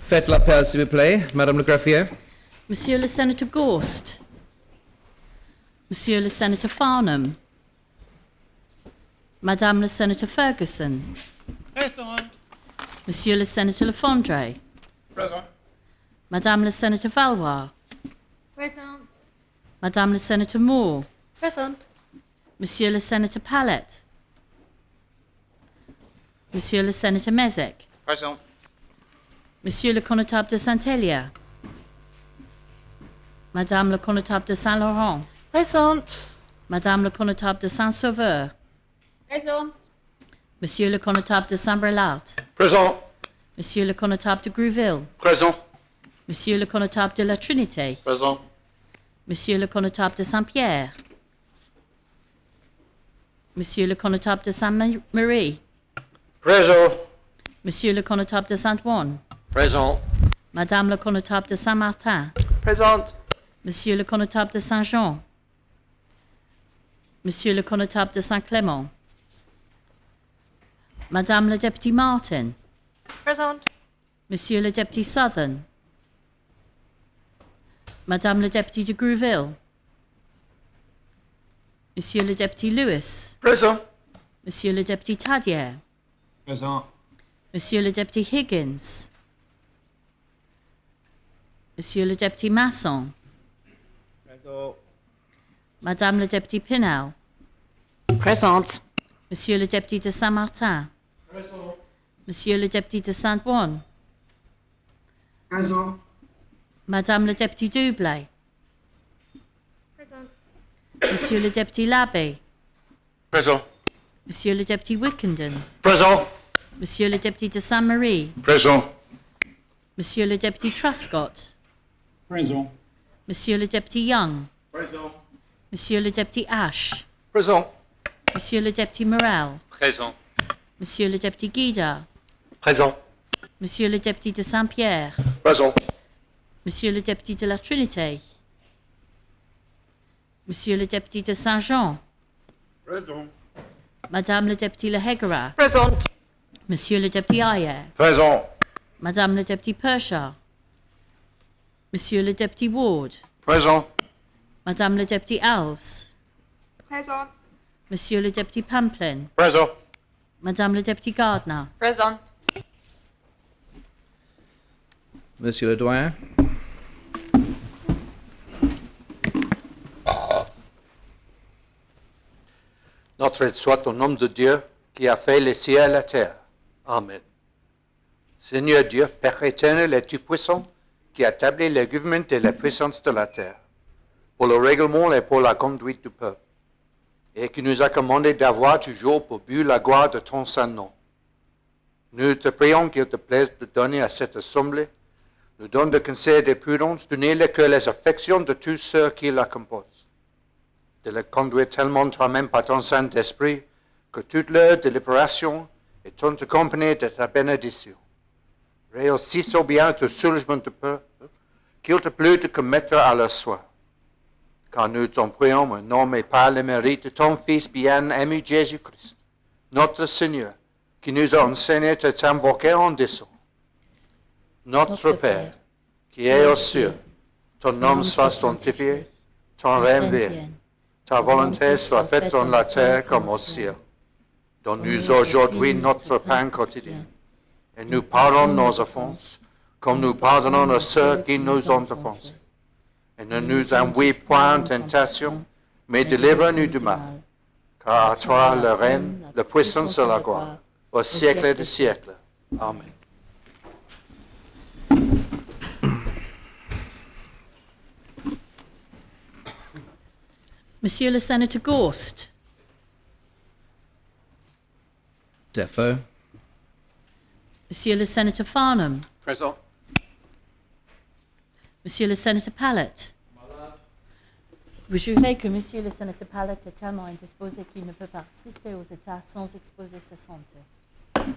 Faites l'appel, s'il vous plaît, Madame le greffier. Monsieur le Senator Gorst. Monsieur le Senator Farnham. Madame le Senator Ferguson. Présent. Monsieur le Senator Lefondre. Présent. Madame le Senator Valois. Present. Madame le Senator Moore. Present. Monsieur le Senator Pallet. Monsieur le Senator Mezek. Présent. Monsieur le Connétable de Saint-Hélier. Madame le Connétable de Saint-Laurent. Present. Madame le Connétable de Saint-Sauveur. Present. Monsieur le Connétable de Saint-Brelart. Présent. Monsieur le Connétable de Grouville. Présent. Monsieur le Connétable de la Trinité. Présent. Monsieur le Connétable de Saint-Pierre. Monsieur le Connétable de Sainte-Marie. Présent. Monsieur le Connétable de Saint-Ouen. Présent. Madame le Connétable de Saint-Martin. Présente. Monsieur le Connétable de Saint-Jean. Monsieur le Connétable de Saint-Clément. Madame le Deputy Martin. Present. Monsieur le Deputy Southern. Madame le Deputy de Grouville. Monsieur le Deputy Lewis. Présent. Monsieur le Deputy Tadier. Présent. Monsieur le Deputy Higgins. Monsieur le Deputy Masson. Présent. Madame le Deputy Pinel. Présente. Monsieur le Deputy de Saint-Martin. Présent. Monsieur le Deputy de Saint-Ouen. Présent. Madame le Deputy Doublé. Present. Monsieur le Deputy Labbé. Présent. Monsieur le Deputy Wickenden. Présent. Monsieur le Deputy de Saint-Marie. Présent. Monsieur le Deputy Truscott. Présent. Monsieur le Deputy Young. Présent. Monsieur le Deputy Ash. Présent. Monsieur le Deputy Morel. Présent. Monsieur le Deputy Guida. Présent. Monsieur le Deputy de Saint-Pierre. Présent. Monsieur le Deputy de la Trinité. Monsieur le Deputy de Saint-Jean. Présent. Madame le Deputy Lehegara. Présente. Monsieur le Deputy Ayer. Présent. Madame le Deputy Pershaw. Monsieur le Deputy Ward. Présent. Madame le Deputy Alves. Présente. Monsieur le Deputy Pamplin. Présent. Madame le Deputy Gardner. Présente. Monsieur le doyen. Notre aide soit au nom de Dieu qui a fait les cieux et la terre. Amen. Seigneur Dieu, Père éternel et tout-puissant, qui a établi le gouvernement et la puissance de la terre, pour le règlement et pour la conduite du peuple, et qui nous a commandé d'avoir toujours pour but la gloire de ton saint nom. Nous te prions qu'il te plaise de donner à cette assemblée le don de conseil et de prudence, donner que les affections de tous ceux qui la composent, de le conduire tellement toi-même par ton Saint-Esprit que toute leur délibération est en accompagnée de ta bénédiction. Réussisse au bien tout soulagement du peuple, qu'il te plaît de commettre à leur soin. Car nous t'en prions au nom et par le mérite de ton Fils bien-aimé Jésus-Christ, notre Seigneur, qui nous a enseigné de t'invoquer en disant: Notre Père, qui es aux cieux, ton nom soit sanctifié, ton règne vienne, ta volonté soit faite dans la terre comme au ciel. Donne-nous aujourd'hui notre pain quotidien, et nous pardonne nos offenses, comme nous pardonnons à ceux qui nous ont offensés. Et ne nous envoie point en tentation, mais délivre-nous du mal. Car à toi le règne, la puissance et la gloire, au siècle des siècles. Amen. Monsieur le Senator Gorst. Defo. Monsieur le Senator Farnham. Présent. Monsieur le Senator Pallet. Vous jurez que Monsieur le Senator Pallet est tellement indisposé qu'il ne peut pas assister aux États sans exposer sa santé.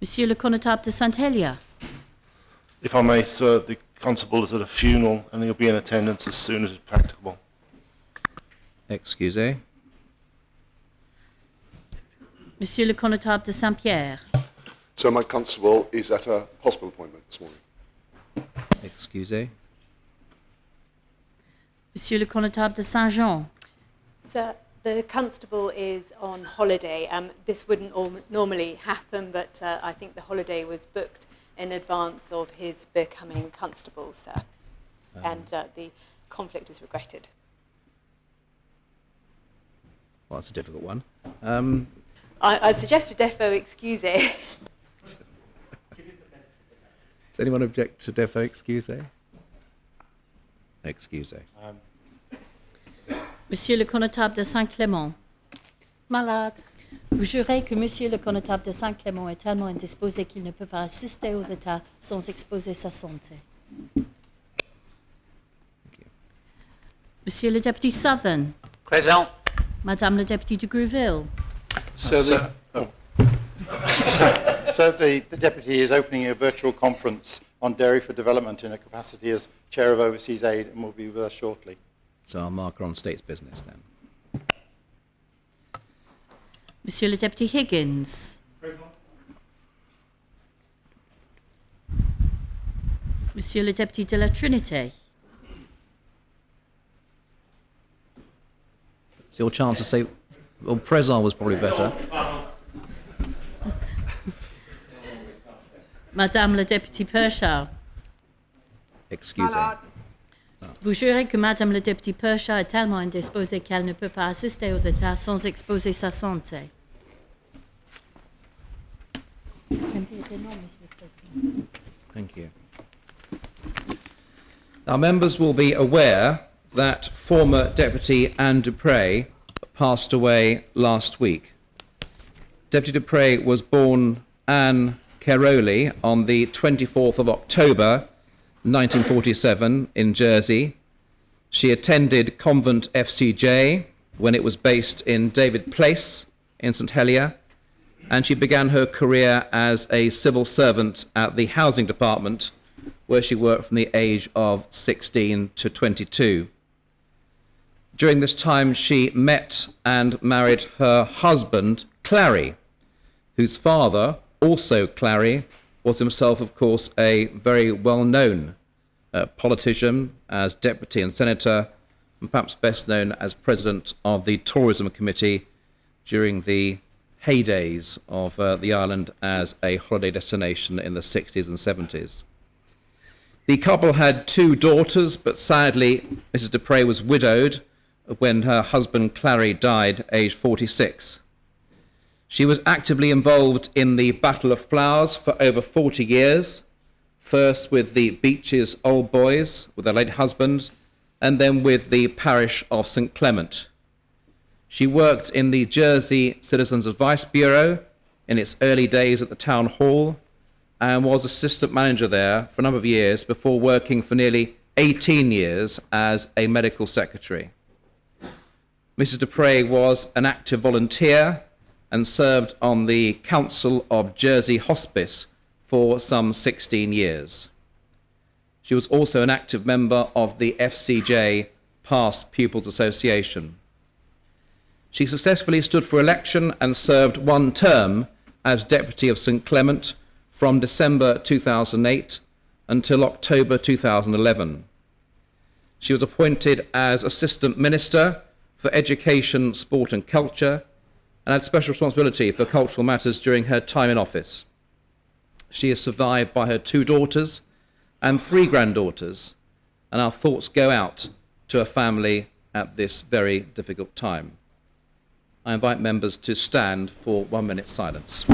Monsieur le Connétable de Saint-Hélier. If I may, sir, the constable is at a funeral and he'll be in attendance as soon as it's practicable. Excusez. Monsieur le Connétable de Saint-Pierre. Termite Constable is at a hospital appointment this morning. Excusez. Monsieur le Connétable de Saint-Jean. Sir, the constable is on holiday. This wouldn't normally happen, but I think the holiday was booked in advance of his becoming constable, sir. And the conflict is regretted. Well, that's a difficult one. I'd suggest a defo excuse. Does anyone object to defo excusez? Excusez. Monsieur le Connétable de Saint-Clément. Malade. Vous jurez que Monsieur le Connétable de Saint-Clément est tellement indisposé qu'il ne peut pas assister aux états sans exposer sa santé. Monsieur le Député Southern. Présent. Madame le Député de Grouville. Sir, the Deputy is opening a virtual conference on dairy for development in a capacity as Chair of Overseas Aid and will be with us shortly. So I'll mark her on state's business then. Monsieur le Député Higgins. Monsieur le Député de la Trinité. It's your chance to say, well, présent was probably better. Madame le Député Pershaw. Excusez. Malade. Vous jurez que Madame le Député Pershaw est tellement indisposée qu'elle ne peut pas assister aux états sans exposer sa santé. Simplement, Monsieur le Président. Thank you. Now, members will be aware that former Deputy Anne Dupre passed away last week. Deputy Dupre was born Anne Caroli on the 24th of October 1947 in Jersey. She attended Convent FCJ when it was based in David Place in St Helier, and she began her career as a civil servant at the Housing Department, where she worked from the age of 16 to 22. During this time, she met and married her husband, Clary, whose father, also Clary, was himself, of course, a very well-known politician as deputy and senator, and perhaps best known as president of the Tourism Committee during the heydays of the island as a holiday destination in the 60s and 70s. The couple had 2 daughters, but sadly, Mrs. Dupre was widowed when her husband Clary died, aged 46. She was actively involved in the Battle of Flowers for over 40 years, first with the Beaches Old Boys, with her late husband, and then with the parish of St Clement. She worked in the Jersey Citizens Advice Bureau in its early days at the town hall and was assistant manager there for a number of years before working for nearly 18 years as a medical secretary. Mrs. Dupre was an active volunteer and served on the Council of Jersey Hospice for some 16 years. She was also an active member of the FCJ Past Pupils Association. She successfully stood for election and served 1 term as Deputy of St Clement from December 2008 until October 2011. She was appointed as Assistant Minister for Education, Sport and Culture and had special responsibility for cultural matters during her time in office. She is survived by her 2 daughters and 3 granddaughters, and our thoughts go out to her family at this very difficult time. I invite members to stand for 1 minute silence.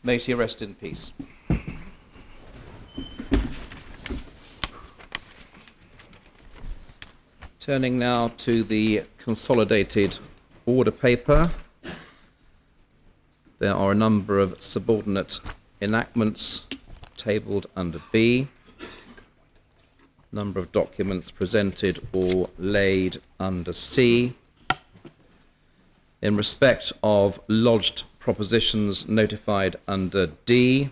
May she rest in peace. Turning now to the consolidated order paper. There are a number of subordinate enactments tabled under B. Number of documents presented or laid under C. In respect of lodged propositions notified under D,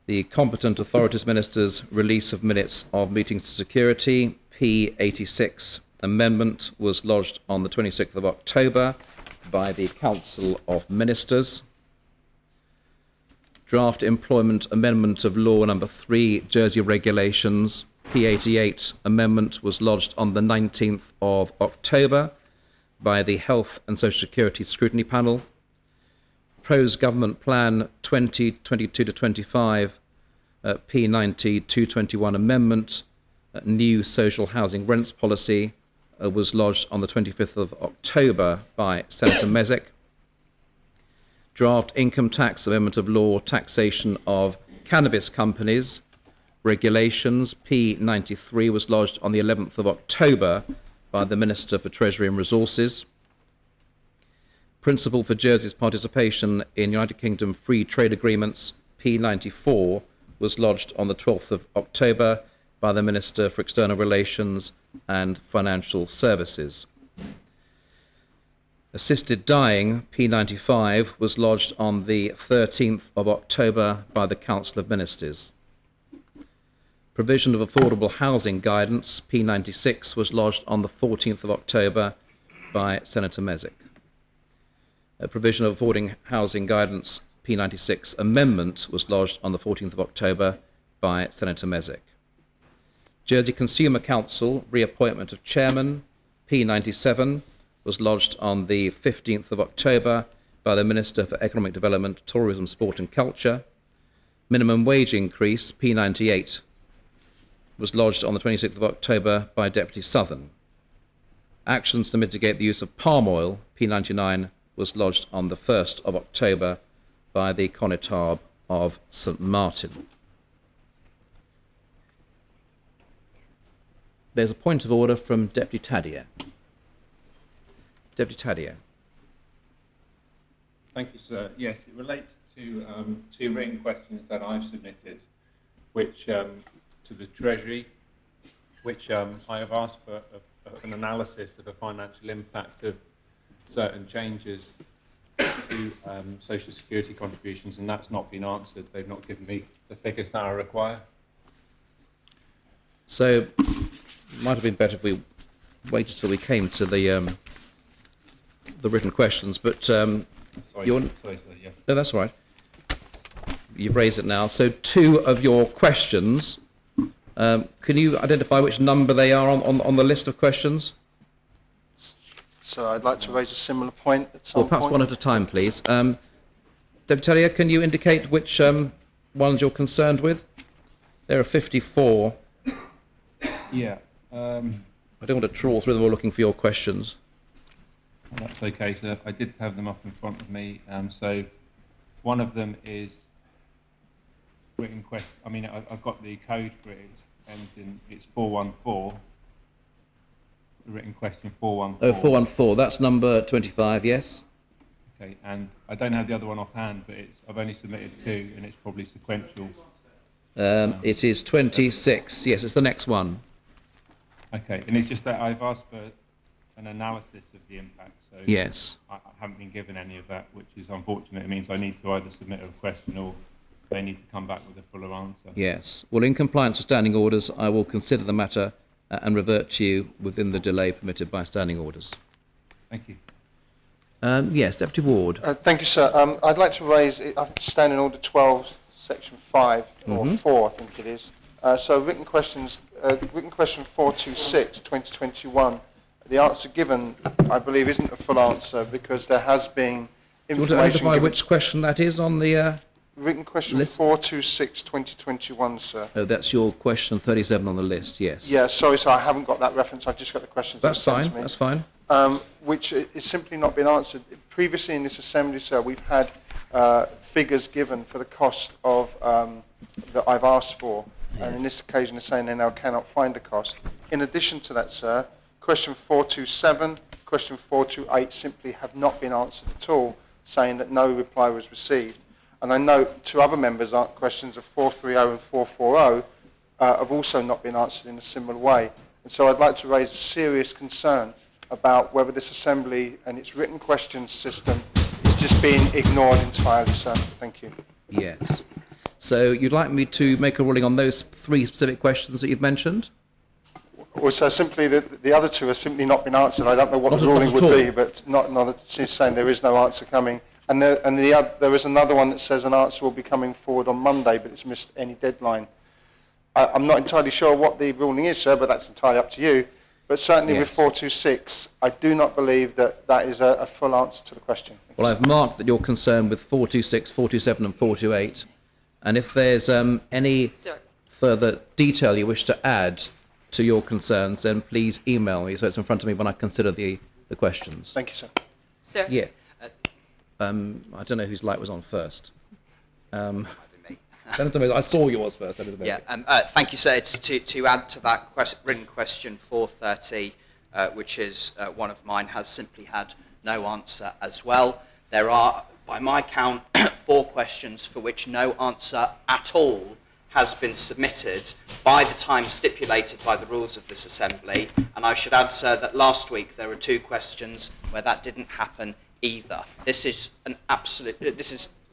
the competent authorities ministers' release of minutes of meetings to security, P86 amendment, was lodged on the 26th of October by the Council of Ministers. Draft Employment Amendment of Law Number 3, Jersey Regulations, P88 amendment, was lodged on the 19th of October by the Health and Social Security Scrutiny Panel. Proposed Government Plan 2022-25, P90 221 amendment, new social housing rents policy, was lodged on the 25th of October by Senator Mezek. Draft Income Tax Amendment of Law, taxation of cannabis companies, regulations, P93, was lodged on the 11th of October by the Minister for Treasury and Resources. Principle for Jersey's participation in United Kingdom free trade agreements, P94, was lodged on the 12th of October by the Minister for External Relations and Financial Services. Assisted dying, P95, was lodged on the 13th of October by the Council of Ministers. Provision of affordable housing guidance, P96, was lodged on the 14th of October by Senator Mezek. A provision of affording housing guidance, P96 amendment, was lodged on the 14th of October by Senator Mezek. Jersey Consumer Council reappointment of chairman, P97, was lodged on the 15th of October by the Minister for Economic Development, Tourism, Sport and Culture. Minimum wage increase, P98, was lodged on the 26th of October by Deputy Southern. Actions to mitigate the use of palm oil, P99, was lodged on the 1st of October by the Connétable of St Martin. There's a point of order from Deputy Taddier. Deputy Taddier. Thank you, sir. Yes, it relates to two written questions that I've submitted, which to the Treasury, which I have asked for an analysis of the financial impact of certain changes to social security contributions, and that's not been answered. They've not given me the figures that I require. So, it might have been better if we waited till we came to the written questions, but Sorry, sir, yeah. no, that's all right. You've raised it now. So, two of your questions. Can you identify which number they are on the list of questions? So I'd like to raise a similar point at some Well, perhaps point. one at a time, please. Deputy Taddier, can you indicate which ones you're concerned with? There are 54. Yeah. I don't want to trawl through them all looking for your questions. That's okay, sir. I did have them up in front of me. So one of them is written question. I mean, I've got the code for it. It ends in, it's 414. The written question 414. Oh, 414. That's number 25, yes? Okay, and I don't have the other one offhand, but I've only submitted two, and it's probably sequential. It is 26. Yes, it's the next one. Okay, and it's just that I've asked for an analysis of the impact, so Yes. I haven't been given any of that, which is unfortunate. It means I need to either submit a question or they need to come back with a fuller answer. Yes. Well, in compliance with standing orders, I will consider the matter and revert to you within the delay permitted by standing orders. Thank you. Yes, Deputy Ward. Thank you, sir. I'd like to raise, I think, Standing Order 12, Section 5, or 4, I think it is. So written question 426, 2021. The answer given, I believe, isn't a full answer because there has been Do you want information to identify given. which question that is on the... Written question list? 426, 2021, sir. Oh, that's your question 37 on the list, yes. Yeah, sorry, sir, I haven't got that reference. I've just got the questions. That's that were sent fine, to me. that's fine. Which is simply not been answered. Previously in this assembly, sir, we've had figures given for the cost of that I've asked for, and in this occasion they're saying they now cannot find the cost. In addition to that, sir, question 427, question 428 simply have not been answered at all, saying that no reply was received. And I note two other members' questions of 430 and 440 have also not been answered in a similar way. And so I'd like to raise a serious concern about whether this Assembly and its written questions system is just being ignored entirely, sir. Thank you. Yes. So you'd like me to make a ruling on those three specific questions that you've mentioned? Well, so simply the other two have simply not been answered. I don't know what Not the at- not ruling at would all. be, but not she's saying there is no answer coming. And there is another one that says an answer will be coming forward on Monday, but it's missed any deadline. I'm not entirely sure what the ruling is, sir, but that's entirely up to you. But certainly with Yes. 426, I do not believe that that is a full answer to the question. Well, I've marked that you're concerned with 426, 427 and 428. And if there's any further detail you wish to add to your concerns, then please email me so it's in front of me when I consider the questions. Thank you, sir. Sir. Yeah. I don't know whose light was on first. Senator Mason, I saw yours first, Senator Mason. Yeah, thank you, sir. It's to add to that written question 430, which is one of mine, has simply had no answer as well. There are, by my count, 4 questions for which no answer at all has been submitted by the time stipulated by the rules of this Assembly. And I should add, sir, that last week there were 2 questions where that didn't happen either. This is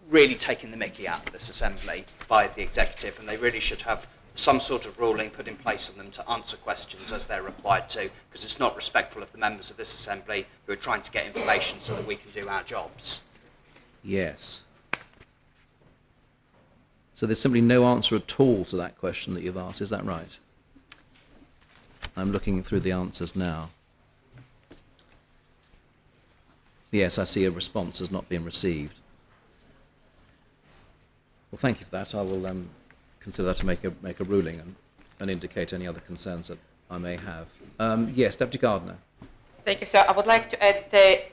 really taking the mickey out of this Assembly by the Executive, and they really should have some sort of ruling put in place on them to answer questions as they're required to, because it's not respectful of the members of this Assembly who are trying to get information so that we can do our jobs. Yes. So there's simply no answer at all to that question that you've asked, is that right? I'm looking through the answers now. Yes, I see a response has not been received. Well, thank you for that. I will consider that to make a ruling and indicate any other concerns that I may have. Yes, Deputy Gardner. Thank you, sir. I would like to add a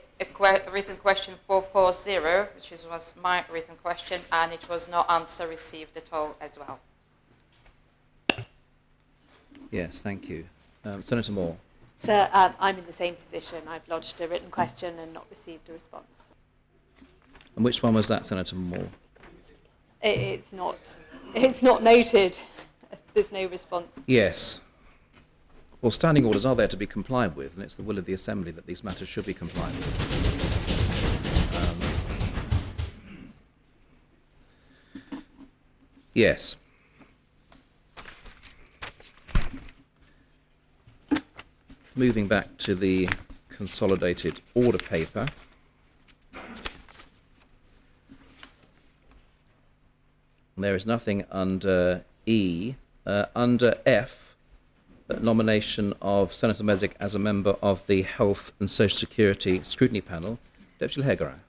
written question 440, which was my written question, and it was no answer received at all as well. Yes, thank you. Senator Moore. Sir, I'm in the same position. I've lodged a written question and not received a response. And which one was that, Senator Moore? It's not noted. There's no response. Yes. Well, standing orders are there to be complied with, and it's the will of the Assembly that these matters should be complied with. Yes. Moving back to the consolidated order paper. There is nothing under E. Under F, nomination of Senator Mezek as a member of the Health and Social Security Scrutiny Panel. Deputy Legarin.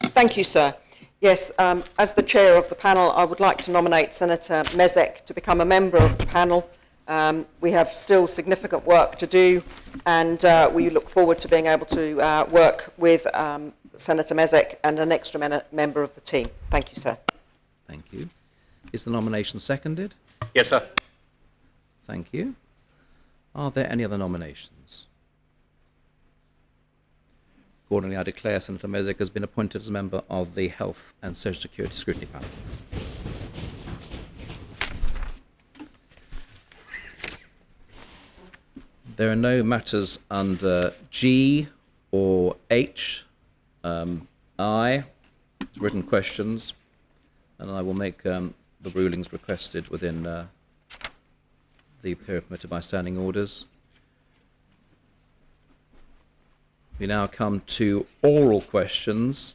Thank you, sir. Yes, as the chair of the panel, I would like to nominate Senator Mezek to become a member of the panel. We have still significant work to do, and we look forward to being able to work with Senator Mezek and an extra member of the team. Thank you, sir. Thank you. Is the nomination seconded? Yes, sir. Thank you. Are there any other nominations? Accordingly, I declare Senator Mezek has been appointed as a member of the Health and Social Security Scrutiny Panel. There are no matters under G or H, I, written questions, and I will make the rulings requested within the period permitted by standing orders. We now come to oral questions,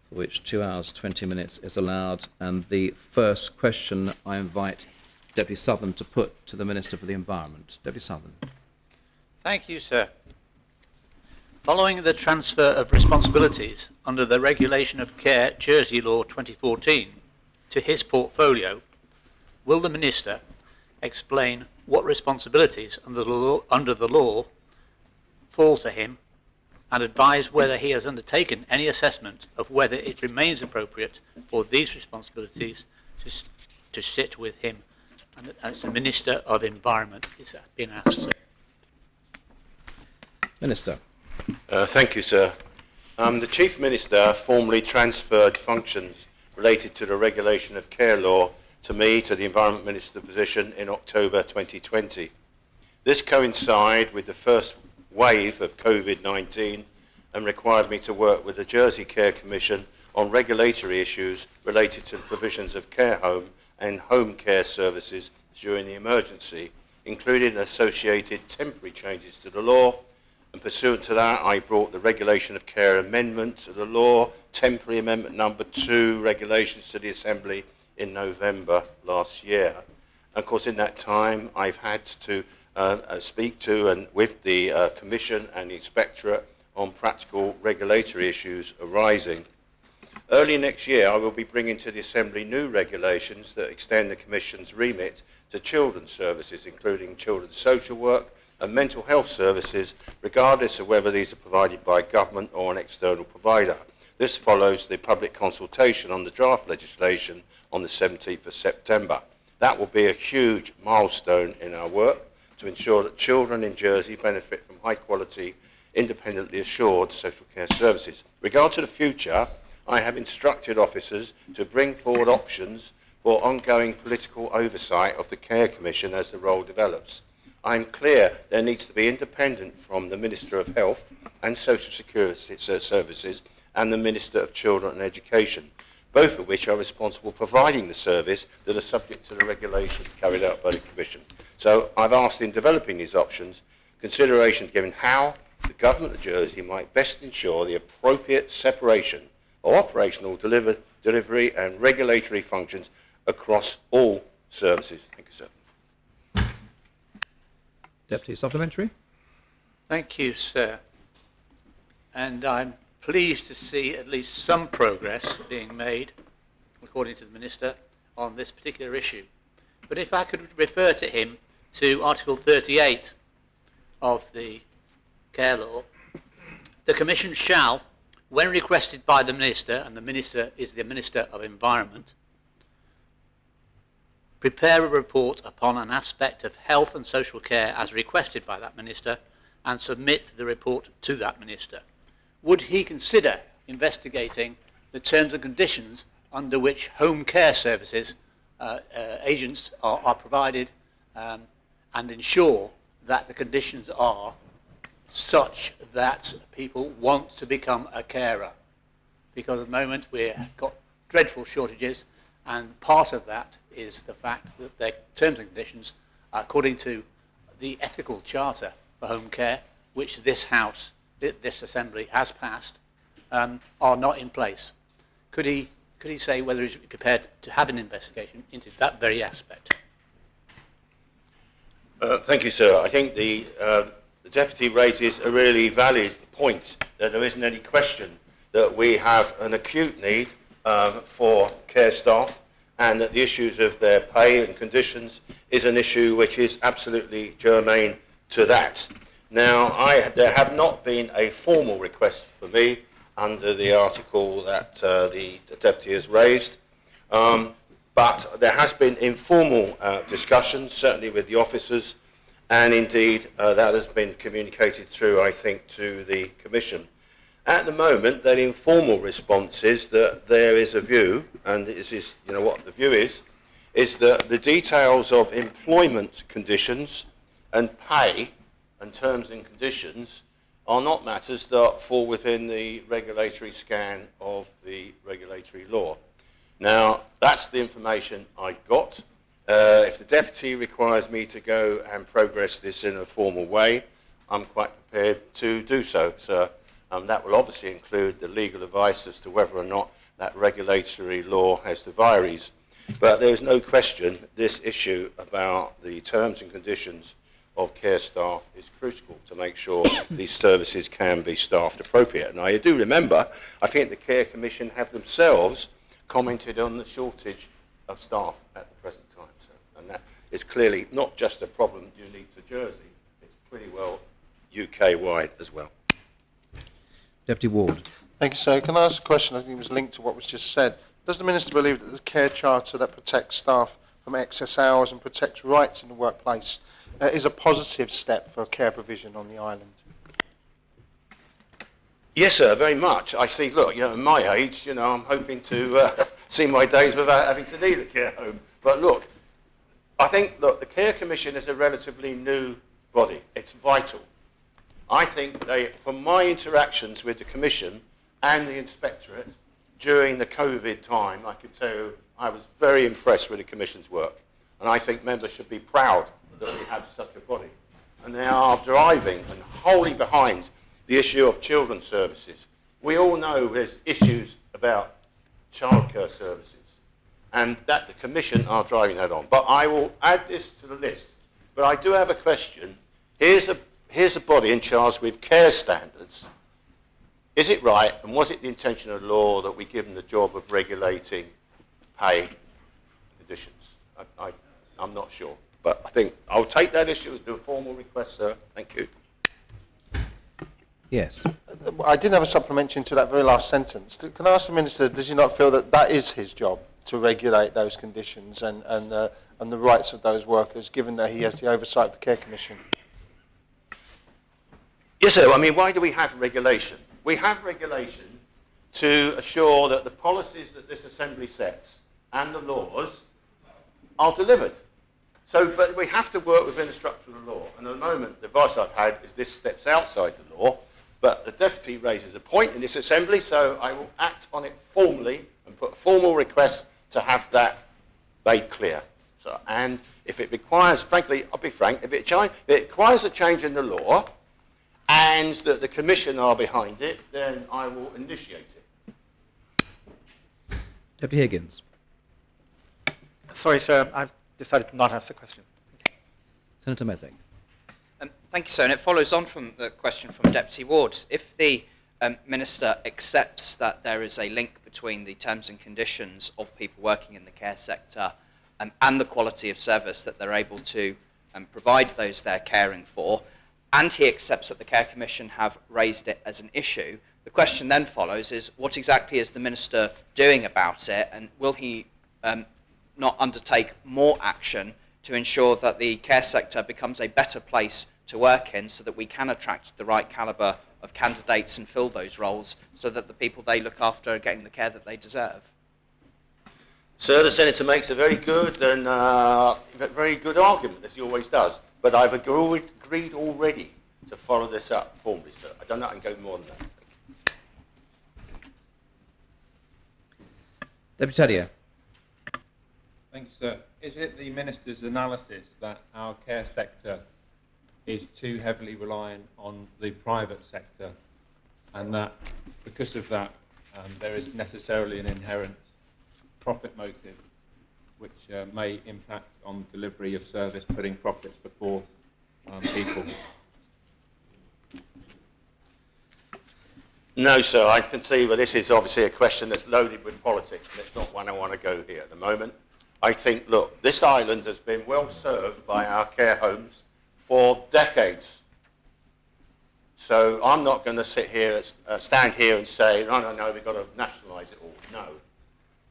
for which 2 hours, 20 minutes is allowed, and the first question I invite Deputy Southern to put to the Minister for the Environment. Deputy Southern. Thank you, sir. Following the transfer of responsibilities under the Regulation of Care Jersey Law 2014 to his portfolio, will the Minister explain what responsibilities under the law fall to him and advise whether he has undertaken any assessment of whether it remains appropriate for these responsibilities to sit with him as the Minister of Environment is being asked. Sir. Minister. Thank you, sir. The Chief Minister formally transferred functions related to the regulation of care law to me, to the Environment Minister position, in October 2020. This coincided with the first wave of COVID-19 and required me to work with the Jersey Care Commission on regulatory issues related to the provisions of care home and home care services during the emergency, including associated temporary changes to the law. And pursuant to that, I brought the Regulation of Care Amendment to the law, Temporary Amendment number 2, regulations to the Assembly in November last year. And of course, in that time, I've had to speak to and with the Commission and the Inspectorate on practical regulatory issues arising. Early next year, I will be bringing to the Assembly new regulations that extend the Commission's remit to children's services, including children's social work and mental health services, regardless of whether these are provided by government or an external provider. This follows the public consultation on the draft legislation on the 17th of September. That will be a huge milestone in our work to ensure that children in Jersey benefit from high quality, independently assured social care services. Regard to the future, I have instructed officers to bring forward options for ongoing political oversight of the Care Commission as the role develops. I'm clear there needs to be independent from the Minister of Health and Social Security Services and the Minister of Children and Education, both of which are responsible for providing the service that are subject to the regulation carried out by the Commission. So I've asked, in developing these options, consideration given how the Government of Jersey might best ensure the appropriate separation of operational delivery and regulatory functions across all services. Thank you, sir. Deputy Supplementary. Thank you, sir. And I'm pleased to see at least some progress being made, according to the Minister, on this particular issue. But if I could refer to him to Article 38 of the Care Law, the Commission shall, when requested by the Minister, and the Minister is the Minister of Environment, prepare a report upon an aspect of health and social care as requested by that Minister and submit the report to that Minister. Would he consider investigating the terms and conditions under which home care services agents are provided and ensure that the conditions are such that people want to become a carer? Because at the moment we've got dreadful shortages, and part of that is the fact that their terms and conditions, according to the ethical charter for home care, which this House, this Assembly has passed, are not in place. Could he say whether he's prepared to have an investigation into that very aspect? Thank you, sir. I think the Deputy raises a really valid point, that there isn't any question that we have an acute need for care staff, and that the issues of their pay and conditions is an issue which is absolutely germane to that. Now, there have not been a formal request for me under the article that the Deputy has raised, but there has been informal discussions, certainly with the officers, and indeed that has been communicated through, I think, to the Commission. At the moment, that informal response is that there is a view, and this is, what the view is that the details of employment conditions and pay and terms and conditions are not matters that fall within the regulatory scan of the regulatory law. Now, that's the information I've got. If the Deputy requires me to go and progress this in a formal way, I'm quite prepared to do so, sir. That will obviously include the legal advice as to whether or not that regulatory law has the vires. But there is no question this issue about the terms and conditions of care staff is crucial to make sure these services can be staffed appropriate. And I do remember, I think the Care Commission have themselves commented on the shortage of staff at the present time. So, and that is clearly not just a problem unique to Jersey, it's pretty well UK-wide as well. Deputy Ward. Thank you, sir. Can I ask a question? I think it was linked to what was just said. Does the Minister believe that the care charter that protects staff from excess hours and protects rights in the workplace is a positive step for care provision on the island? Yes, sir, very much. I see, look, you know, at my age, you know, I'm hoping to see my days without having to need a care home. But look, I think, look, the Care Commission is a relatively new body. It's vital. I think from my interactions with the Commission and the Inspectorate during the COVID time, I could tell you I was very impressed with the Commission's work. And I think members should be proud that we have such a body. And they are driving and wholly behind the issue of children's services. We all know there's issues about childcare services, and that the Commission are driving that on. But I will add this to the list. But I do have a question. Here's a body in charge with care standards. Is it right, and was it the intention of law that we give them the job of regulating pay conditions? I'm not sure. But I think I'll take that issue as a formal request, sir. Thank you. Yes. I did have a supplementary to that very last sentence. Can I ask the Minister, does he not feel that that is his job, to regulate those conditions and the rights of those workers, given that he has the oversight of the Care Commission? Yes, sir. I mean, why do we have regulation? We have regulation to assure that the policies that this Assembly sets and the laws are delivered. So, but we have to work within the structure of the law. And at the moment, the advice I've had is this steps outside the law. But the Deputy raises a point in this Assembly, so I will act on it formally and put a formal request to have that made clear. So, and if it requires, frankly, I'll be frank, if it requires a change in the law and that the Commission are behind it, then I will initiate it. Deputy Higgins. Sorry, sir, I've decided to not ask the question. Senator Mezek. Thank you, sir. And it follows on from the question from Deputy Ward. If the Minister accepts that there is a link between the terms and conditions of people working in the care sector and the quality of service that they're able to provide those they're caring for, and he accepts that the Care Commission have raised it as an issue, the question then follows is what exactly is the Minister doing about it, and will he not undertake more action to ensure that the care sector becomes a better place to work in so that we can attract the right calibre of candidates and fill those roles so that the people they look after are getting the care that they deserve? Sir, the Senator makes a very good and very good argument, as he always does. But I've agreed already to follow this up formally, sir. I don't know I can go more than that. Deputy Tadeo. Thank you, sir. Is it the Minister's analysis that our care sector is too heavily reliant on the private sector, and that because of that there is necessarily an inherent profit motive which may impact on delivery of service, putting profits before people? No, sir, I can see, but this is obviously a question that's loaded with politics, and it's not one I want to go here at the moment. I think, look, this island has been well served by our care homes for decades. So I'm not going to stand here and say, no, we've got to nationalise it all. No.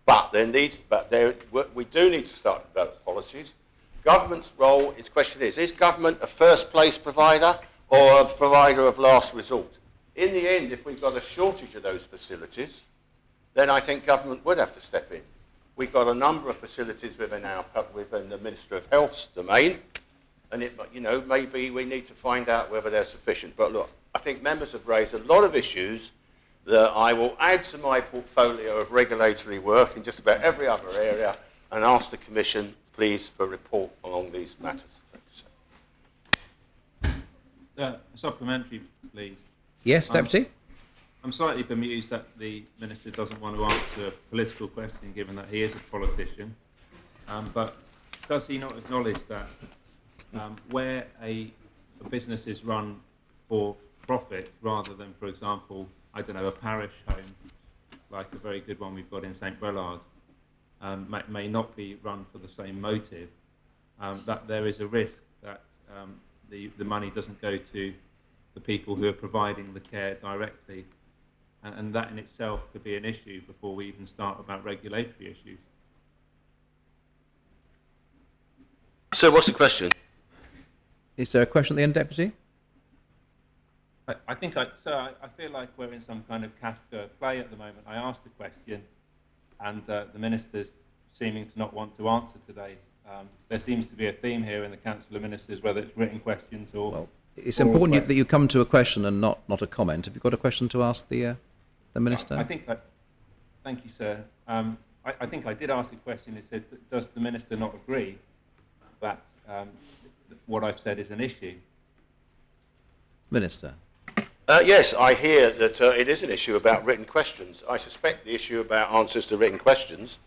But we do need to start to develop policies. Government's role, its question is government a first place provider or a provider of last resort? In the end, if we've got a shortage of those facilities, then I think government would have to step in. We've got a number of facilities within the Minister of Health's domain, and maybe we need to find out whether they're sufficient. But look, I think members have raised a lot of issues that I will add to my portfolio of regulatory work in just about every other area, and ask the Commission, please, for a report along these matters. Thank you, sir. Supplementary, please. Yes, Deputy. I'm slightly bemused that the Minister doesn't want to answer a political question, given that he is a politician. But does he not acknowledge that where a business is run for profit rather than, for example, I don't know, a parish home, like a very good one we've got in St. Brelard, may not be run for the same motive, that there is a risk that the money doesn't go to the people who are providing the care directly, and that in itself could be an issue before we even start about regulatory issues. Sir, what's the question? Is there a question at the end, Deputy? I feel like we're in some kind of Kafka play at the moment. I asked a question, and the Minister's seeming to not want to answer today. There seems to be a theme here in the Council of Ministers, whether it's written questions or... Well, it's important that you come to a question and not a comment. Have you got a question to ask the Minister? I think that... Thank you, sir. I think I did ask a question. It said, does the Minister not agree that what I've said is an issue? Minister. Yes, I hear that it is an issue about written questions. I suspect the issue about answers to written questions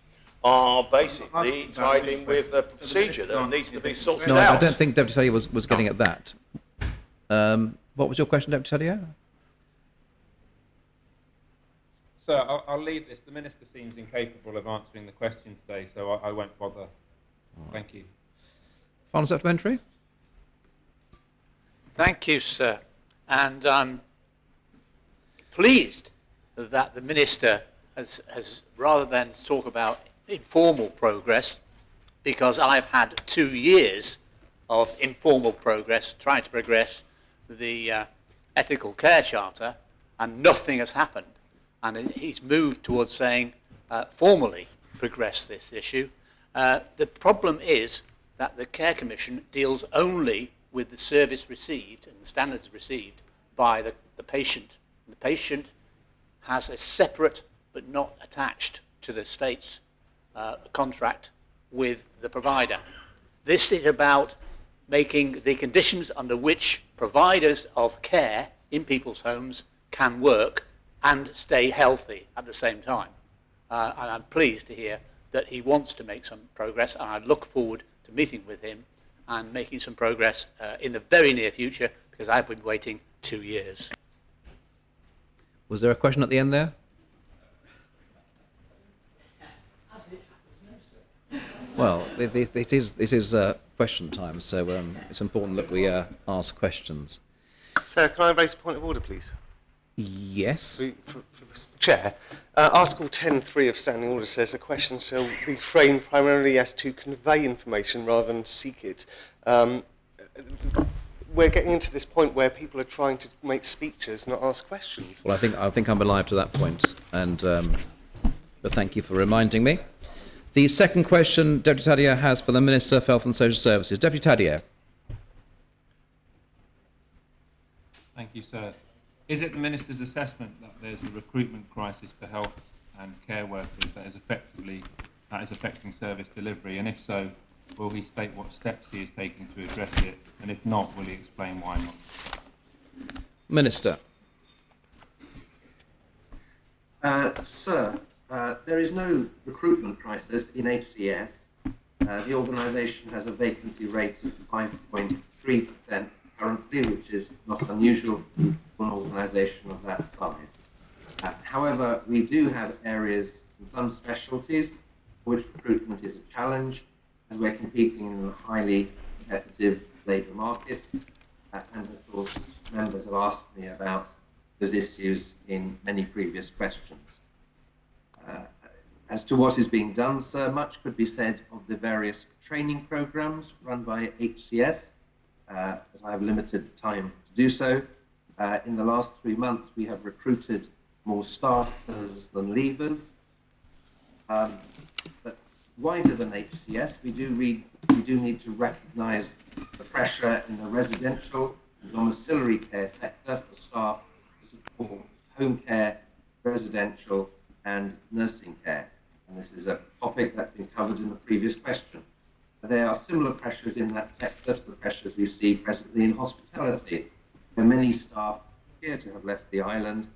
are basically tied in with a procedure that needs to be sorted out. No, I don't think Deputy Tadier was getting at that. What was your question, Deputy Tadier? Sir, I'll leave this. The Minister seems incapable of answering the question today, so I won't bother. Thank you. Final supplementary? Thank you, sir. And I'm pleased that the Minister has rather than talk about informal progress, because I've had 2 years of informal progress, trying to progress the Ethical Care Charter, and nothing has happened. And he's moved towards saying formally progress this issue. The problem is that the Care Commission deals only with the service received and the standards received by the patient. The patient has a separate but not attached to the state's contract with the provider. This is about making the conditions under which providers of care in people's homes can work and stay healthy at the same time. And I'm pleased to hear that he wants to make some progress, and I look forward to meeting with him and making some progress in the very near future, because I've been waiting 2 years. Was there a question at the end there? Well, this is question time, so it's important that we ask questions. Sir, can I raise a point of order, please? Yes. For the Chair. Article 10.3 of Standing Order says the question shall be framed primarily as to convey information rather than seek it. We're getting into this point where people are trying to make speeches, not ask questions. Well, I think I'm alive to that point, and but thank you for reminding me. The second question Deputy Tadier has for the Minister for Health and Social Services. Deputy Tadier. Thank you, sir. Is it the Minister's assessment that there's a recruitment crisis for health and care workers that is affecting service delivery? And if so, will he state what steps he is taking to address it? And if not, will he explain why not? Minister. Sir, there is no recruitment crisis in HCS. The organisation has a vacancy rate of 5.3% currently, which is not unusual for an organisation of that size. However, we do have areas in some specialties for which recruitment is a challenge, as we're competing in a highly competitive labour market. And of course, members have asked me about those issues in many previous questions. As to what is being done, sir, much could be said of the various training programs run by HCS, but I have limited time to do so. In the last 3 months, we have recruited more starters than leavers. But wider than HCS, we do need to recognise the pressure in the residential and domiciliary care sector for staff to support home care, residential and nursing care. And this is a topic that's been covered in the previous question. There are similar pressures in that sector to the pressures we see presently in hospitality, where many staff appear to have left the island,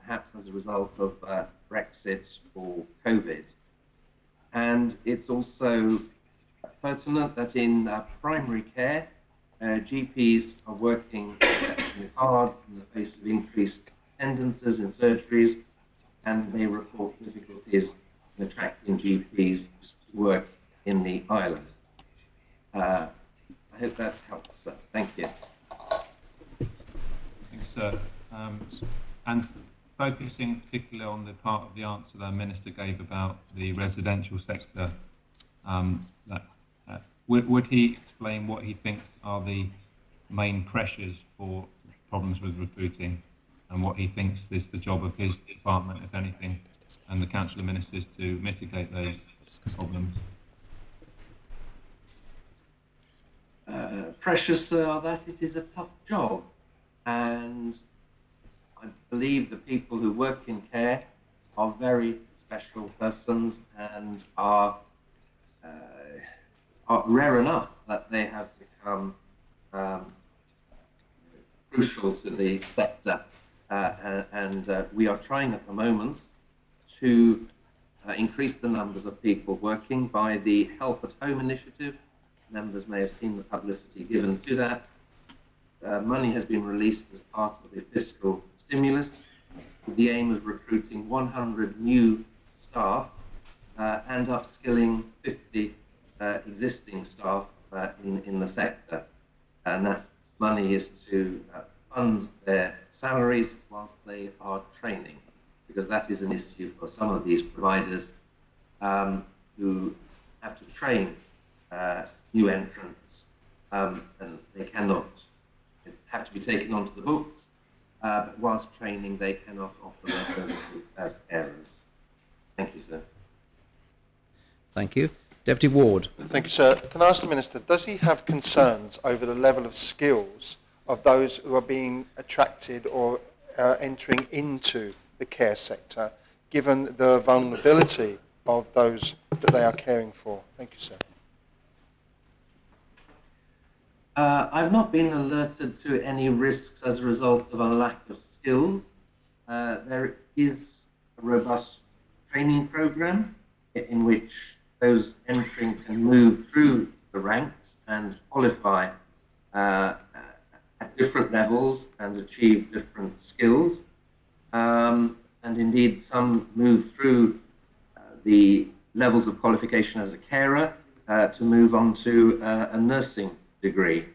perhaps as a result of Brexit or COVID. And it's also pertinent that in primary care, GPs are working exceptionally hard in the face of increased attendances in surgeries, and they report difficulties in attracting GPs to work in the island. I hope that helps, sir. Thank you. Thanks, sir. And focusing particularly on the part of the answer the Minister gave about the residential sector, would he explain what he thinks are the main pressures for problems with recruiting, and what he thinks is the job of his department, if anything, and the Council of Ministers to mitigate those problems? Pressures are that it is a tough job, and I believe the people who work in care are very special persons and are rare enough that they have become crucial to the sector, and we are trying at the moment to increase the numbers of people working by the Help at Home initiative. Members may have seen the publicity given to that. Money has been released as part of the fiscal stimulus with the aim of recruiting 100 new staff and upskilling 50 existing staff in the sector. And that money is to fund their salaries whilst they are training, because that is an issue for some of these providers who have to train new entrants, and they cannot, have to be taken onto the books, but whilst training they cannot offer their services as carers. Thank you, sir. Thank you. Deputy Ward. Thank you, sir. Can I ask the Minister, does he have concerns over the level of skills of those who are being attracted or entering into the care sector, given the vulnerability of those that they are caring for? Thank you, sir. I've not been alerted to any risks as a result of a lack of skills. There is a robust training program in which those entering can move through the ranks and qualify at different levels and achieve different skills. And indeed, some move through the levels of qualification as a carer to move on to a nursing degree.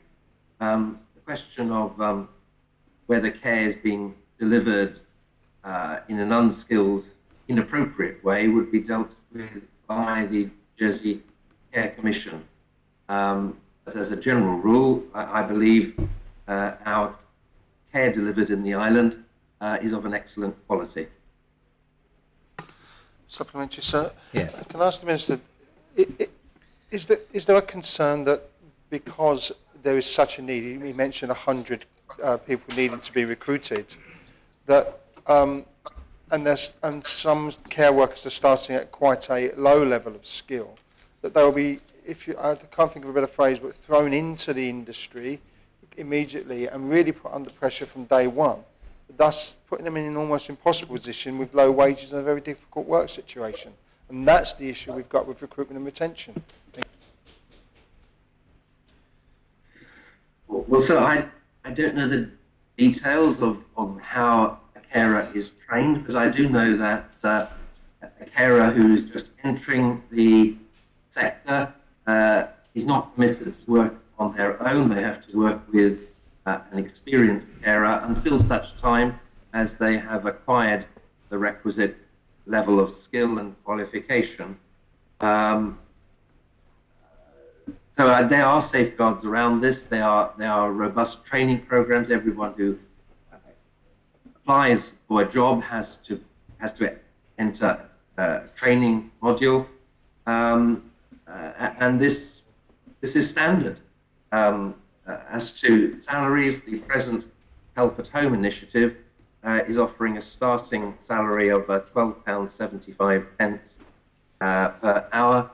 The question of whether care is being delivered in an unskilled, inappropriate way would be dealt with by the Jersey Care Commission. But as a general rule, I believe our care delivered in the island is of an excellent quality. Supplementary, sir? Yes. Can I ask the Minister, is there a concern that because there is such a need, he mentioned 100 people needing to be recruited, that and some care workers are starting at quite a low level of skill, that they will be, I can't think of a better phrase, but thrown into the industry immediately and really put under pressure from day one, thus putting them in an almost impossible position with low wages and a very difficult work situation. And that's the issue we've got with recruitment and retention. Well, sir, I don't know the details of how a carer is trained, but I do know that a carer who is just entering the sector is not permitted to work on their own. They have to work with an experienced carer until such time as they have acquired the requisite level of skill and qualification. So there are safeguards around this. There are robust training programs. Everyone who applies for a job has to enter a training module, and this is standard. As to salaries, the present Help at Home initiative is offering a starting salary of £12.75 per hour,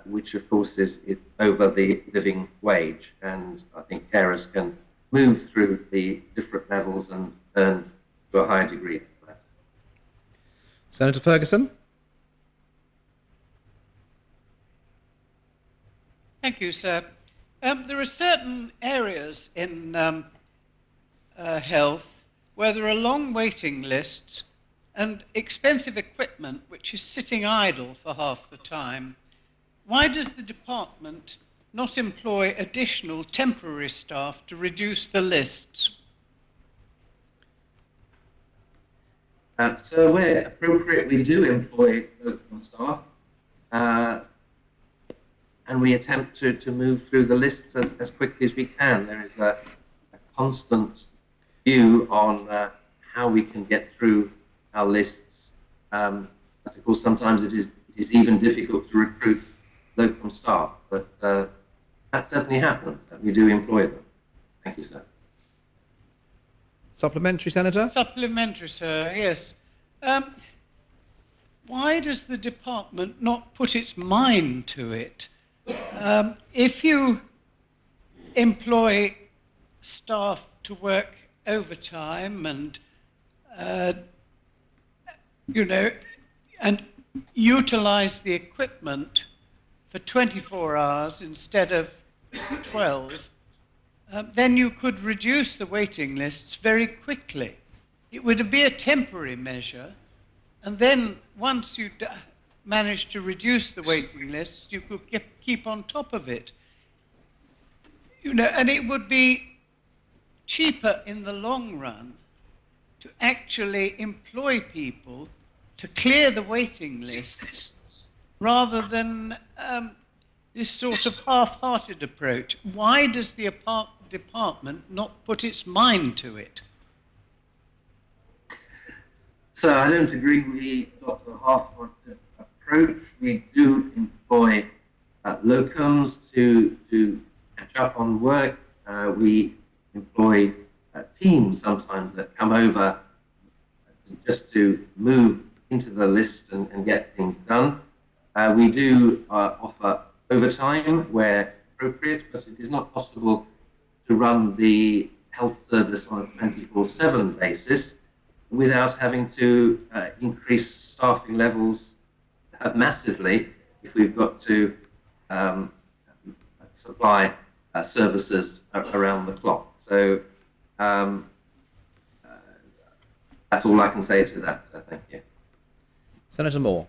which of course is over the living wage, and I think carers can move through the different levels and earn to a higher degree. Senator Ferguson. Thank you, sir. There are certain areas in health where there are long waiting lists and expensive equipment which is sitting idle for half the time. Why does the department not employ additional temporary staff to reduce the lists? So where appropriate, we do employ local staff, and we attempt to move through the lists as quickly as we can. There is a constant view on how we can get through our lists. But of course, sometimes it is even difficult to recruit local staff, but that certainly happens, and we do employ them. Thank you, sir. Supplementary, Senator? Supplementary, sir, yes. Why does the department not put its mind to it? If you employ staff to work overtime and, and utilize the equipment for 24 hours instead of 12, then you could reduce the waiting lists very quickly. It would be a temporary measure, and then once you manage to reduce the waiting lists, you could keep on top of it. And it would be cheaper in the long run to actually employ people to clear the waiting lists rather than this sort of half-hearted approach. Why does the department not put its mind to it? So I don't agree we adopt a half-hearted approach. We do employ locums to catch up on work. We employ teams sometimes that come over just to move into the list and get things done. We do offer overtime where appropriate, but it is not possible to run the health service on a 24/7 basis without having to increase staffing levels massively if we've got to supply services around the clock. So that's all I can say to that. So thank you. Senator Moore.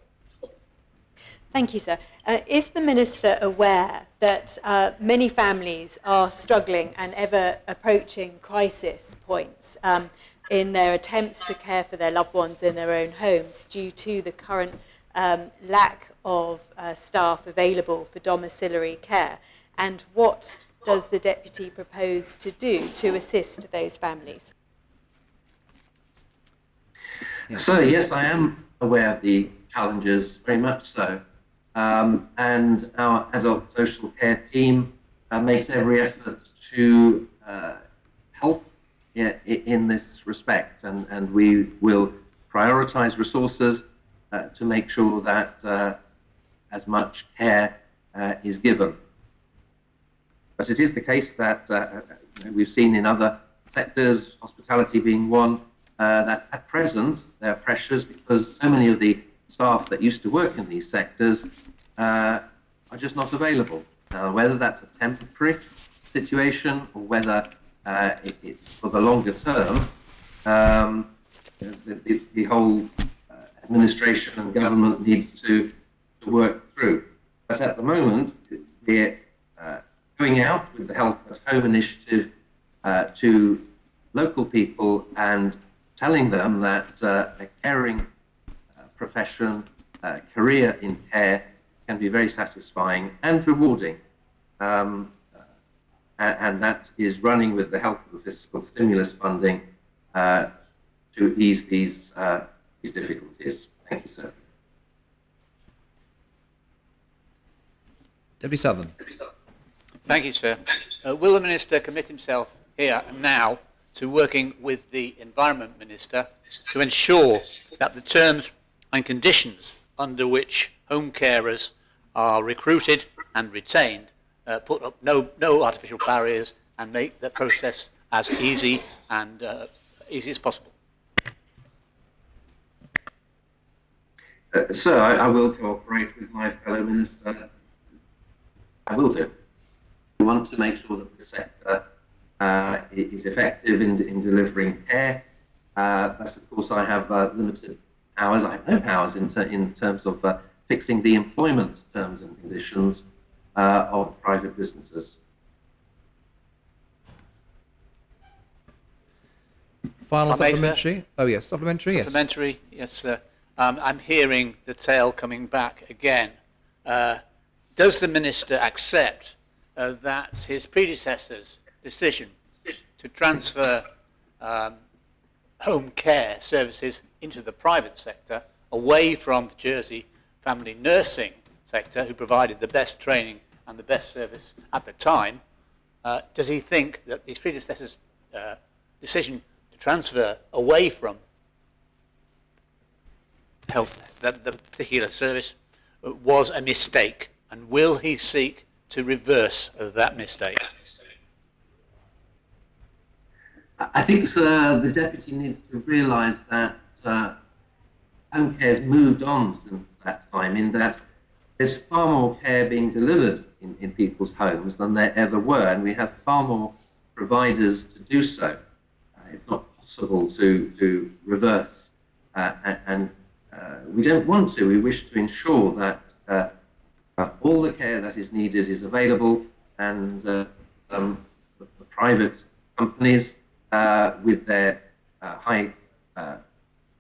Thank you, sir. Is the Minister aware that many families are struggling and ever approaching crisis points in their attempts to care for their loved ones in their own homes due to the current lack of staff available for domiciliary care? And what does the Deputy propose to do to assist those families? So yes, I am aware of the challenges, very much so. And our adult social care team makes every effort to help in this respect, and we will prioritise resources to make sure that as much care is given. But it is the case that we've seen in other sectors, hospitality being one, that at present there are pressures because so many of the staff that used to work in these sectors are just not available. Whether that's a temporary situation or whether it's for the longer term, the whole administration and government needs to work through. But at the moment, we're going out with the Help at Home initiative to local people and telling them that a caring profession, career in care can be very satisfying and rewarding. And that is running with the help of the fiscal stimulus funding to ease these difficulties. Thank you, sir. Deputy Southern. Thank you, sir. Will the Minister commit himself here and now to working with the Environment Minister to ensure that the terms and conditions under which home carers are recruited and retained put up no artificial barriers and make the process as easy and easy as possible? Sir, I will cooperate with my fellow minister. I will do. We want to make sure that the sector is effective in delivering care, but of course I have limited powers. I have no powers in terms of fixing the employment terms and conditions of private businesses. Final If I may, sir? supplementary? Oh, yes, supplementary, yes. Supplementary, yes, sir. I'm hearing the tale coming back again. Does the Minister accept that his predecessor's decision to transfer home care services into the private sector, away from the Jersey family nursing sector, who provided the best training and the best service at the time, does he think that his predecessor's decision to transfer away from health, the particular service, was a mistake? And will he seek to reverse that mistake? I think, sir, the Deputy needs to realise that home care has moved on since that time, in that there's far more care being delivered in people's homes than there ever were, and we have far more providers to do so. It's not possible to reverse, and we don't want to. We wish to ensure that all the care that is needed is available, and the private companies with their high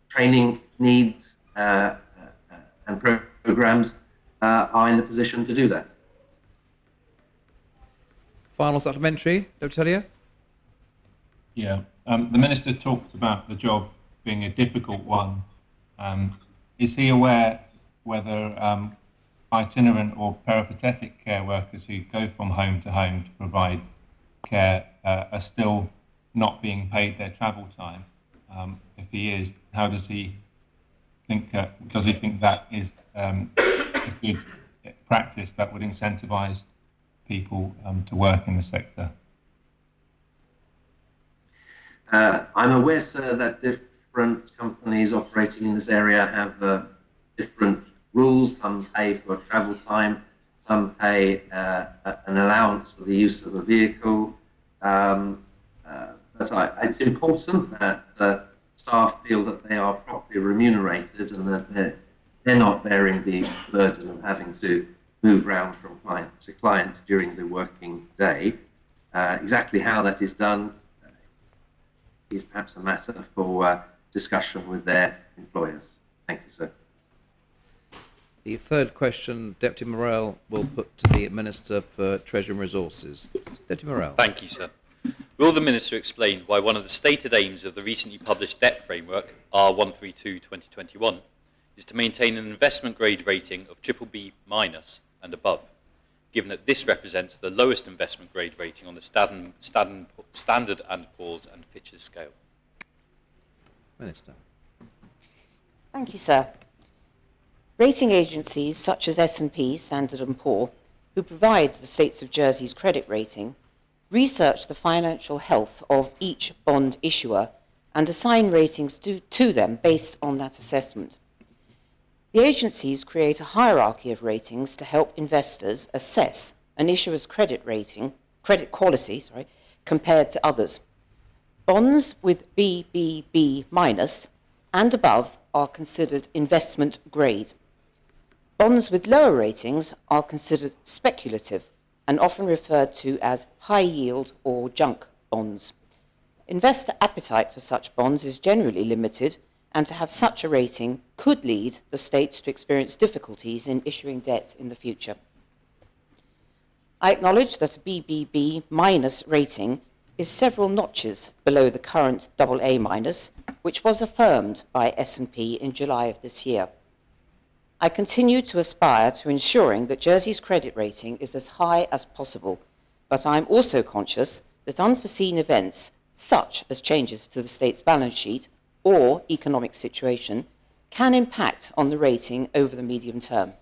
training needs and programs are in a position to do that. Final supplementary, Dr. Tellier? Yeah, the Minister talked about the job being a difficult one. Is he aware whether itinerant or peripatetic care workers who go from home to home to provide care are still not being paid their travel time? If he is, how does he think? Does he think that is a good practice that would incentivise people to work in the sector? I'm aware, sir, that different companies operating in this area have different rules. Some pay for travel time, some pay an allowance for the use of a vehicle. But it's important that staff feel that they are properly remunerated and that they're not bearing the burden of having to move around from client to client during the working day. Exactly how that is done is perhaps a matter for discussion with their employers. Thank you, sir. The third question, Deputy Morell will put to the Minister for Treasury and Resources. Deputy Morell. Thank you, sir. Will the Minister explain why one of the stated aims of the recently published debt framework, R132/2021, is to maintain an investment grade rating of BBB- and above, given that this represents the lowest investment grade rating on the Standard & Poor's and Fitch's scale? Minister. Thank you, sir. Rating agencies such as S&P, Standard & Poor, who provide the States of Jersey's credit rating, research the financial health of each bond issuer and assign ratings to them based on that assessment. The agencies create a hierarchy of ratings to help investors assess an issuer's credit quality, compared to others. Bonds with BBB- and above are considered investment grade. Bonds with lower ratings are considered speculative and often referred to as high yield or junk bonds. Investor appetite for such bonds is generally limited, and to have such a rating could lead the states to experience difficulties in issuing debt in the future. I acknowledge that a BBB- rating is several notches below the current AA-, which was affirmed by S&P in July of this year. I continue to aspire to ensuring that Jersey's credit rating is as high as possible, but I'm also conscious that unforeseen events, such as changes to the state's balance sheet or economic situation, can impact on the rating over the medium term.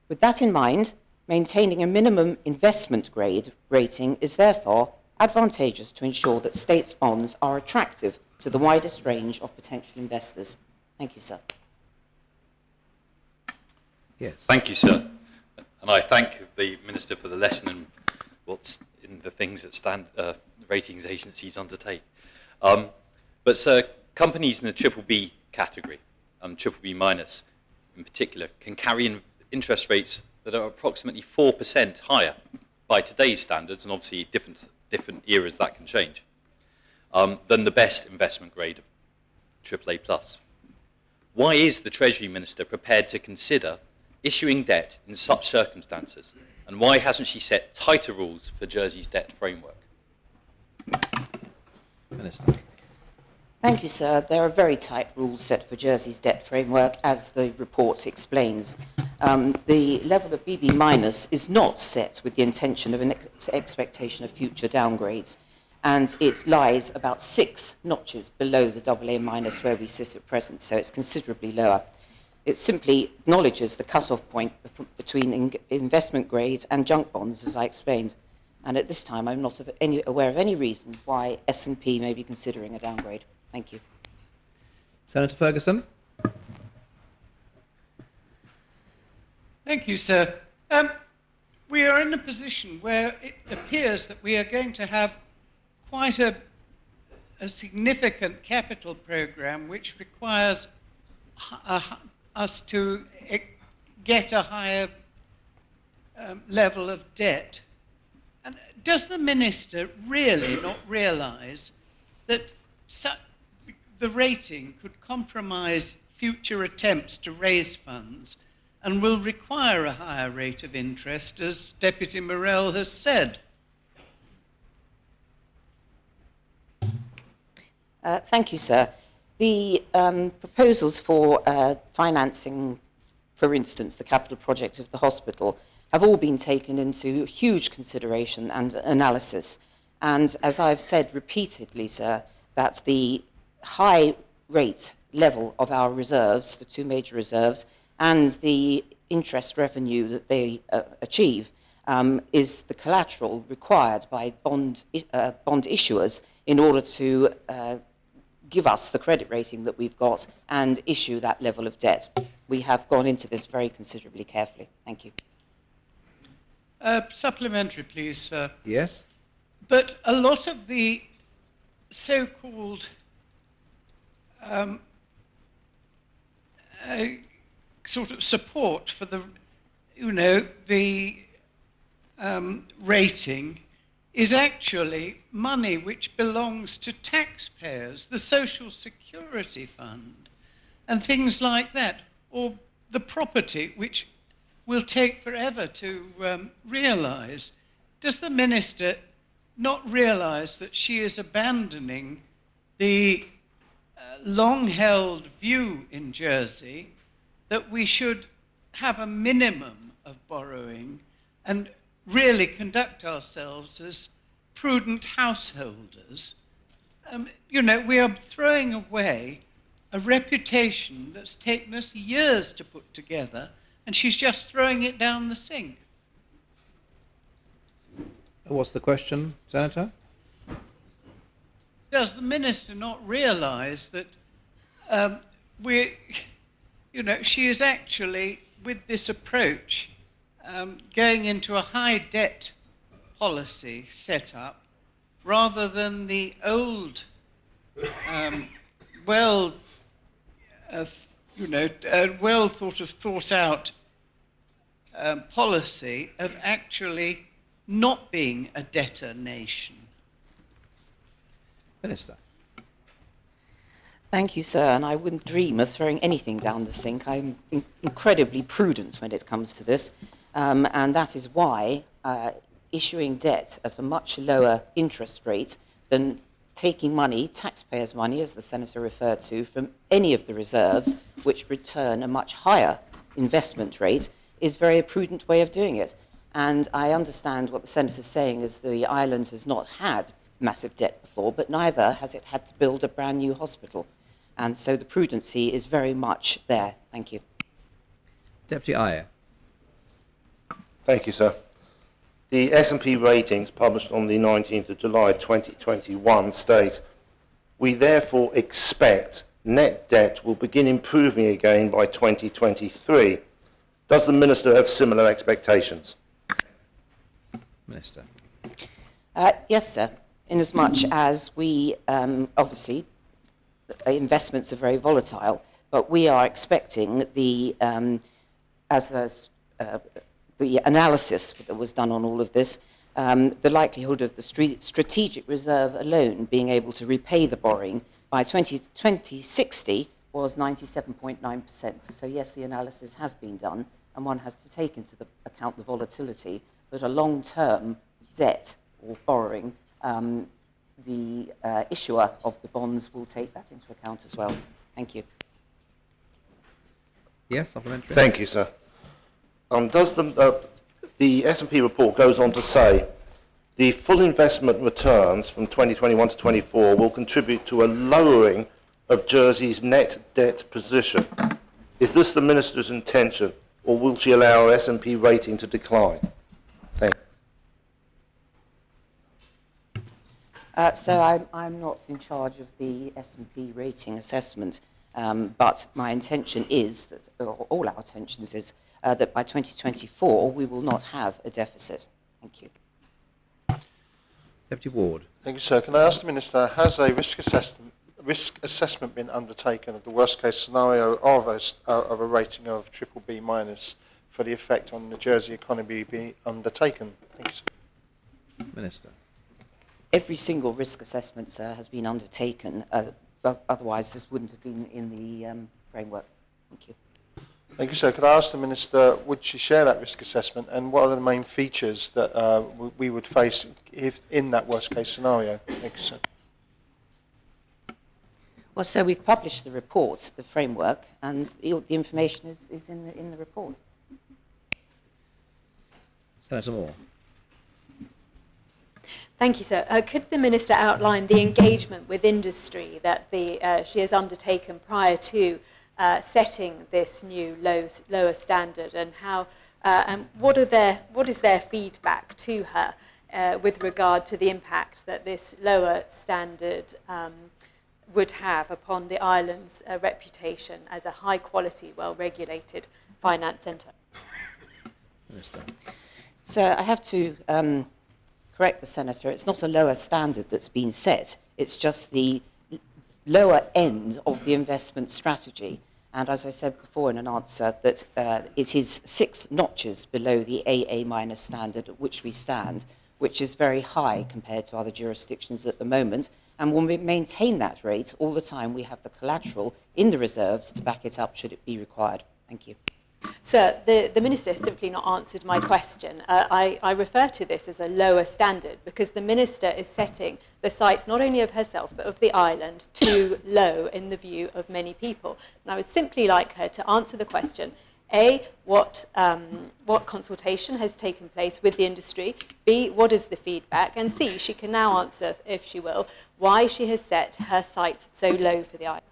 With that in mind, maintaining a minimum investment grade rating is therefore advantageous to ensure that states' bonds are attractive to the widest range of potential investors. Thank you, sir. Yes. Thank you, sir. And I thank the Minister for the lesson in what's in the things that ratings agencies undertake. But, sir, companies in the BBB category, and BBB- in particular, can carry interest rates that are approximately 4% higher by today's standards, and obviously different eras that can change. than the best investment grade of AAA+. Why is the Treasury Minister prepared to consider issuing debt in such circumstances? And why hasn't she set tighter rules for Jersey's debt framework? Minister. Thank you, sir. There are very tight rules set for Jersey's debt framework, as the report explains. The level of BB minus is not set with the intention of an expectation of future downgrades, and it lies about 6 notches below the AA minus where we sit at present, so it's considerably lower. It simply acknowledges the cut-off point between investment grade and junk bonds, as I explained. And at this time, I'm not aware of any reason why S&P may be considering a downgrade. Thank you. Senator Ferguson. Thank you, sir. We are in a position where it appears that we are going to have quite a significant capital program which requires us to get a higher level of debt. And does the Minister really not realise that the rating could compromise future attempts to raise funds and will require a higher rate of interest, as Deputy Morell has said? Thank you, sir. The proposals for financing, for instance, the capital project of the hospital, have all been taken into huge consideration and analysis. And as I've said repeatedly, sir, that the high rate level of our reserves, the 2 major reserves, and the interest revenue that they achieve is the collateral required by bond issuers in order to give us the credit rating that we've got and issue that level of debt. We have gone into this very considerably carefully. Thank you. Supplementary, please, sir. Yes. But a lot of the so-called sort of support for the, the rating is actually money which belongs to taxpayers, the Social Security Fund, and things like that, or the property which will take forever to realise. Does the Minister not realise that she is abandoning the long-held view in Jersey that we should have a minimum of borrowing and really conduct ourselves as prudent householders? We are throwing away a reputation that's taken us years to put together, and she's just throwing it down the sink. What's the question, Senator? Does the Minister not realise that she is actually, with this approach, going into a high debt policy setup rather than the old, well thought out policy of actually not being a debtor nation? Minister. Thank you, sir, and I wouldn't dream of throwing anything down the sink. I'm incredibly prudent when it comes to this, and that is why issuing debt at a much lower interest rate than taking money, taxpayers' money, as the Senator referred to, from any of the reserves, which return a much higher investment rate, is very a prudent way of doing it. And I understand what the Senator is saying is the island has not had massive debt before, but neither has it had to build a brand new hospital. And so the prudency is very much there. Thank you. Deputy Ayer. Thank you, sir. The S&P ratings published on the 19th of July 2021 state, "We therefore expect net debt will begin improving again by 2023. Does the Minister have similar expectations?" Minister. Yes, sir. Inasmuch as we, obviously, investments are very volatile, but we are expecting the analysis that was done on all of this the likelihood of the strategic reserve alone being able to repay the borrowing by 2060 was 97.9%. So yes, the analysis has been done, and one has to take into account the volatility, but a long-term debt or borrowing, the issuer of the bonds will take that into account as well. Thank you. Yes, supplementary. Thank you, sir. Does the S&P report goes on to say the full investment returns from 2021 to 24 will contribute to a lowering of Jersey's net debt position. Is this the Minister's intention, or will she allow her S&P rating to decline? Thank you. So I'm not in charge of the S&P rating assessment, but my intention is that, or all our intentions is, that by 2024 we will not have a deficit. Thank you. Deputy Ward. Thank you, sir. Can I ask the Minister, has a risk assessment been undertaken of the worst case scenario of a rating of BBB minus for the effect on the Jersey economy be undertaken? Thank you, sir. Minister. Every single risk assessment, sir, has been undertaken. Otherwise, this wouldn't have been in the framework. Thank you. Thank you, sir. Could I ask the Minister, would she share that risk assessment, and what are the main features that we would face if in that worst case scenario? Thank you, sir. Well, so we've published the report, the framework, and the information is in the report. Senator Moore. Thank you, sir. Could the Minister outline the engagement with industry that she has undertaken prior to setting this new lower standard, and how and what is their feedback to her with regard to the impact that this lower standard would have upon the island's reputation as a high-quality, well-regulated finance centre? Minister. So I have to correct the Senator. It's not a lower standard that's been set. It's just the lower end of the investment strategy. And as I said before in an answer, that it is 6 notches below the AA- standard at which we stand, which is very high compared to other jurisdictions at the moment. And we'll maintain that rate all the time. We have the collateral in the reserves to back it up should it be required. Thank you. Sir, the Minister has simply not answered my question. I refer to this as a lower standard because the Minister is setting the sights not only of herself but of the island too low in the view of many people. And I would simply like her to answer the question, A, what consultation has taken place with the industry, B, what is the feedback, and C, she can now answer, if she will, why she has set her sights so low for the island.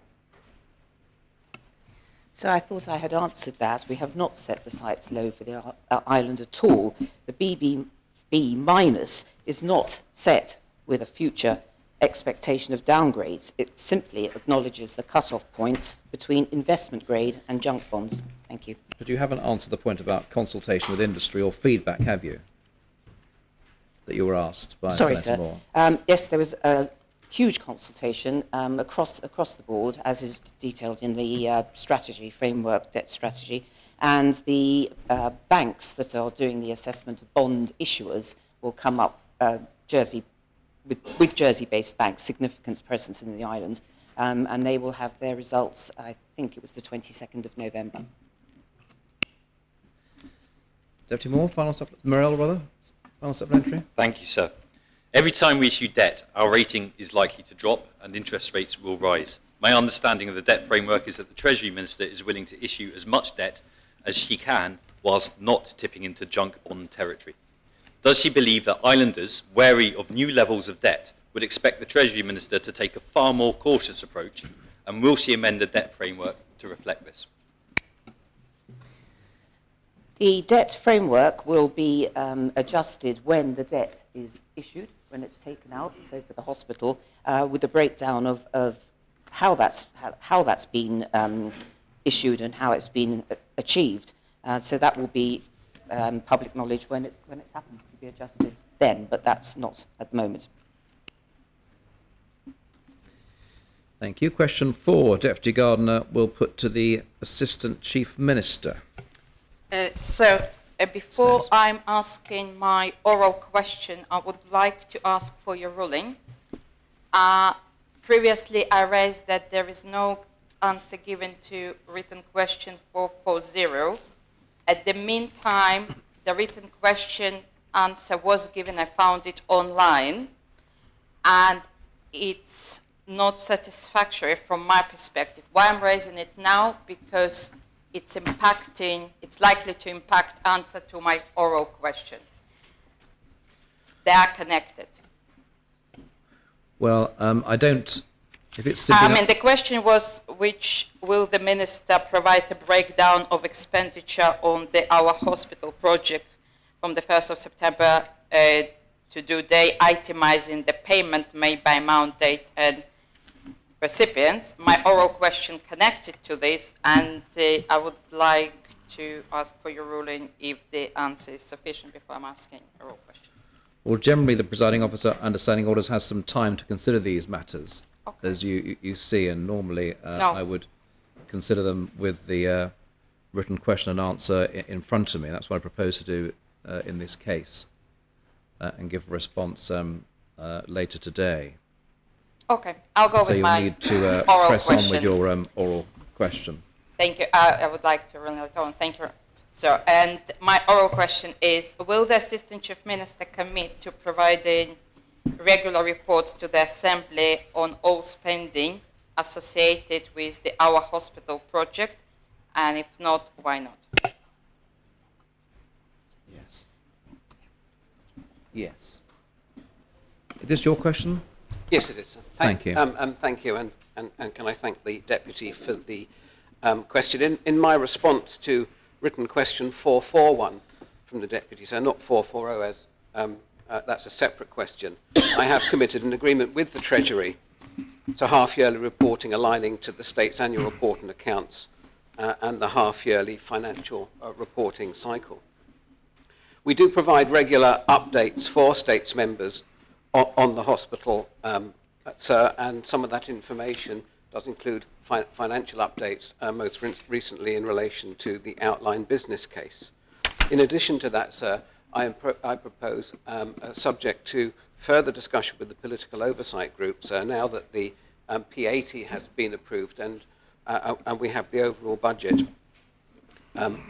So I thought I had answered that. We have not set the sights low for the island at all. The BBB minus is not set with a future expectation of downgrades. It simply acknowledges the cut-off points between investment grade and junk bonds. Thank you. But you haven't answered the point about consultation with industry or feedback, have you? That you were asked by Senator Moore. Yes, there was a huge consultation across the board, as is detailed in the strategy framework, debt strategy, and the banks that are doing the assessment of bond issuers will come up with Jersey-based banks, significant presence in the island, and they will have their results, I think it was the 22nd of November. Deputy Moore, final supplementary. Thank you, sir. Every time we issue debt, our rating is likely to drop and interest rates will rise. My understanding of the debt framework is that the Treasury Minister is willing to issue as much debt as she can whilst not tipping into junk bond territory. Does she believe that islanders, wary of new levels of debt, would expect the Treasury Minister to take a far more cautious approach, and will she amend the debt framework to reflect this? The debt framework will be adjusted when the debt is issued, when it's taken out, so for the hospital, with a breakdown of how that's been issued and how it's been achieved. So that will be public knowledge when it's happened to be adjusted then, but that's not at the moment. Thank you. Question 4, Deputy Gardiner will put to the Assistant Chief Minister. So, Before I'm asking my oral question, I would like to ask for your ruling. Previously, I raised that there is no answer given to written question 440. At the meantime, the written question answer was given. I found it online, and it's not satisfactory from my perspective. Why I'm raising it now? Because it's likely to impact answer to my oral question. They are connected. Well, I don't. If it's simply The question was, which will the minister provide a breakdown of expenditure on our hospital project from the 1st of September to due date, itemizing the payment made by amount, date, and recipients. My oral question connected to this, and I would like to ask for your ruling if the answer is sufficient before I'm asking a oral question. Well, generally, the presiding officer under standing orders has some time to consider these matters, as you see, and normally I would consider them with the written question and answer in front of me. That's what I propose to do in this case, and give a response later today. Okay, I'll go with my So you'll need to oral press question. on with your oral question. Thank you. I would like to run it on. Thank you. So, and my oral question is, will the Assistant Chief Minister commit to providing regular reports to the Assembly on all spending associated with Our Hospital project? And if not, why not? Yes. Yes. Is this your question? Yes, it is, sir. Thank you. Thank you, and can I thank the Deputy for the question. In my response to written question 441 from the Deputy, so not 440 as that's a separate question, I have committed an agreement with the Treasury to half-yearly reporting aligning to the State's annual report and accounts and the half-yearly financial reporting cycle. We do provide regular updates for States members on the hospital, sir, and some of that information does include financial updates, most recently in relation to the outline business case. In addition to that, sir, I propose, subject to further discussion with the political oversight group, sir, now that the P80 has been approved and we have the overall budget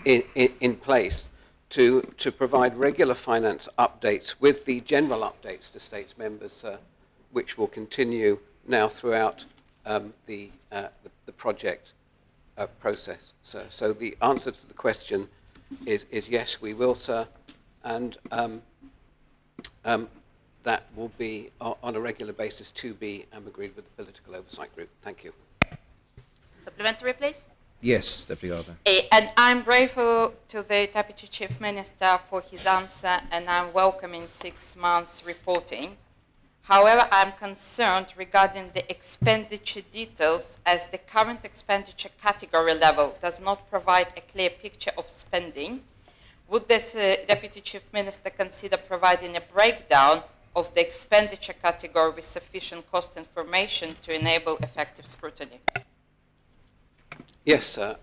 in place, to provide regular finance updates with the general updates to States members, which will continue now throughout the project process, sir. So the answer to the question is yes, we will, sir, and that will be on a regular basis to be agreed with the political oversight group. Thank you. Supplementary, please. Yes, Deputy Gardner. And I'm grateful to the Deputy Chief Minister for his answer, and I'm welcoming 6 months reporting. However, I'm concerned regarding the expenditure details, as the current expenditure category level does not provide a clear picture of spending. Would this Deputy Chief Minister consider providing a breakdown of the expenditure category with sufficient cost information to enable effective scrutiny? Yes, sir,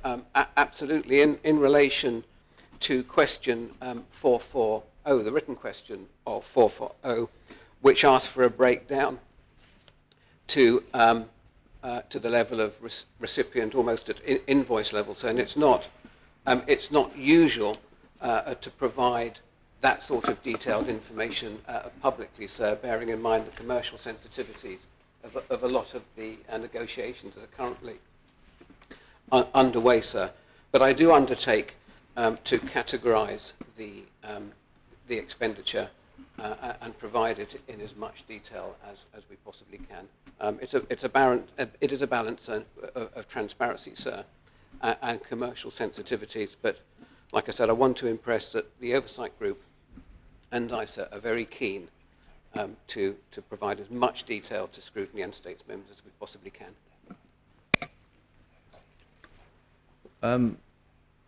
absolutely. In relation to question 440, the written question of 440, which asks for a breakdown to the level of recipient, almost at invoice level, so, and it's not usual to provide that sort of detailed information publicly, sir, bearing in mind the commercial sensitivities of a lot of the negotiations that are currently underway, sir. But I do undertake to categorise the expenditure and provide it in as much detail as we possibly can. It is a balance of transparency, sir, and commercial sensitivities. But like I said, I want to impress that the oversight group and I, sir, are very keen to provide as much detail to scrutiny and States members as we possibly can.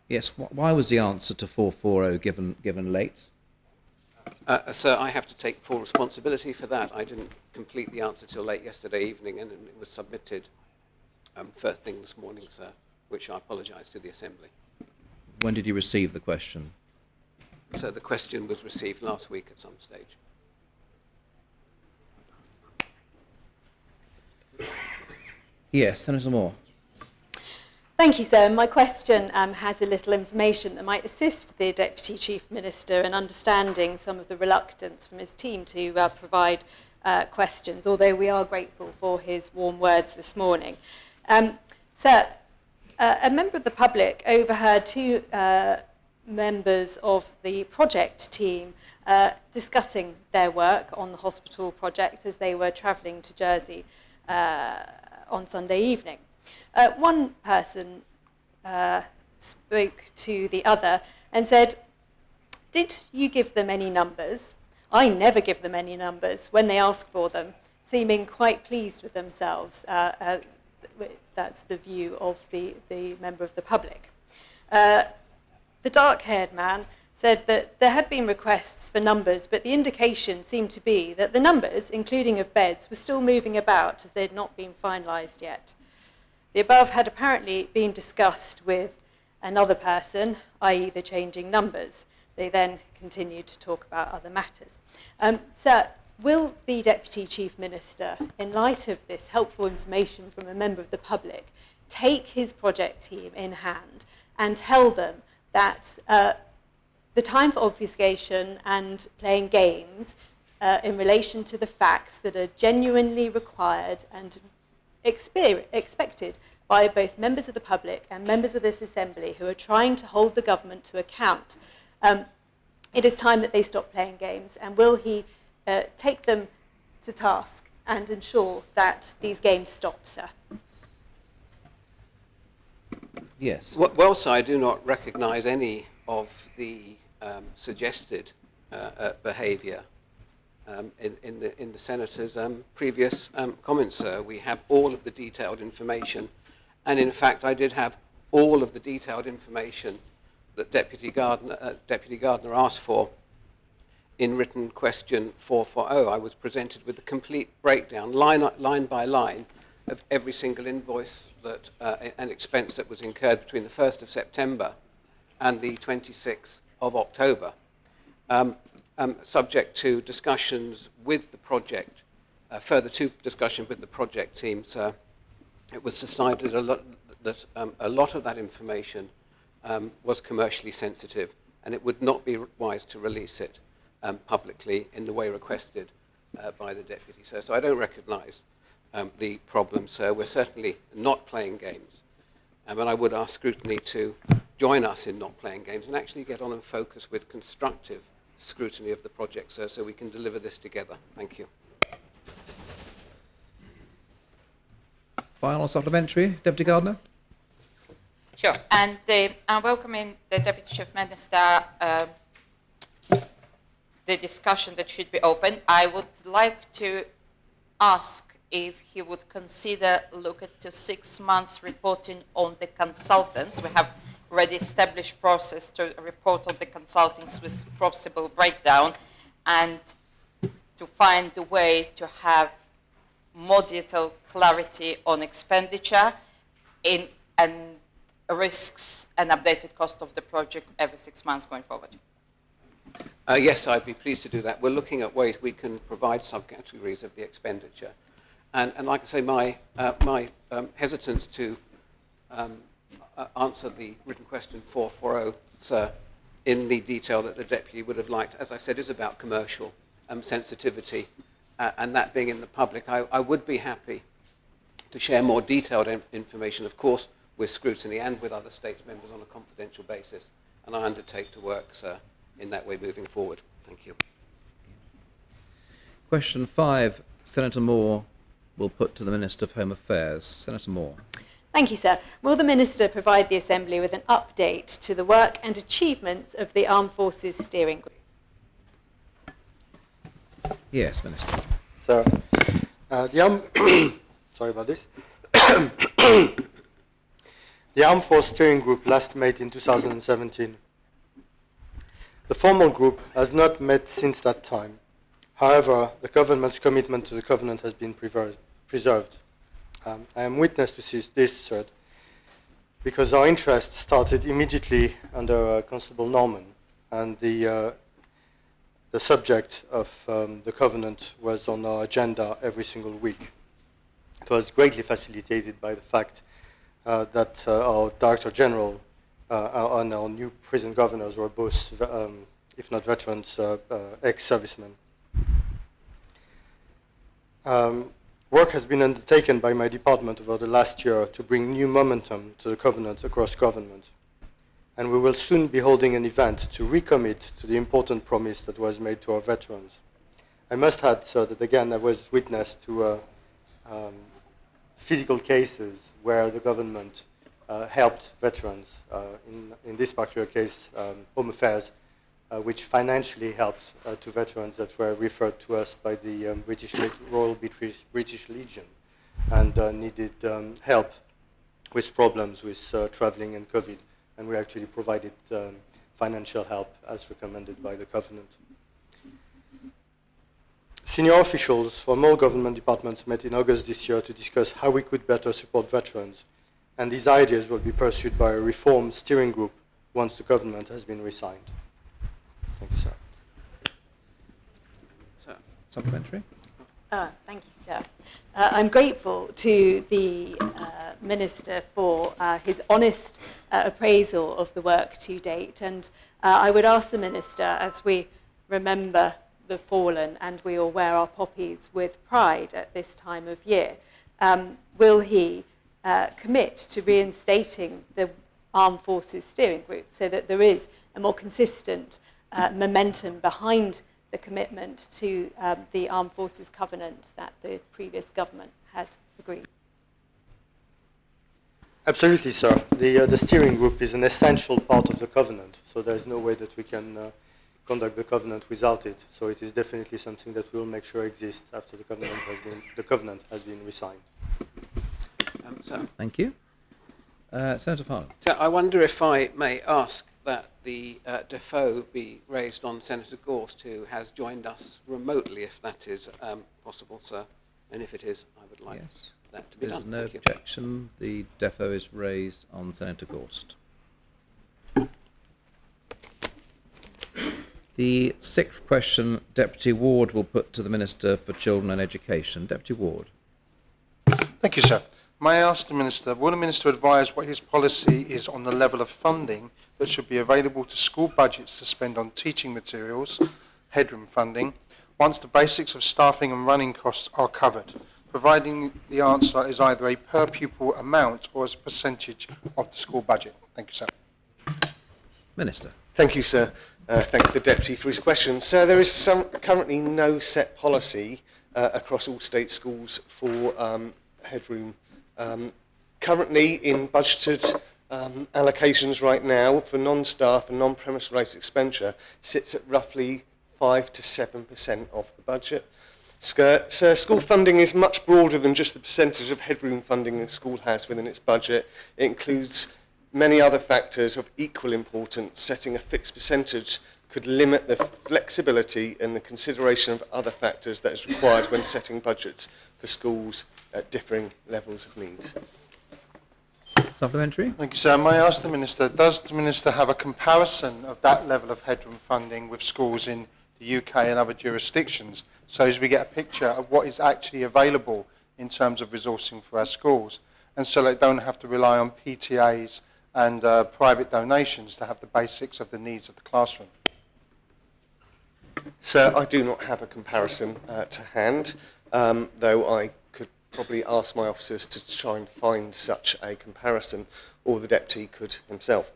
Yes. Why was the answer to 440 given late? Sir, I have to take full responsibility for that. I didn't complete the answer till late yesterday evening, and it was submitted first thing this morning, sir, which I apologise to the Assembly. When did you receive the question? the question was received last week at some stage. Yes, Senator Moore. Thank you, sir. My question has a little information that might assist the Deputy Chief Minister in understanding some of the reluctance from his team to provide questions, although we are grateful for his warm words this morning. Sir, a member of the public overheard two members of the project team discussing their work on the hospital project as they were travelling to Jersey on Sunday evening. One person spoke to the other and said, "Did you give them any numbers? I never give them any numbers when they ask for them," seeming quite pleased with themselves. That's the view of the member of the public. The dark-haired man said that there had been requests for numbers, but the indication seemed to be that the numbers, including of beds, were still moving about as they had not been finalised yet. The above had apparently been discussed with another person, i.e. the changing numbers. They then continued to talk about other matters. Sir, will the Deputy Chief Minister, in light of this helpful information from a member of the public, take his project team in hand and tell them that the time for obfuscation and playing games in relation to the facts that are genuinely required and expected by both members of the public and members of this Assembly who are trying to hold the government to account, it is time that they stop playing games? And will he take them to task and ensure that these games stop, sir? Yes. Well, sir, I do not recognise any of the suggested behaviour in the Senator's previous comments, sir. We have all of the detailed information, and in fact I did have all of the detailed information that Deputy Gardner asked for in written question 440. I was presented with a complete breakdown, line by line, of every single invoice that and expense that was incurred between the 1st of September and the 26th of October. Subject to discussions with the project, further to discussion with the project team, sir, it was decided that a lot of that information was commercially sensitive, and it would not be wise to release it publicly in the way requested by the Deputy, sir. So I don't recognise the problem, sir. We're certainly not playing games, and I would ask scrutiny to join us in not playing games and actually get on and focus with constructive scrutiny of the project, sir, so we can deliver this together. Thank you. Final supplementary, Deputy Gardner. Sure. And I'm welcoming the Deputy Chief Minister, the discussion that should be open. I would like to ask if he would consider looking to 6 months reporting on the consultants. We have already established process to report on the consultants with possible breakdown, and to find a way to have more detailed clarity on expenditure and risks and updated cost of the project every 6 months going forward. Yes, I'd be pleased to do that. We're looking at ways we can provide subcategories of the expenditure. And like I say, my hesitance to answer the written question 440, sir, in the detail that the Deputy would have liked, as I said, is about commercial sensitivity, and that being in the public. I would be happy to share more detailed information, of course, with scrutiny and with other States members on a confidential basis, and I undertake to work, sir, in that way moving forward. Thank you. Question 5, Senator Moore will put to the Minister of Home Affairs. Senator Moore. Thank you, sir. Will the Minister provide the Assembly with an update to the work and achievements of the Armed Forces Steering Group? Yes, Minister. So, sorry about this. The Armed Forces Steering Group last met in 2017. The formal group has not met since that time. However, the government's commitment to the covenant has been preserved. I am witness to this, sir, because our interest started immediately under Constable Norman, and the subject of the covenant was on our agenda every single week. It was greatly facilitated by the fact that our Director General and our new prison governors were both, if not veterans, ex-servicemen. Work has been undertaken by my department over the last year to bring new momentum to the covenant across government. And we will soon be holding an event to recommit to the important promise that was made to our veterans. I must add, sir, that again I was witness to physical cases where the government helped veterans, in this particular case, Home Affairs, which financially helped to veterans that were referred to us by the Royal British Legion and needed help with problems with traveling and COVID. And we actually provided financial help as recommended by the Covenant. Senior officials from all government departments met in August this year to discuss how we could better support veterans, and these ideas will be pursued by a reform steering group once the government has been resigned. Thank you, sir. Supplementary? Thank you, sir. I'm grateful to the Minister for his honest appraisal of the work to date, and I would ask the Minister, as we remember the fallen and we all wear our poppies with pride at this time of year, will he commit to reinstating the Armed Forces Steering Group so that there is a more consistent momentum behind the commitment to the Armed Forces Covenant that the previous government had agreed? Absolutely, sir. The steering group is an essential part of the covenant, so there is no way that we can conduct the covenant without it. So it is definitely something that we will make sure exists after the covenant has been resigned. Thank you. Senator Farnham. So I wonder if I may ask that the Defoe be raised on Senator Gorst, who has joined us remotely, if that is possible, sir. And if it is, I would like that to be done. There's no objection. The Defoe is raised on Senator Gorst. The sixth question, Deputy Ward will put to the Minister for Children and Education. Deputy Ward. Thank you, sir. May I ask the Minister, will the Minister advise what his policy is on the level of funding that should be available to school budgets to spend on teaching materials, headroom funding, once the basics of staffing and running costs are covered, providing the answer is either a per pupil amount or as a percentage of the school budget? Thank you, sir. Minister. Thank you, sir. Thank the Deputy for his question. Sir, there is currently no set policy across all state schools for headroom. Currently, in budgeted allocations right now for non-staff and non-premise related expenditure sits at roughly 5 to 7% of the budget. Sir, school funding is much broader than just the percentage of headroom funding a school has within its budget. It includes many other factors of equal importance. Setting a fixed percentage could limit the flexibility and the consideration of other factors that is required when setting budgets for schools at differing levels of needs. Supplementary? Thank you, sir. May I ask the Minister, does the Minister have a comparison of that level of headroom funding with schools in the UK and other jurisdictions, so as we get a picture of what is actually available in terms of resourcing for our schools, and so they don't have to rely on PTAs and private donations to have the basics of the needs of the classroom? Sir, I do not have a comparison to hand, though I could probably ask my officers to try and find such a comparison, or the Deputy could himself.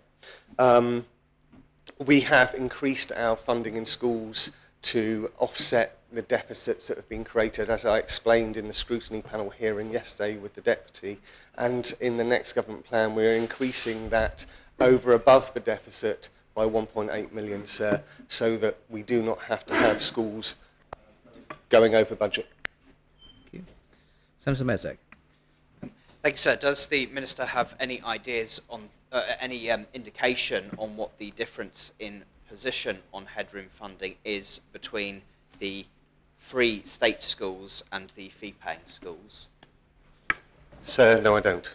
We have increased our funding in schools to offset the deficits that have been created, as I explained in the scrutiny panel hearing yesterday with the Deputy, and in the next government plan we're increasing that over above the deficit by 1.8 million, sir, so that we do not have to have schools going over budget. Thank you. Senator Mezek. Thank you, sir. Does the Minister have any ideas on, any indication on what the difference in position on headroom funding is between the free state schools and the fee-paying schools? Sir, no, I don't.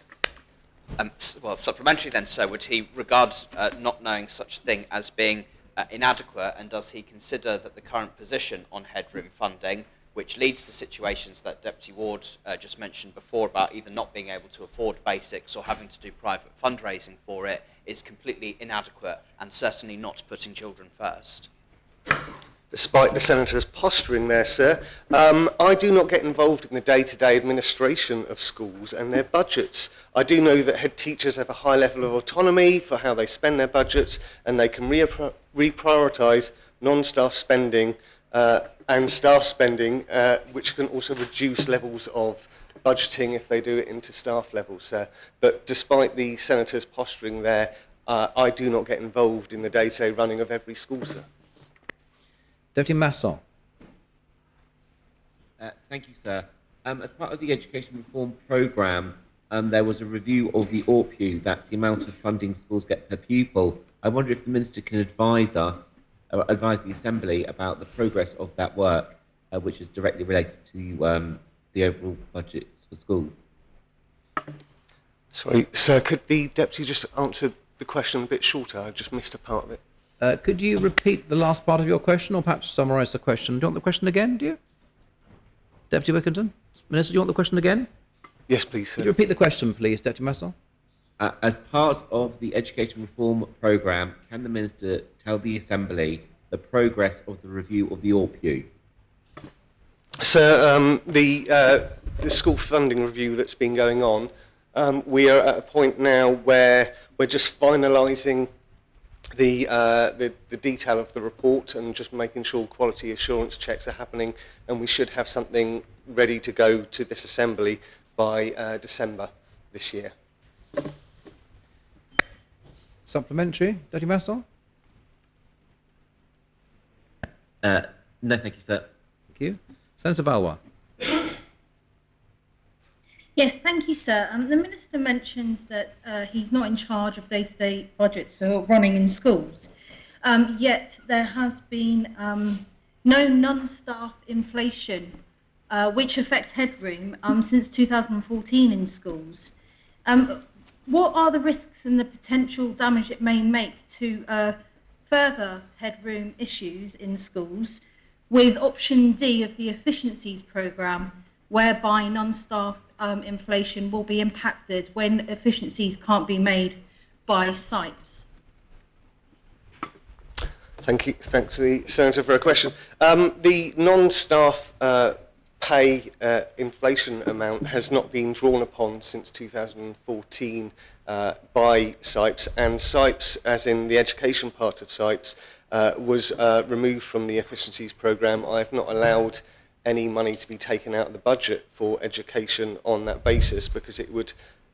Well, supplementary then, sir, would he regard not knowing such a thing as being inadequate, and does he consider that the current position on headroom funding, which leads to situations that Deputy Ward just mentioned before about either not being able to afford basics or having to do private fundraising for it, is completely inadequate and certainly not putting children first? Despite the Senator's posturing there, sir, I do not get involved in the day-to-day administration of schools and their budgets. I do know that head teachers have a high level of autonomy for how they spend their budgets, and they can reprioritise non-staff spending and staff spending, which can also reduce levels of budgeting if they do it into staff levels, sir. But despite the Senator's posturing there, I do not get involved in the day-to-day running of every school, sir. Deputy Masson. Thank you, sir. As part of the education reform programme, there was a review of the ORPU, that's the amount of funding schools get per pupil. I wonder if the Minister can advise us, or advise the Assembly about the progress of that work, which is directly related to the overall budgets for schools. Sorry, sir, could the Deputy just answer the question a bit shorter? I just missed a part of it. Could you repeat the last part of your question, or perhaps summarise the question? Do you want the question again, do you? Deputy Wickerton? Minister, do you want the question again? Yes, please, sir. Could you repeat the question, please, Deputy Masson? As part of the education reform programme, can the Minister tell the Assembly the progress of the review of the ORPU? Sir, the school funding review that's been going on, we are at a point now where we're just finalising the detail of the report and just making sure quality assurance checks are happening, and we should have something ready to go to this Assembly by December this year. Supplementary, Deputy Masson? No, thank you, sir. Thank you. Senator Valois. Yes, thank you, sir. The Minister mentions that he's not in charge of day-to-day budgets or running in schools, yet there has been no non-staff inflation, which affects headroom since 2014 in schools. What are the risks and the potential damage it may make to further headroom issues in schools with option D of the efficiencies programme, whereby non-staff inflation will be impacted when efficiencies can't be made by SIPES? Thank you. Thanks to the Senator for a question. The non-staff pay inflation amount has not been drawn upon since 2014 by SIPES, and SIPES, as in the education part of SIPES, was removed from the efficiencies programme. I have not allowed any money to be taken out of the budget for education on that basis, because it would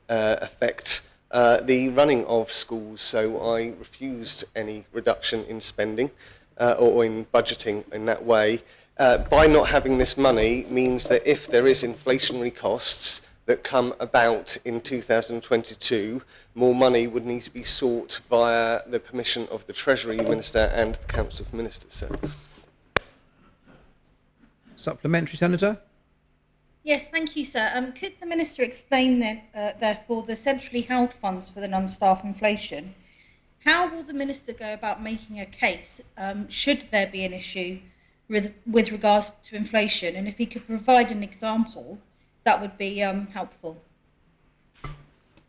affect the running of schools. So I refused any reduction in spending or in budgeting in that way. By not having this money means that if there is inflationary costs that come about in 2022, more money would need to be sought via the permission of the Treasury Minister and the Council of Ministers, sir. Supplementary, Senator? Yes, thank you, sir. Could the Minister explain then, therefore, the centrally held funds for the non-staff inflation? How will the Minister go about making a case should there be an issue with regards to inflation? And if he could provide an example, that would be helpful.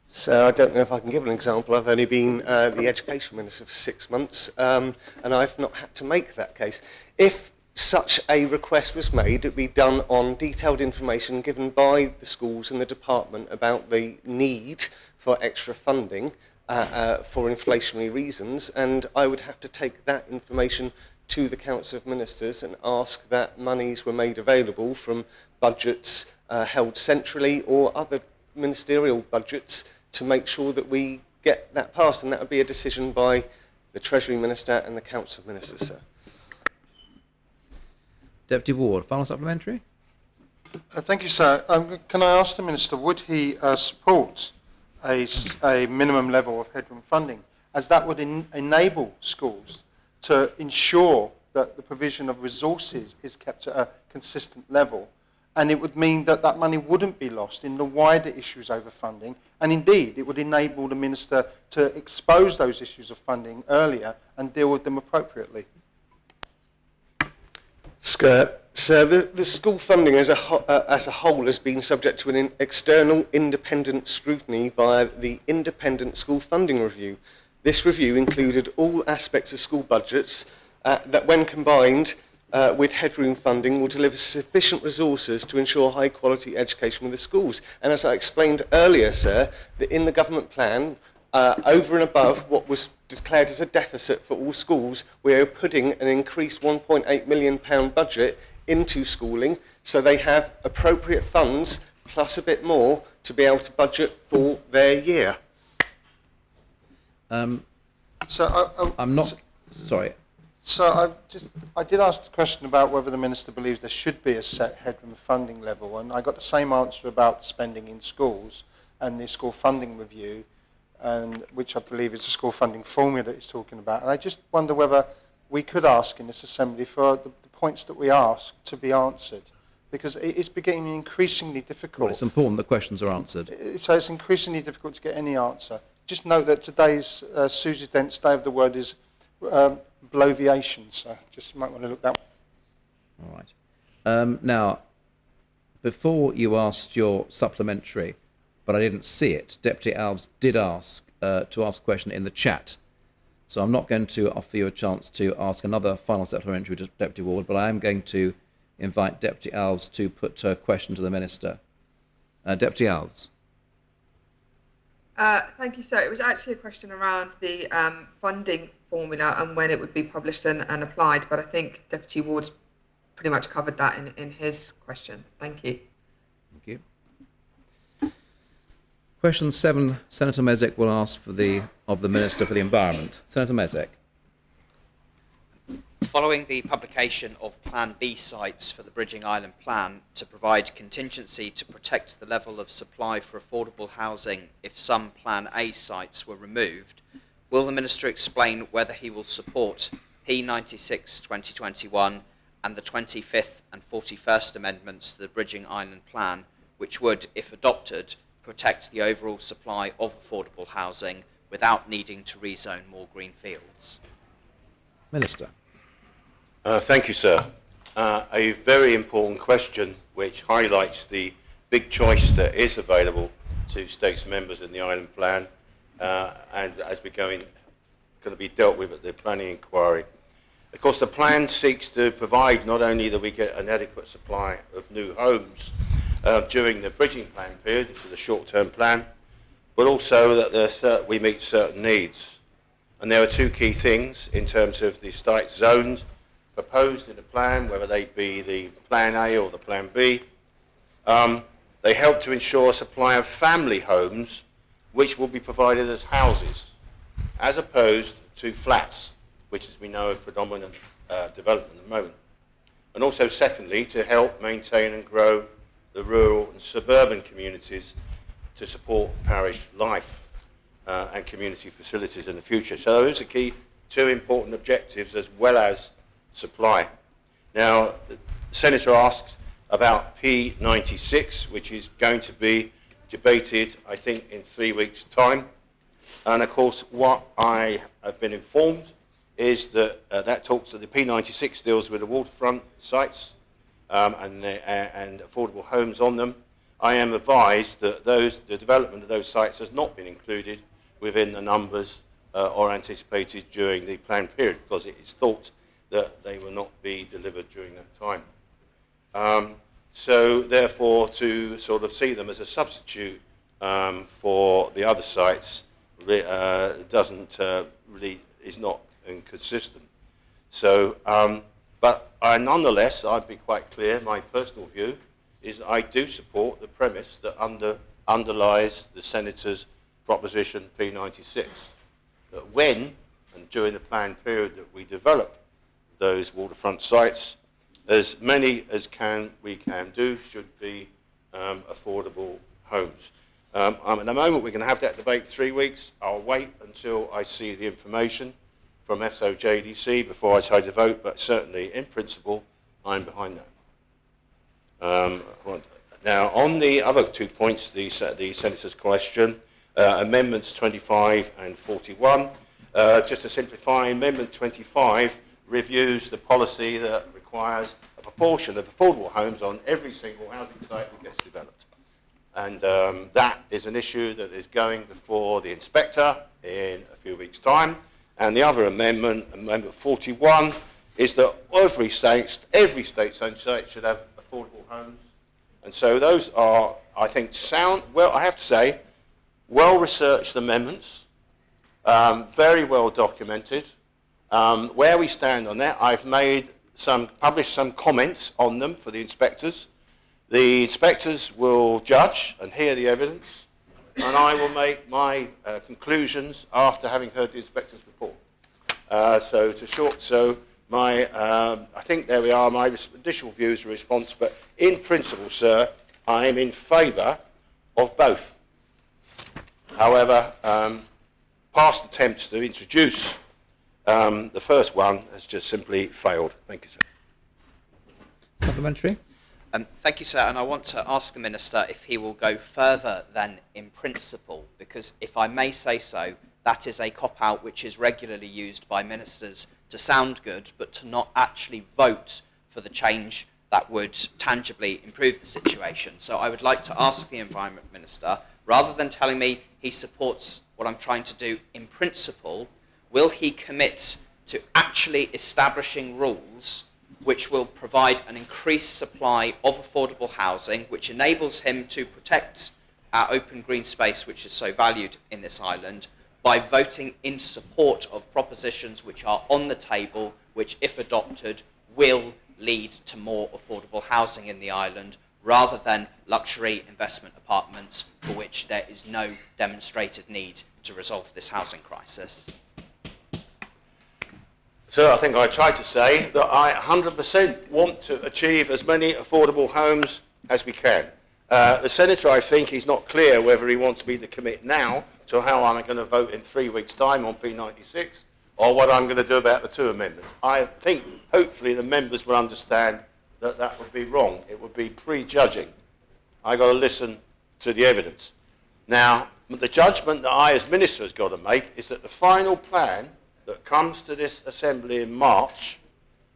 So I don't know if I can give an example. I've only been the Education Minister for 6 months, and I've not had to make that case. If such a request was made, it would be done on detailed information given by the schools and the department about the need for extra funding for inflationary reasons, and I would have to take that information to the Council of Ministers and ask that monies were made available from budgets held centrally or other ministerial budgets to make sure that we get that passed, and that would be a decision by the Treasury Minister and the Council of Ministers, sir. Deputy Ward, final supplementary. Thank you, sir. Can I ask the Minister, would he support a minimum level of headroom funding, as that would enable schools to ensure that the provision of resources is kept at a consistent level, And it would mean that that money wouldn't be lost in the wider issues over funding. And indeed, it would enable the Minister to expose those issues of funding earlier and deal with them appropriately. Sir, the school funding as a whole has been subject to an external independent scrutiny via the Independent School Funding Review. This review included all aspects of school budgets that, when combined with headroom funding, will deliver sufficient resources to ensure high quality education with the schools. And as I explained earlier, sir, that in the government plan, over and above what was declared as a deficit for all schools, we are putting an increased £1.8 million budget into schooling, so they have appropriate funds plus a bit more to be able to budget for their year. I'm not. Sorry. So I did ask the question about whether the Minister believes there should be a set headroom funding level, and I got the same answer about spending in schools and the school funding review, and which I believe is the school funding formula that he's talking about. And I just wonder whether we could ask in this assembly for the points that we ask to be answered, because it's becoming increasingly difficult. Well, it's important that questions are answered. So it's increasingly difficult to get any answer. Just note that today's Susie Dent's Day of the Word is bloviation, so just might want to look that one. All right. Now, before you asked your supplementary, but I didn't see it, Deputy Alves did ask to ask a question in the chat. So I'm not going to offer you a chance to ask another final supplementary to Deputy Ward, but I am going to invite Deputy Alves to put a question to the Minister. Deputy Alves. Thank you, sir. It was actually a question around the funding formula and when it would be published and applied, but I think Deputy Ward's pretty much covered that in his question. Thank you. Thank you. Question 7, Senator Mezek will ask of the Minister for the Environment. Senator Mezek. Following the publication of Plan B sites for the Bridging Island Plan to provide contingency to protect the level of supply for affordable housing if some Plan A sites were removed, will the Minister explain whether he will support P96/2021 and the 25th and 41st Amendments to the Bridging Island Plan, which would, if adopted, protect the overall supply of affordable housing without needing to rezone more green fields? Minister. Thank you, sir. A very important question which highlights the big choice that is available to states members in the island plan, and as we're going to be dealt with at the planning inquiry. Of course, the plan seeks to provide not only that we get an adequate supply of new homes during the bridging plan period, this is a short-term plan, but also that we meet certain needs. And there are two key things in terms of the site zones proposed in the plan, whether they be the Plan A or the Plan B. They help to ensure a supply of family homes which will be provided as houses, as opposed to flats, which, as we know, are predominant development at the moment. And also, secondly, to help maintain and grow the rural and suburban communities to support parish life and community facilities in the future. So those are key two important objectives as well as supply. Now, the Senator asks about P96, which is going to be debated, I think, in 3 weeks' time. And of course, what I have been informed is that that talks that the P96 deals with the waterfront sites and affordable homes on them. I am advised that the development of those sites has not been included within the numbers or anticipated during the planned period, because it is thought that they will not be delivered during that time. So therefore, to sort of see them as a substitute for the other sites is not inconsistent. So, but nonetheless, I'd be quite clear, my personal view is that I do support the premise that underlies the Senator's proposition P96, that when and during the planned period that we develop those waterfront sites, as many as we can do should be affordable homes. At the moment, we're going to have that debate 3 weeks. I'll wait until I see the information from SOJDC before I decide to vote, but certainly, in principle, I'm behind that. Now, on the other 2 points, the Senator's question, Amendments 25 and 41, just to simplify, Amendment 25 reviews the policy that requires a proportion of affordable homes on every single housing site that gets developed. And that is an issue that is going before the inspector in a few weeks' time. And the other amendment, Amendment 41, is that every state-owned site should have affordable homes. And so those are, I think, sound, well, I have to say, well-researched amendments, very well documented. Where we stand on that, I've published some comments on them for the inspectors. The inspectors will judge and hear the evidence, and I will make my conclusions after having heard the inspector's report. I think there we are, my additional views and response, but in principle, sir, I am in favour of both. However, past attempts to introduce the first one has just simply failed. Thank you, sir. Supplementary. Thank you, sir. And I want to ask the Minister if he will go further than in principle, because if I may say so, that is a cop-out which is regularly used by ministers to sound good, but to not actually vote for the change that would tangibly improve the situation. So I would like to ask the Environment Minister, rather than telling me he supports what I'm trying to do in principle, will he commit to actually establishing rules which will provide an increased supply of affordable housing, which enables him to protect our open green space, which is so valued in this island, by voting in support of propositions which are on the table, which, if adopted, will lead to more affordable housing in the island, rather than luxury investment apartments for which there is no demonstrated need to resolve this housing crisis? So I think I tried to say that I 100% want to achieve as many affordable homes as we can. The Senator, I think, is not clear whether he wants me to commit now to how I'm going to vote in 3 weeks' time on P96 or what I'm going to do about the two amendments. I think, hopefully, the members will understand that that would be wrong. It would be prejudging. I've got to listen to the evidence. Now, the judgment that I, as Minister, has got to make is that the final plan that comes to this Assembly in March,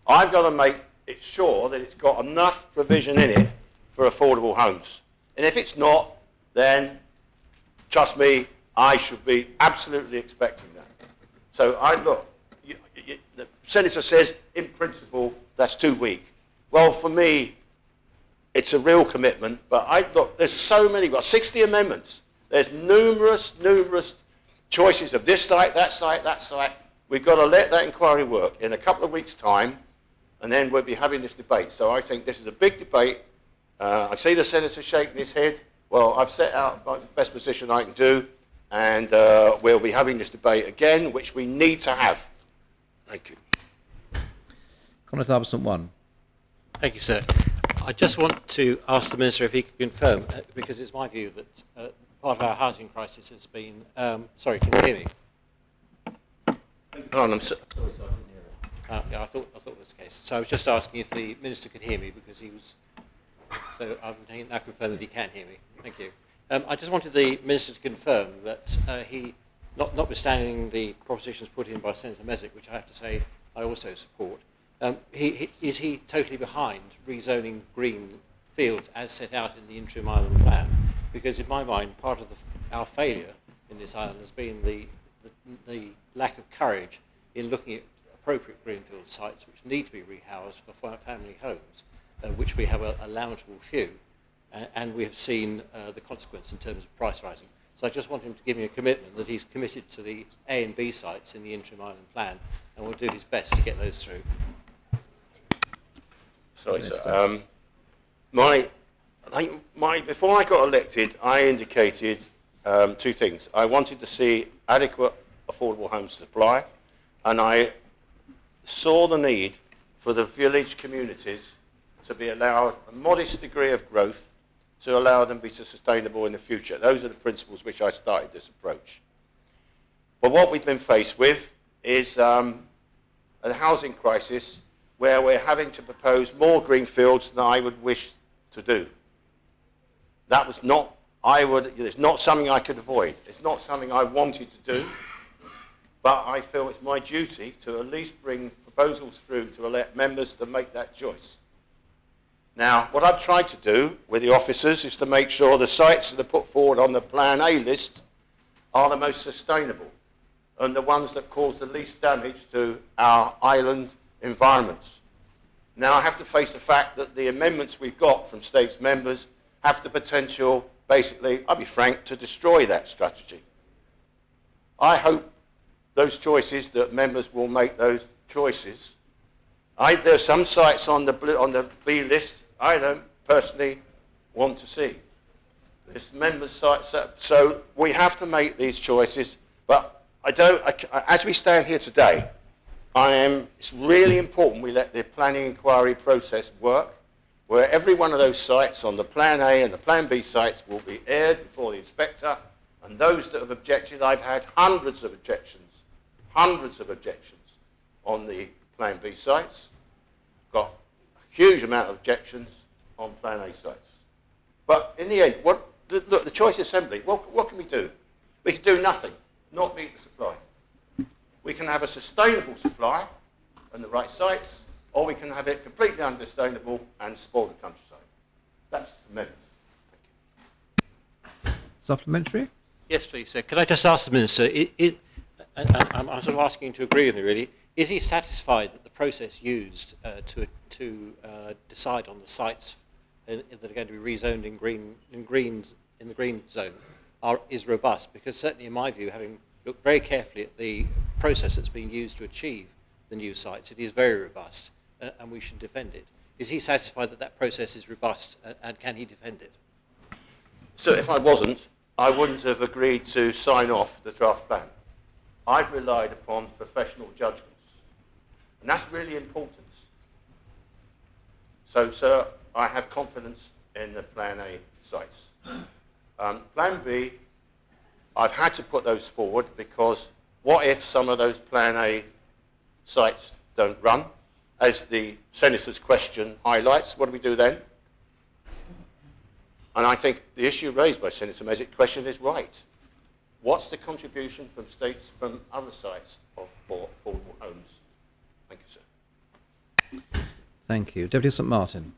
I've got to make it sure that it's got enough provision in it for affordable homes. And if it's not, then, trust me, I should be absolutely expecting that. So, the Senator says, in principle, that's too weak. Well, for me, it's a real commitment, but look, there's so many, we've got 60 amendments. There's numerous choices of this site, that site, that site. We've got to let that inquiry work in a couple of weeks' time, and then we'll be having this debate. So I think this is a big debate. I see the Senator shaking his head. Well, I've set out the best position I can do, and we'll be having this debate again, which we need to have. Thank you. Conrad Arbison 1. Thank you, sir. I just want to ask the Minister if he could confirm, because it's my view that part of our housing crisis has been... sorry, can you hear me? I'm sorry, I didn't hear it. Yeah, I thought that was the case. So I was just asking if the Minister could hear me, because he was... So I've now confirmed that he can hear me. Thank you. I just wanted the Minister to confirm that he, notwithstanding the propositions put in by Senator Mesic, which I have to say I also support, is he totally behind rezoning green fields as set out in the interim island plan? Because in my mind, part of our failure in this island has been the lack of courage in looking at appropriate greenfield sites which need to be rehoused for family homes, which we have a lamentable few, and we have seen the consequence in terms of price rising. So I just want him to give me a commitment that he's committed to the A and B sites in the interim island plan, and will do his best to get those through. Sorry, sir. Before I got elected, I indicated two things. I wanted to see adequate affordable home supply, and I saw the need for the village communities to be allowed a modest degree of growth to allow them to be sustainable in the future. Those are the principles which I started this approach. But what we've been faced with is a housing crisis where we're having to propose more greenfields than I would wish to do. That was not, it's not something I could avoid. It's not something I wanted to do, but I feel it's my duty to at least bring proposals through to elect members to make that choice. Now, what I've tried to do with the officers is to make sure the sites that are put forward on the Plan A list are the most sustainable and the ones that cause the least damage to our island environments. Now, I have to face the fact that the amendments we've got from states members have the potential, basically, I'll be frank, to destroy that strategy. I hope those choices, that members will make those choices. There are some sites on the B list I don't personally want to see. There's members' sites, so we have to make these choices, but as we stand here today, it's really important we let the planning inquiry process work, where every one of those sites on the Plan A and the Plan B sites will be aired before the inspector, and those that have objected, I've had hundreds of objections on the Plan B sites, got a huge amount of objections on Plan A sites. But in the end, the Choice Assembly, what can we do? We can do nothing, not meet the supply. We can have a sustainable supply and the right sites, or we can have it completely unsustainable and spoil the countryside. That's the amendment. Supplementary? Yes, please, sir. Could I just ask the Minister, I'm sort of asking him to agree with me, really, is he satisfied that the process used to decide on the sites that are going to be rezoned in the green zone is robust? Because certainly in my view, having looked very carefully at the process that's being used to achieve the new sites, it is very robust and we should defend it. Is he satisfied that that process is robust and can he defend it? So if I wasn't, I wouldn't have agreed to sign off the draft plan. I've relied upon professional judgments, and that's really important. So, sir, I have confidence in the Plan A sites. Plan B, I've had to put those forward because what if some of those Plan A sites don't run? As the Senator's question highlights, what do we do then? And I think the issue raised by Senator Mezik's question is right. What's the contribution from other sites of affordable homes? Thank you, sir. Thank you. Deputy St Martin.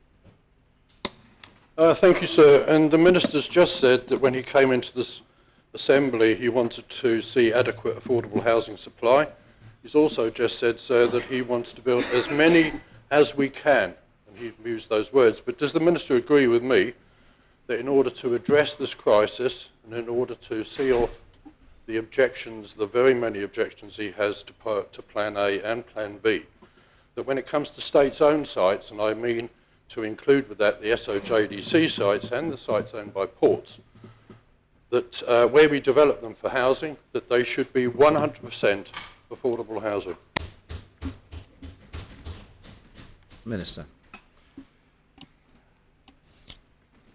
Thank you, sir. And the Minister's just said that when he came into this Assembly, he wanted to see adequate affordable housing supply. He's also just said, sir, that he wants to build as many as we can, and he used those words. But does the Minister agree with me that in order to address this crisis and in order to see off the objections, the very many objections he has to Plan A and Plan B, that when it comes to state-owned sites, and I mean to include with that the SOJDC sites and the sites owned by ports, that where we develop them for housing, that they should be 100% affordable housing? Minister.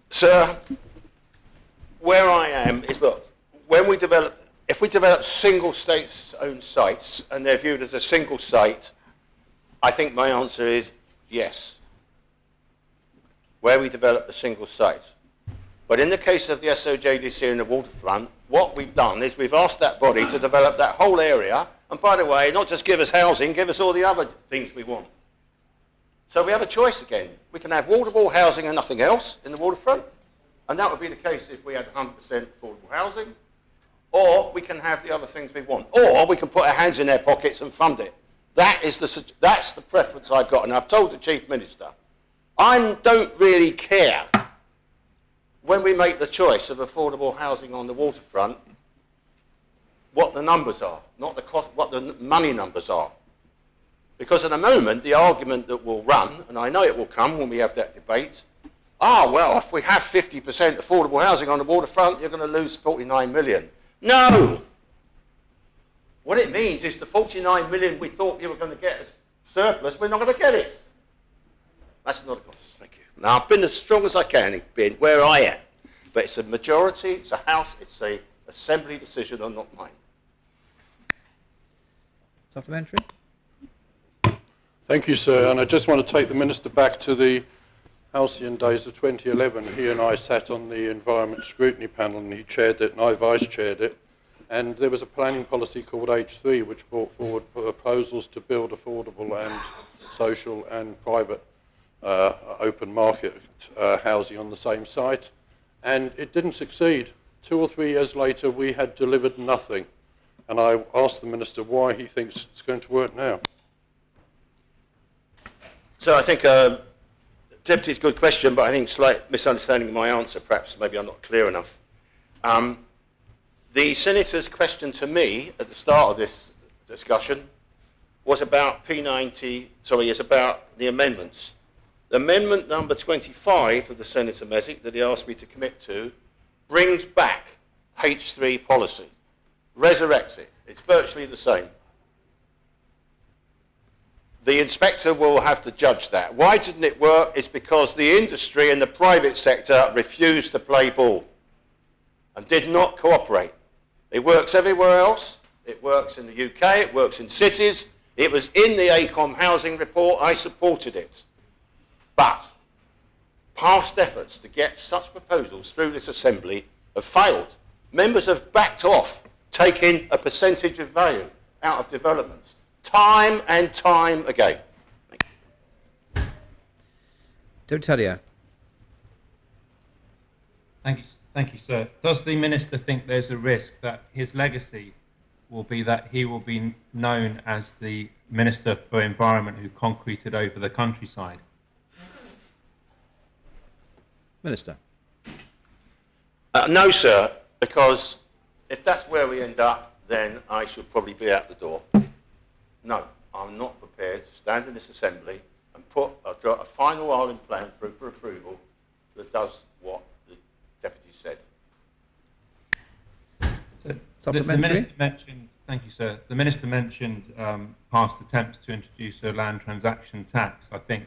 Sir, where I am is, look, if we develop single state-owned sites and they're viewed as a single site, I think my answer is yes. Where we develop a single site. But in the case of the SOJDC and the waterfront, what we've done is we've asked that body to develop that whole area, and by the way, not just give us housing, give us all the other things we want. So we have a choice again. We can have wall-to-wall housing and nothing else in the waterfront, and that would be the case if we had 100% affordable housing, or we can have the other things we want, or we can put our hands in their pockets and fund it. That's the preference I've got, and I've told the Chief Minister, I don't really care when we make the choice of affordable housing on the waterfront what the numbers are, not the cost, what the money numbers are. Because at the moment, the argument that will run, and I know it will come when we have that debate, well, if we have 50% affordable housing on the waterfront, you're going to lose 49 million. No! What it means is the 49 million we thought you were going to get as surplus, we're not going to get it. That's not a cost, thank you. Now, I've been as strong as I can in where I am, but it's a majority, it's a House, it's an Assembly decision and not mine. Supplementary? Thank you, sir. And I just want to take the Minister back to the halcyon days of 2011, he and I sat on the Environment Scrutiny Panel, and he chaired it and I vice-chaired it. And there was a planning policy called H3, which brought forward proposals to build affordable and social and private open market housing on the same site. And it didn't succeed. 2 or 3 years later, we had delivered nothing. And I asked the Minister why he thinks it's going to work now. So I think, Deputy's good question, but I think slight misunderstanding of my answer, perhaps. Maybe I'm not clear enough. The Senator's question to me at the start of this discussion was about is about the amendments. The amendment number 25 of the Senator Mesic that he asked me to commit to brings back H3 policy, resurrects it. It's virtually the same. The inspector will have to judge that. Why didn't it work? It's because the industry and the private sector refused to play ball and did not cooperate. It works everywhere else. It works in the UK. It works in cities. It was in the ACOM housing report. I supported it. But past efforts to get such proposals through this Assembly have failed. Members have backed off, taking a percentage of value out of developments, time and time again. Deputy Tadeo. Thank you, sir. Does the Minister think there's a risk that his legacy will be that he will be known as the Minister for Environment who concreted over the countryside? Minister. No, sir, because if that's where we end up, then I should probably be out the door. No, I'm not prepared to stand in this Assembly and put a final island plan through for approval that does what the Deputy said. So the Minister mentioned, thank you, sir. The Minister mentioned past attempts to introduce a land transaction tax. I think,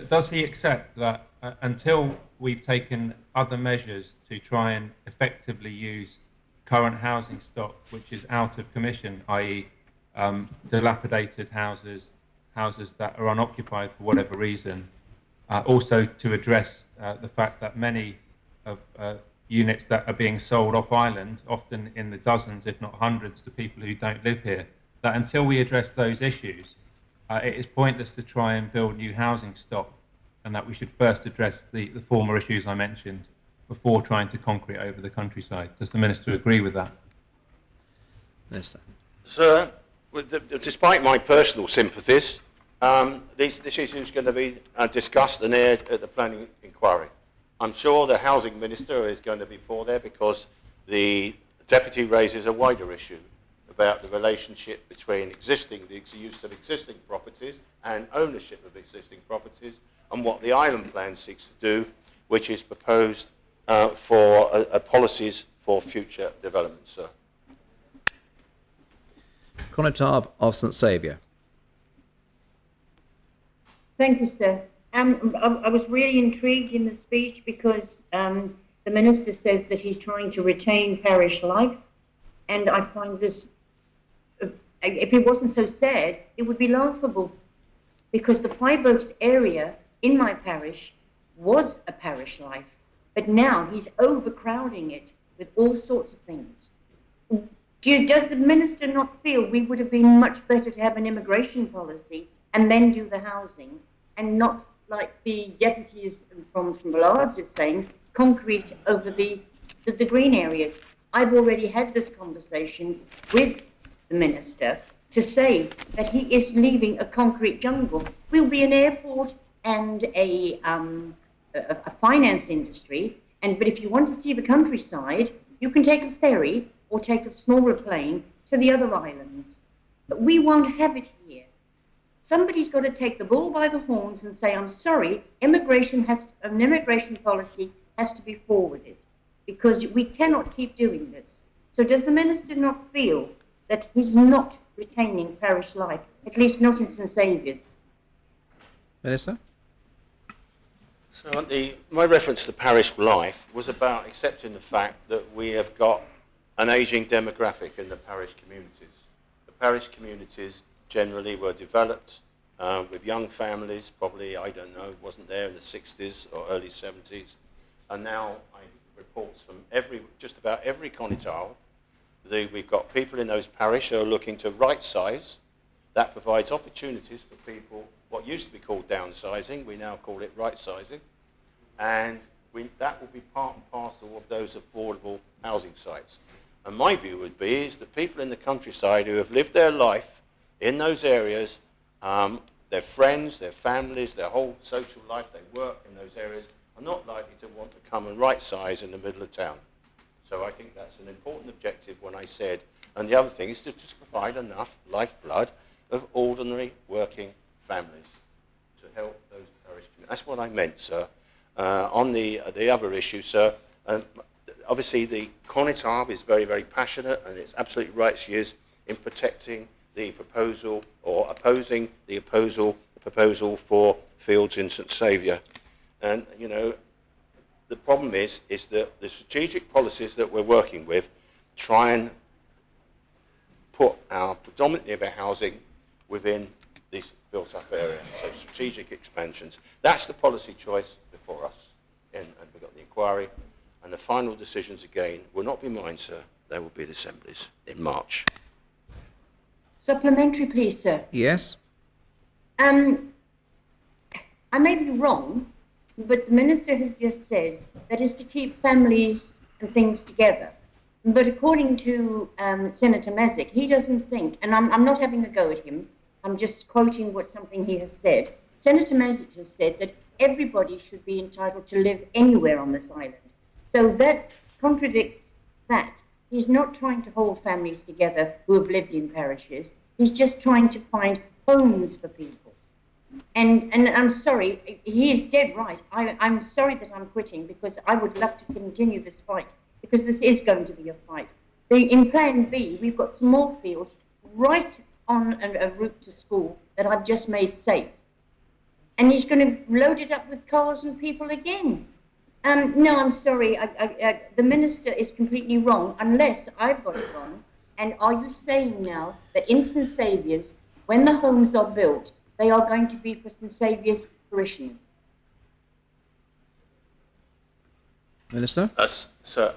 does he accept that until we've taken other measures to try and effectively use current housing stock, which is out of commission, i.e. dilapidated houses that are unoccupied for whatever reason, also to address the fact that many of units that are being sold off island, often in the dozens, if not hundreds, to people who don't live here, that until we address those issues, it is pointless to try and build new housing stock, and that we should first address the former issues I mentioned before trying to concrete over the countryside. Does the Minister agree with that? Minister. Sir, despite my personal sympathies, this issue is going to be discussed and aired at the planning inquiry. I'm sure the Housing Minister is going to be for there because the Deputy raises a wider issue about the relationship between the use of existing properties and ownership of existing properties and what the island plan seeks to do, which is proposed for policies for future development, sir. Connetab of St Saviour. Thank you, sir. I was really intrigued in the speech because the Minister says that he's trying to retain parish life, and I find this, if it wasn't so sad, it would be laughable, because the Five Oaks area in my parish was a parish life, but now he's overcrowding it with all sorts of things. Does the Minister not feel we would have been much better to have an immigration policy and then do the housing, and not like the deputies from St Ballards is saying, concrete over the green areas? I've already had this conversation with the Minister to say that he is leaving a concrete jungle. We'll be an airport and a finance industry, but if you want to see the countryside, you can take a ferry or take a smaller plane to the other islands. But we won't have it here. Somebody's got to take the bull by the horns and say, I'm sorry, an immigration policy has to be forwarded, because we cannot keep doing this. So does the Minister not feel that he's not retaining parish life, at least not in St Saviour's? Minister? So my reference to parish life was about accepting the fact that we have got an ageing demographic in the parish communities. The parish communities generally were developed with young families, probably, I don't know, wasn't there in the 60s or early 70s. And now I reports from just about every Connetable. We've got people in those parishes who are looking to right size. That provides opportunities for people, what used to be called downsizing, we now call it right sizing. And that will be part and parcel of those affordable housing sites. And my view would be is that people in the countryside who have lived their life in those areas, their friends, their families, their whole social life, they work in those areas, are not likely to want to come and right size in the middle of town. So I think that's an important objective when I said, and the other thing is to just provide enough lifeblood of ordinary working families to help those parish communities. That's what I meant, sir. On the other issue, sir, obviously the Connetable is very, very passionate, and it's absolutely right she is in protecting the proposal or opposing the proposal for fields in St Saviour. And, you know, the problem is that the strategic policies that we're working with try and put our predominantly of our housing within this built-up area, so strategic expansions. That's the policy choice before us, and we've got the inquiry, and the final decisions again will not be mine, sir. They will be the Assembly's in March. Supplementary, please, sir. Yes. I may be wrong, but the Minister has just said that is to keep families and things together. But according to Senator Mazik, he doesn't think, and I'm not having a go at him, I'm just quoting something he has said. Senator Mazik has said that everybody should be entitled to live anywhere on this island. So that contradicts that. He's not trying to hold families together who have lived in parishes. He's just trying to find homes for people. And I'm sorry, he is dead right. I'm sorry that I'm quitting because I would love to continue this fight because this is going to be a fight. In Plan B, we've got small fields right on a route to school that I've just made safe. And he's going to load it up with cars and people again. No, I'm sorry. The Minister is completely wrong, unless I've got it wrong. And are you saying now that in St Saviour's, when the homes are built, they are going to be for St Saviour's parishioners? Minister? So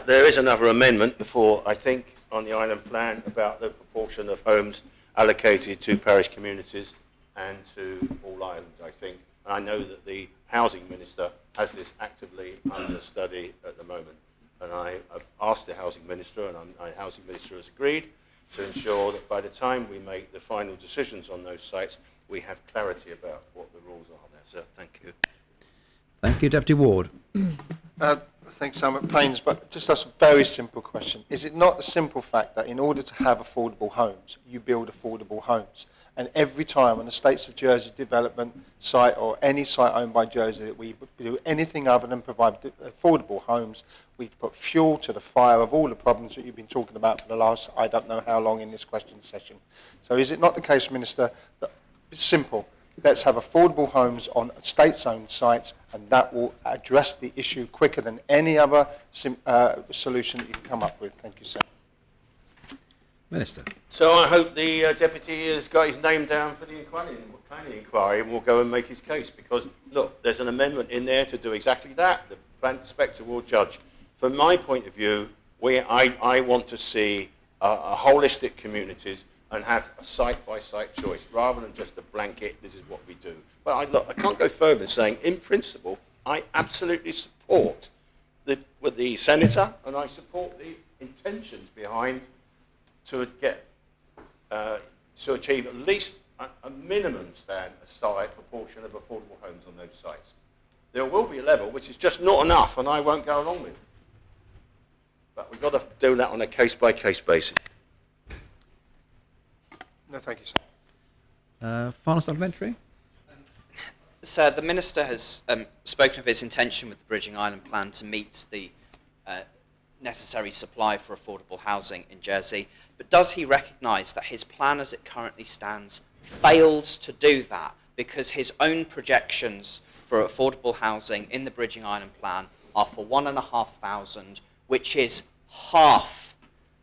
there is another amendment before, I think, on the island plan about the proportion of homes allocated to parish communities and to all islands, I think. And I know that the Housing Minister has this actively under study at the moment. And I've asked the Housing Minister, and the Housing Minister has agreed to ensure that by the time we make the final decisions on those sites, we have clarity about what the rules are there. So thank you. Thank you, Deputy Ward. Thanks, I'm at pains, but just ask a very simple question. Is it not a simple fact that in order to have affordable homes, you build affordable homes? And every time on the States of Jersey development site or any site owned by Jersey that we do anything other than provide affordable homes, we put fuel to the fire of all the problems that you've been talking about for the last, I don't know how long in this question session. So is it not the case, Minister, that it's simple, let's have affordable homes on state-owned sites, and that will address the issue quicker than any other solution that you can come up with. Thank you, sir. Minister. So I hope the Deputy has got his name down for the planning inquiry and will go and make his case, because, look, there's an amendment in there to do exactly that. The Plan Inspector will judge. From my point of view, I want to see a holistic communities and have a site-by-site choice, rather than just a blanket, this is what we do. But I can't go further in saying, in principle, I absolutely support the Senator, and I support the intentions behind to achieve at least a minimum site proportion of affordable homes on those sites. There will be a level which is just not enough, and I won't go along with it. But we've got to do that on a case-by-case basis. No, thank you, sir. Final supplementary? Sir, the Minister has spoken of his intention with the Bridging Island plan to meet the necessary supply for affordable housing in Jersey, but does he recognise that his plan as it currently stands fails to do that because his own projections for affordable housing in the Bridging Island plan are for 1,500, which is half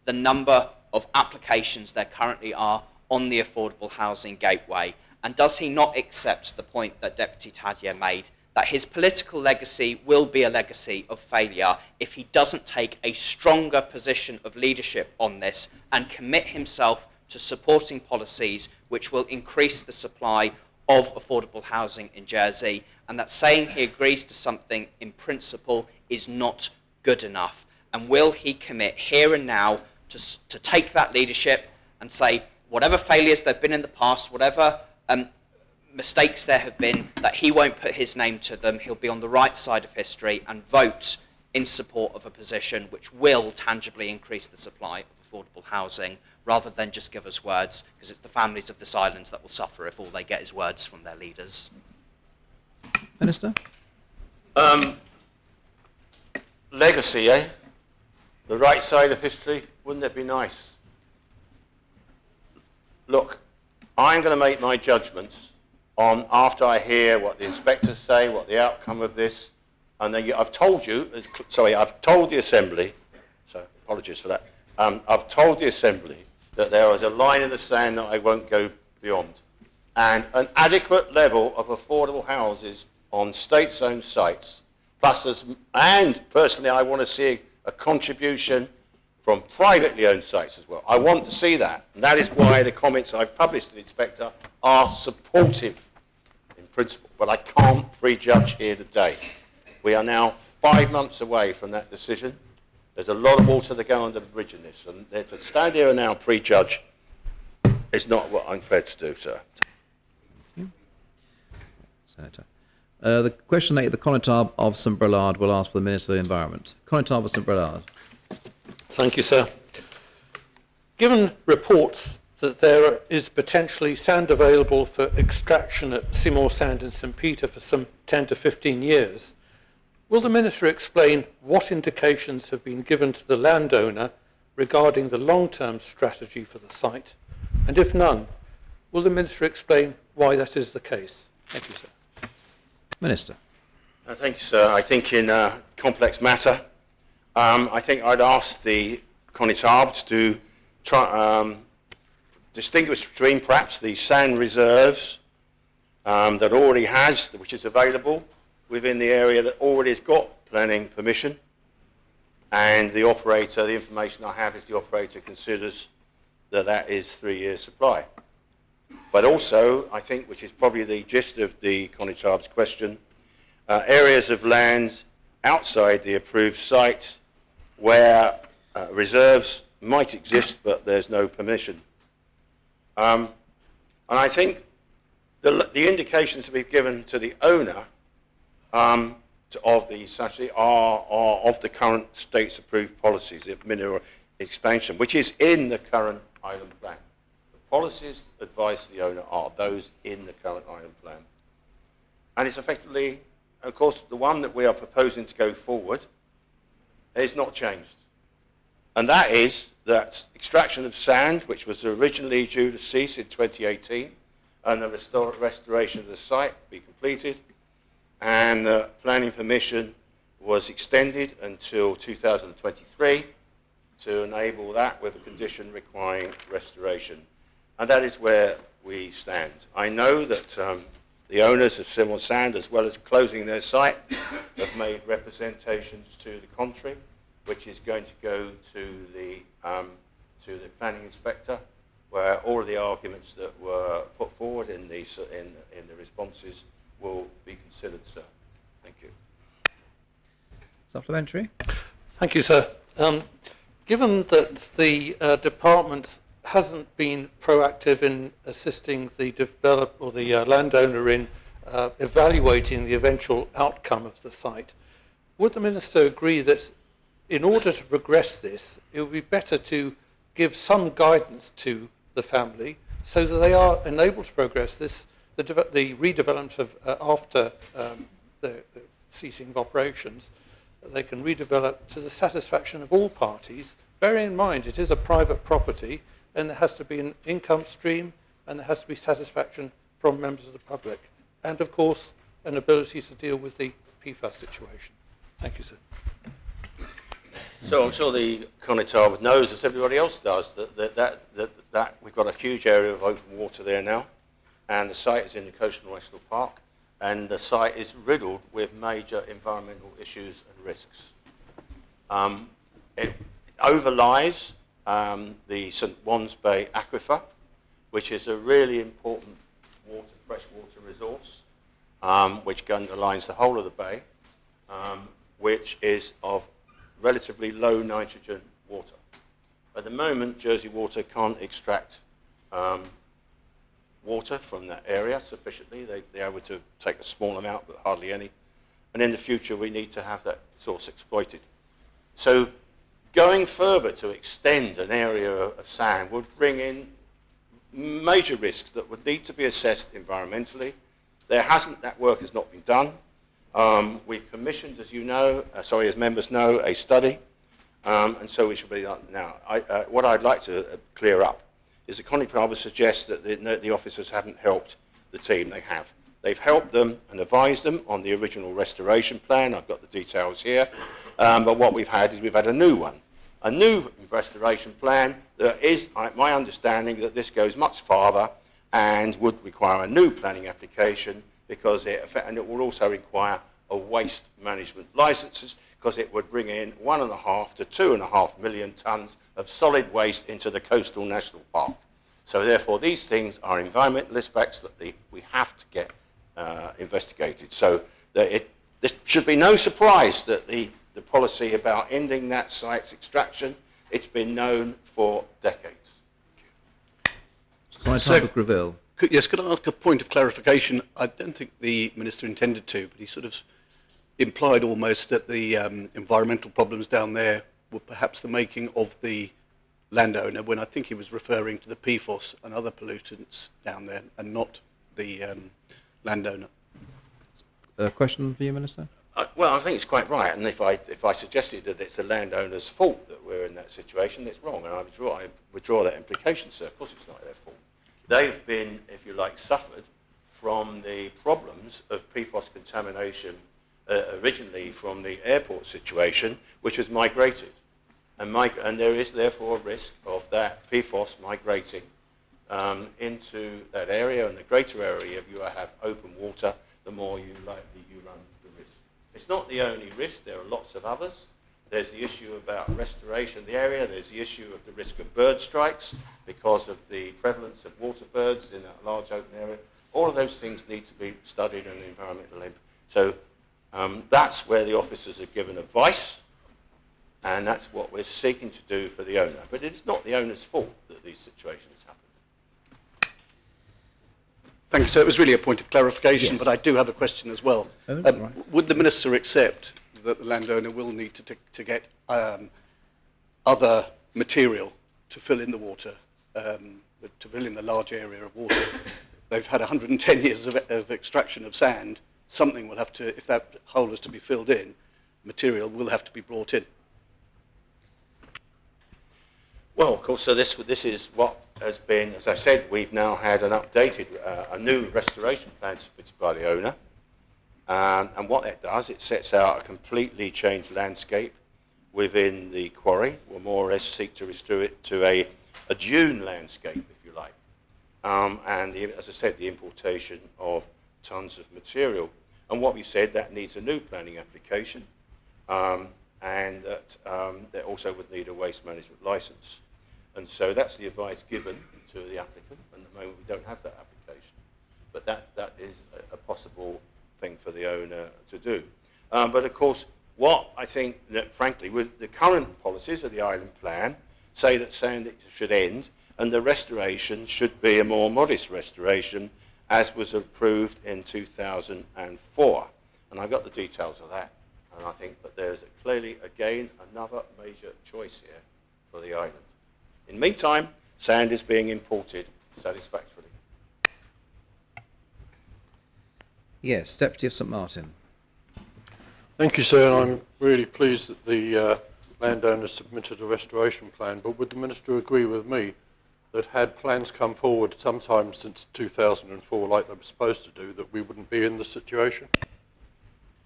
the number of applications there currently are on the affordable housing gateway, And does he not accept the point that Deputy Tadyer made, that his political legacy will be a legacy of failure if he doesn't take a stronger position of leadership on this and commit himself to supporting policies which will increase the supply of affordable housing in Jersey, and that saying he agrees to something in principle is not good enough? And will he commit here and now to take that leadership and say, whatever failures there have been in the past, whatever mistakes there have been, that he won't put his name to them, he'll be on the right side of history and vote in support of a position which will tangibly increase the supply of affordable housing, rather than just give us words, because it's the families of this island that will suffer if all they get is words from their leaders. Minister? Legacy, eh? The right side of history, wouldn't it be nice? Look, I'm going to make my judgments on after I hear what the inspectors say, what the outcome of this, and then I've told you, I've told the Assembly, so apologies for that, I've told the Assembly that there is a line in the sand that I won't go beyond. And an adequate level of affordable houses on state-owned sites, and personally I want to see a contribution from privately owned sites as well. I want to see that, and that is why the comments I've published to the Inspector are supportive in principle, but I can't prejudge here today. We are now 5 months away from that decision. There's a lot of water to go under the bridge in this, and to stand here and now prejudge is not what I'm prepared to do, sir. Senator. The question 8, the Connétable of St Brelard will ask for the Minister of the Environment. Connétable of St Brelard. Thank you, sir. Given reports that there is potentially sand available for extraction at Seymour Sand in St Peter for some 10 to 15 years, will the Minister explain what indications have been given to the landowner regarding the long-term strategy for the site? And if none, will the Minister explain why that is the case? Thank you, sir. Minister. Thank you, sir. I think in a complex matter, I think I'd ask the Connétable to try, distinguish between perhaps the sand reserves that already has, which is available within the area that already has got planning permission, and the operator, the information I have is the operator considers that that is 3 years supply. But also, I think, which is probably the gist of the Connétable's question, areas of land outside the approved site where reserves might exist but there's no permission. And I think the indications that we've given to the owner of the strategy are of the current state's approved policies of mineral expansion, which is in the current island plan. The policies advised to the owner are those in the current island plan. And it's effectively, of course, the one that we are proposing to go forward is not changed. And that is that extraction of sand, which was originally due to cease in 2018, and the restoration of the site be completed, and planning permission was extended until 2023 to enable that with a condition requiring restoration. And that is where we stand. I know that the owners of Seymour Sand, as well as closing their site, have made representations to the contrary, which is going to go to the planning inspector, where all of the arguments that were put forward in the responses will be considered, sir. Thank you. Supplementary. Thank you, sir. Given that the department hasn't been proactive in assisting the developer or the landowner in evaluating the eventual outcome of the site, would the Minister agree that in order to progress this, it would be better to give some guidance to the family so that they are enabled to progress this, the redevelopment of after the ceasing of operations, they can redevelop to the satisfaction of all parties, bearing in mind it is a private property and there has to be an income stream and there has to be satisfaction from members of the public, and of course an ability to deal with the PFAS situation. Thank you, sir. So I'm sure the Connétable knows, as everybody else does, that we've got a huge area of open water there now. and the site is in the Coastal National Park, and the site is riddled with major environmental issues and risks. It overlies the St Wands Bay Aquifer, which is a really important freshwater resource, which underlines the whole of the bay, which is of relatively low nitrogen water. At the moment, Jersey Water can't extract water from that area sufficiently. They're able to take a small amount, but hardly any. And in the future, we need to have that source exploited. So going further to extend an area of sand would bring in major risks that would need to be assessed environmentally. That work has not been done. We've commissioned, as you know, as members know, a study, and so we should be done now. What I'd like to clear up is that Connie Palmer suggests that the officers haven't helped the team. They have. They've helped them and advised them on the original restoration plan. I've got the details here. But what we've had is we've had a new one. A new restoration plan that is, my understanding, that this goes much farther and would require a new planning application because it will also require a waste management licenses because it would bring in 1.5 to 2.5 million tonnes of solid waste into the Coastal National Park. So therefore, these things are environmental aspects that we have to get investigated. So there should be no surprise that the policy about ending that site's extraction, it's been known for decades. Greville. Yes, could I ask a point of clarification? I don't think the Minister intended to, but he sort of implied almost that the environmental problems down there were perhaps the making of the landowner, when I think he was referring to the PFOS and other pollutants down there and not the landowner. A question for you, Minister? Well, I think it's quite right, and if I suggested that it's the landowner's fault that we're in that situation, it's wrong, and I withdraw that implication, sir. Of course it's not their fault. They've been, if you like, suffered from the problems of PFOS contamination originally from the airport situation, which has migrated. And there is therefore a risk of that PFOS migrating into that area, and the greater area you have open water, the more you run the risk. It's not the only risk, there are lots of others. There's the issue about restoration of the area, there's the issue of the risk of bird strikes because of the prevalence of water birds in that large open area. All of those things need to be studied in the environmental impact. So that's where the officers are given advice, and that's what we're seeking to do for the owner. But it's not the owner's fault that these situations happen. Thank you, sir. It was really a point of clarification, Yes. but I do have a question as well. Would the Minister accept that the landowner will need to get other material to fill in the water, to fill in the large area of water? They've had 110 years of extraction of sand. Something will have to, if that hole is to be filled in, material will have to be brought in. Well, of course, so this is what has been, as I said, we've now had an updated, a new restoration plan submitted by the owner. And what that does, it sets out a completely changed landscape within the quarry. We'll more or less seek to restore it to a dune landscape, if you like. And as I said, the importation of tons of material. And what we've said, that needs a new planning application, and that also would need a waste management license. And so that's the advice given to the applicant. At the moment, we don't have that application. But that is a possible thing for the owner to do. But of course, what I think that, frankly, with the current policies of the island plan, say that sand should end, and the restoration should be a more modest restoration, as was approved in 2004. And I've got the details of that. And I think that there's clearly, again, another major choice here for the island. In the meantime, sand is being imported satisfactorily. Yes, Deputy of St Martin. Thank you, sir, and I'm really pleased that the landowner submitted a restoration plan, but would the Minister agree with me that had plans come forward sometime since 2004, like they were supposed to do, that we wouldn't be in this situation?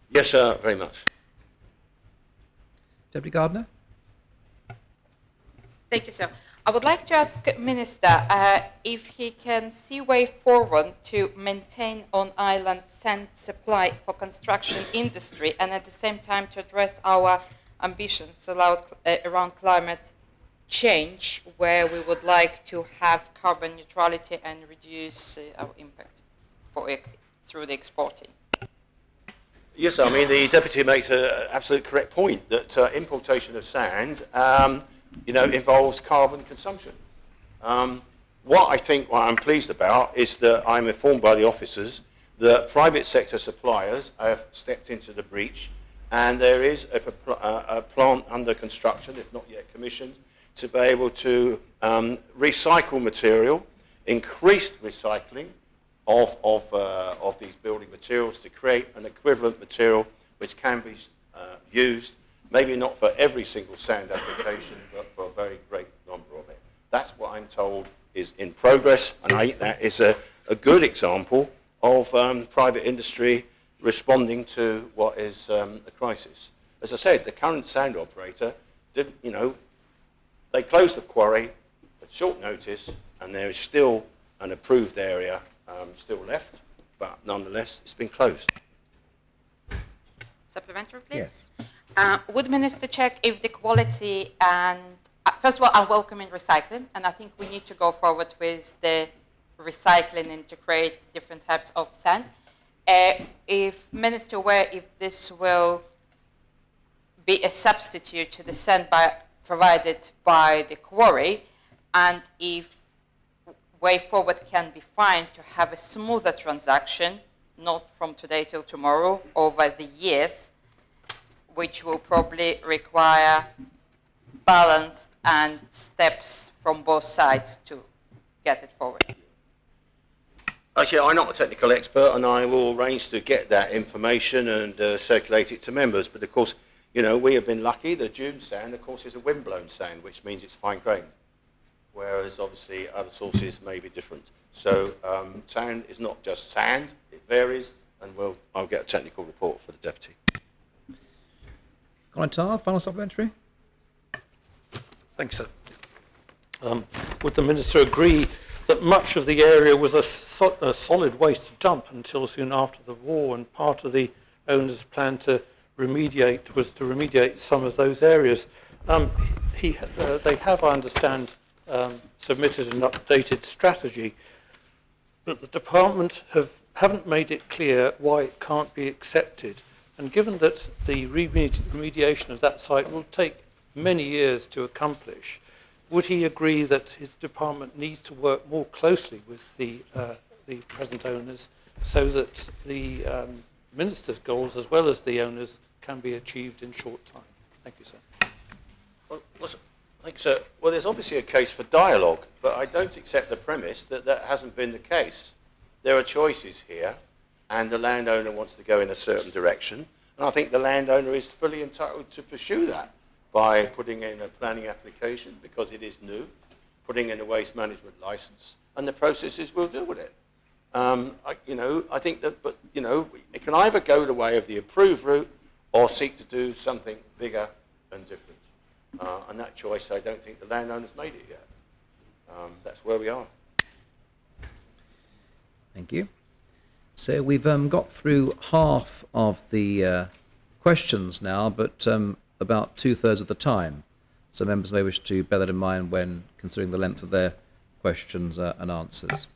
Yes, sir, very much. Deputy Gardner? Thank you, sir. I would like to ask Minister if he can see way forward to maintain on-island sand supply for construction industry and at the same time to address our ambitions around climate change, where we would like to have carbon neutrality and reduce our impact through the exporting. Yes, I mean, the Deputy makes an absolute correct point that importation of sand involves carbon consumption. What I'm pleased about is that I'm informed by the officers that private sector suppliers have stepped into the breach, and there is a plant under construction, if not yet commissioned, to be able to recycle material, increased recycling of these building materials to create an equivalent material which can be used, maybe not for every single sand application, but for a very great number of it. That's what I'm told is in progress, and I think that is a good example of private industry responding to what is a crisis. As I said, the current sand operator they closed the quarry at short notice, and there is still an approved area still left, but nonetheless, it's been closed. Supplementary, please. Yes. Would Minister check if the quality and, first of all, I'm welcoming recycling, and I think we need to go forward with the recycling and to create different types of sand. If Minister aware if this will be a substitute to the sand provided by the quarry, and if way forward can be found to have a smoother transaction, not from today till tomorrow, over the years, which will probably require balance and steps from both sides to get it forward. Actually, I'm not a technical expert, and I will arrange to get that information and circulate it to members. But of course, we have been lucky. The dune sand, of course, is a windblown sand, which means it's fine-grained, whereas obviously other sources may be different. So sand is not just sand, it varies, and I'll get a technical report for the Deputy. Konatar, final supplementary? Thanks, sir. Would the Minister agree that much of the area was a solid waste dump until soon after the war, and part of the owner's plan to remediate was to remediate some of those areas? They have, I understand, submitted an updated strategy, but the department haven't made it clear why it can't be accepted. And given that the remediation of that site will take many years to accomplish, would he agree that his department needs to work more closely with the present owners so that the Minister's goals as well as the owners can be achieved in short time? Thank you, sir. Thanks, sir. Well, there's obviously a case for dialogue, but I don't accept the premise that that hasn't been the case. There are choices here, and the landowner wants to go in a certain direction, and I think the landowner is fully entitled to pursue that by putting in a planning application, because it is new, putting in a waste management license, and the processes will deal with it. I think that, but it can either go the way of the approved route or seek to do something bigger and different. And that choice, I don't think the landowner's made it yet. That's where we are. Thank you. So we've got through half of the questions now, but about 2/3 of the time. So members may wish to bear that in mind when considering the length of their questions and answers.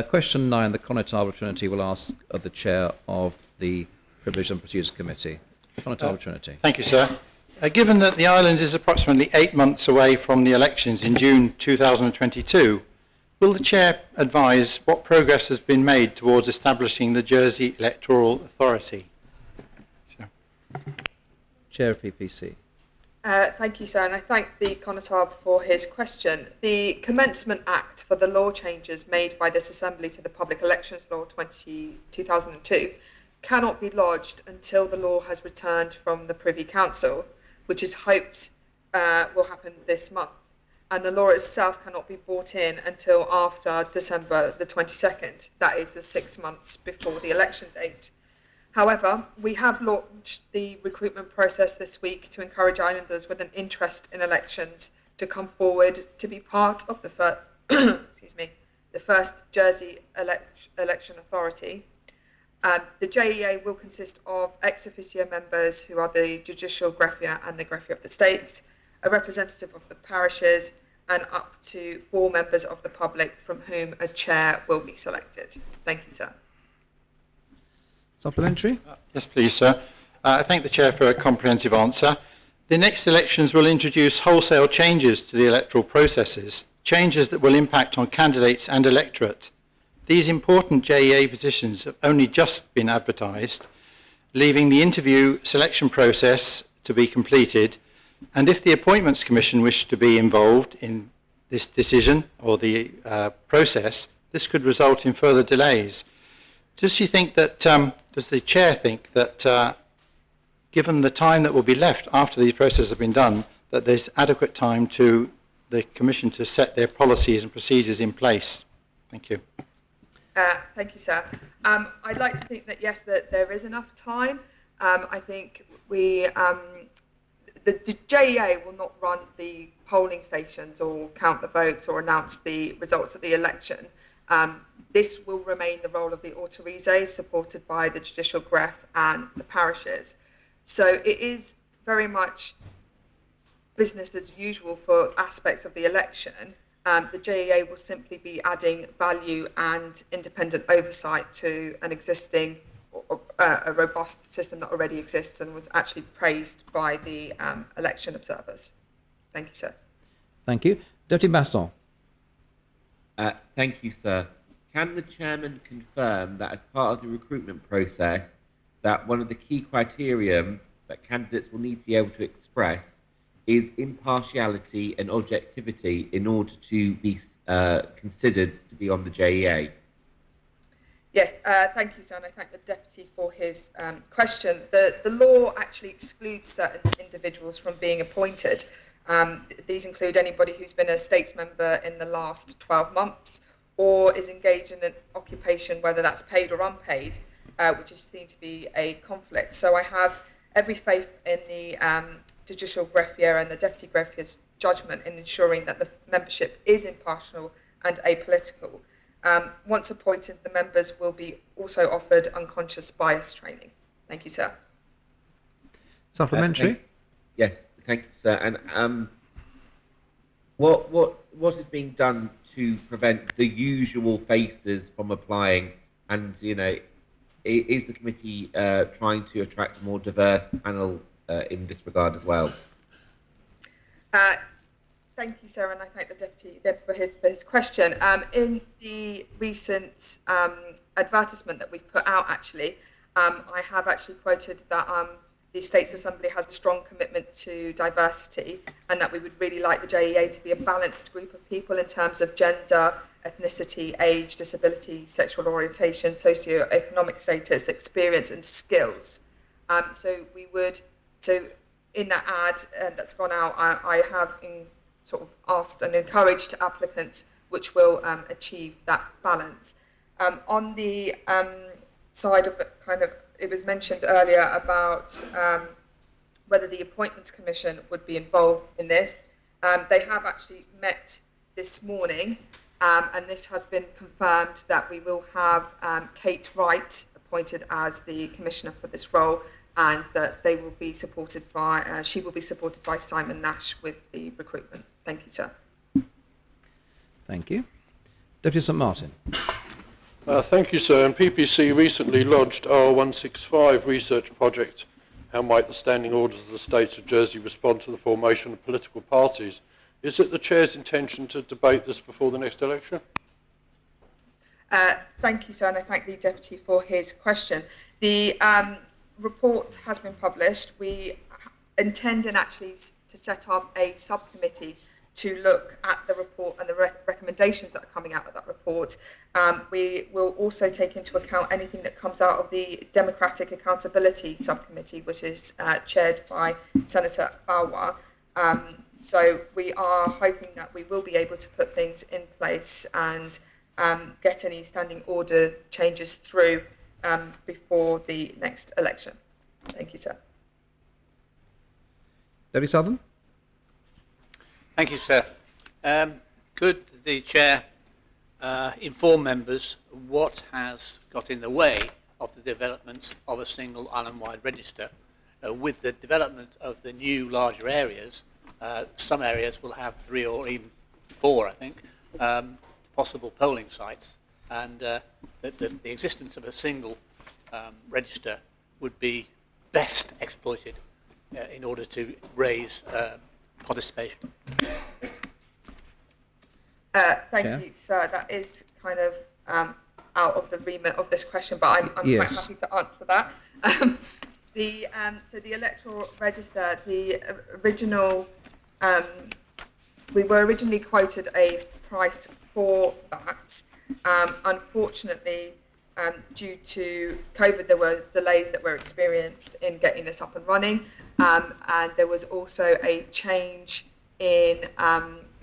Question 9, the Konatar Trinity will ask of the chair of the Privilege and Procedures Committee. Konatar Trinity. Thank you, sir. Given that the island is approximately 8 months away from the elections in June 2022, will the chair advise what progress has been made towards establishing the Jersey Electoral Authority? Chair of PPC. Thank you, sir, and I thank the Konatar for his question. The Commencement Act for the law changes made by this Assembly to the Public Elections Law 2002 cannot be lodged until the law has returned from the Privy Council, which is hoped will happen this month. And the law itself cannot be brought in until after December the 22nd. That is the 6 months before the election date. However, we have launched the recruitment process this week to encourage islanders with an interest in elections to come forward to be part of the first, excuse me, the first Jersey election authority. The JEA will consist of ex officio members who are the judicial greffier and the greffier of the states, a representative of the parishes, and up to 4 members of the public from whom a chair will be selected. Thank you, sir. Supplementary? Yes, please, sir. I thank the Chair for a comprehensive answer. The next elections will introduce wholesale changes to the electoral processes, changes that will impact on candidates and electorate. These important JEA positions have only just been advertised, leaving the interview selection process to be completed. And if the Appointments Commission wish to be involved in this decision or the process, this could result in further delays. Does the Chair think that given the time that will be left after these processes have been done, that there's adequate time to the Commission to set their policies and procedures in place? Thank you. Thank you, sir. I'd like to think that, yes, that there is enough time. I think the JEA will not run the polling stations or count the votes or announce the results of the election. This will remain the role of the Autorise, supported by the Judicial Gref and the parishes. So it is very much business as usual for aspects of the election. The JEA will simply be adding value and independent oversight to an existing, a robust system that already exists and was actually praised by the election observers. Thank you, sir. Thank you. Deputy Basson. Thank you, sir. Can the chairman confirm that as part of the recruitment process, that one of the key criterion that candidates will need to be able to express is impartiality and objectivity in order to be considered to be on the JEA? Yes, thank you, sir, and I thank the Deputy for his question. The law actually excludes certain individuals from being appointed. These include anybody who's been a states member in the last 12 months or is engaged in an occupation, whether that's paid or unpaid, which is seen to be a conflict. So I have every faith in the judicial greffier and the deputy greffier's judgment in ensuring that the membership is impartial and apolitical. Once appointed, the members will be also offered unconscious bias training. Thank you, sir. Supplementary? Yes, thank you, sir. And what is being done to prevent the usual faces from applying? And is the committee trying to attract a more diverse panel in this regard as well? Thank you, sir, and I thank the Deputy for his question. In the recent advertisement that we've put out, actually, I have actually quoted that the States Assembly has a strong commitment to diversity and that we would really like the JEA to be a balanced group of people in terms of gender, ethnicity, age, disability, sexual orientation, socio-economic status, experience and skills. So in that ad that's gone out, I have sort of asked and encouraged applicants which will achieve that balance. On the side of it was mentioned earlier about whether the Appointments Commission would be involved in this. They have actually met this morning, and this has been confirmed that we will have Kate Wright appointed as the Commissioner for this role, and that they will be supported by, she will be supported by Simon Nash with the recruitment. Thank you, sir. Thank you. Deputy St Martin. Thank you, sir. And PPC recently lodged our 165 research project. How might the standing orders of the States of Jersey respond to the formation of political parties? Is it the Chair's intention to debate this before the next election? Thank you, sir, and I thank the Deputy for his question. The report has been published. We intend actually to set up a subcommittee to look at the report and the recommendations that are coming out of that report. We will also take into account anything that comes out of the Democratic Accountability Subcommittee, which is chaired by Senator Falwa. So we are hoping that we will be able to put things in place and get any standing order changes through before the next election. Thank you, sir. Debbie Southern. Thank you, sir. Could the chair inform members what has got in the way of the development of a single island-wide register? With the development of the new larger areas, some areas will have 3 or even 4, I think, possible polling sites, and the existence of a single register would be best exploited in order to raise participation. Thank you, sir. That is kind of out of the remit of this question, but I'm quite happy to answer that. So the electoral register, the original, we were originally quoted a price for that. Unfortunately, due to COVID, there were delays that were experienced in getting this up and running, and there was also a change in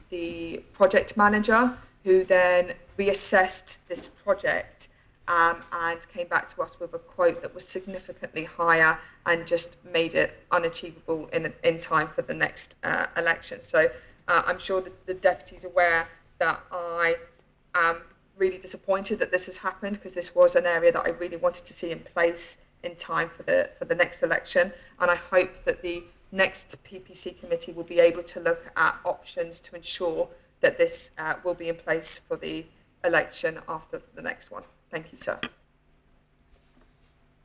the project manager, who then reassessed this project and came back to us with a quote that was significantly higher and just made it unachievable in time for the next election. So I'm sure that the deputy's aware that I am really disappointed that this has happened, because this was an area that I really wanted to see in place in time for the next election, and I hope that the next PPC committee will be able to look at options to ensure that this will be in place for the election after the next one. Thank you, sir.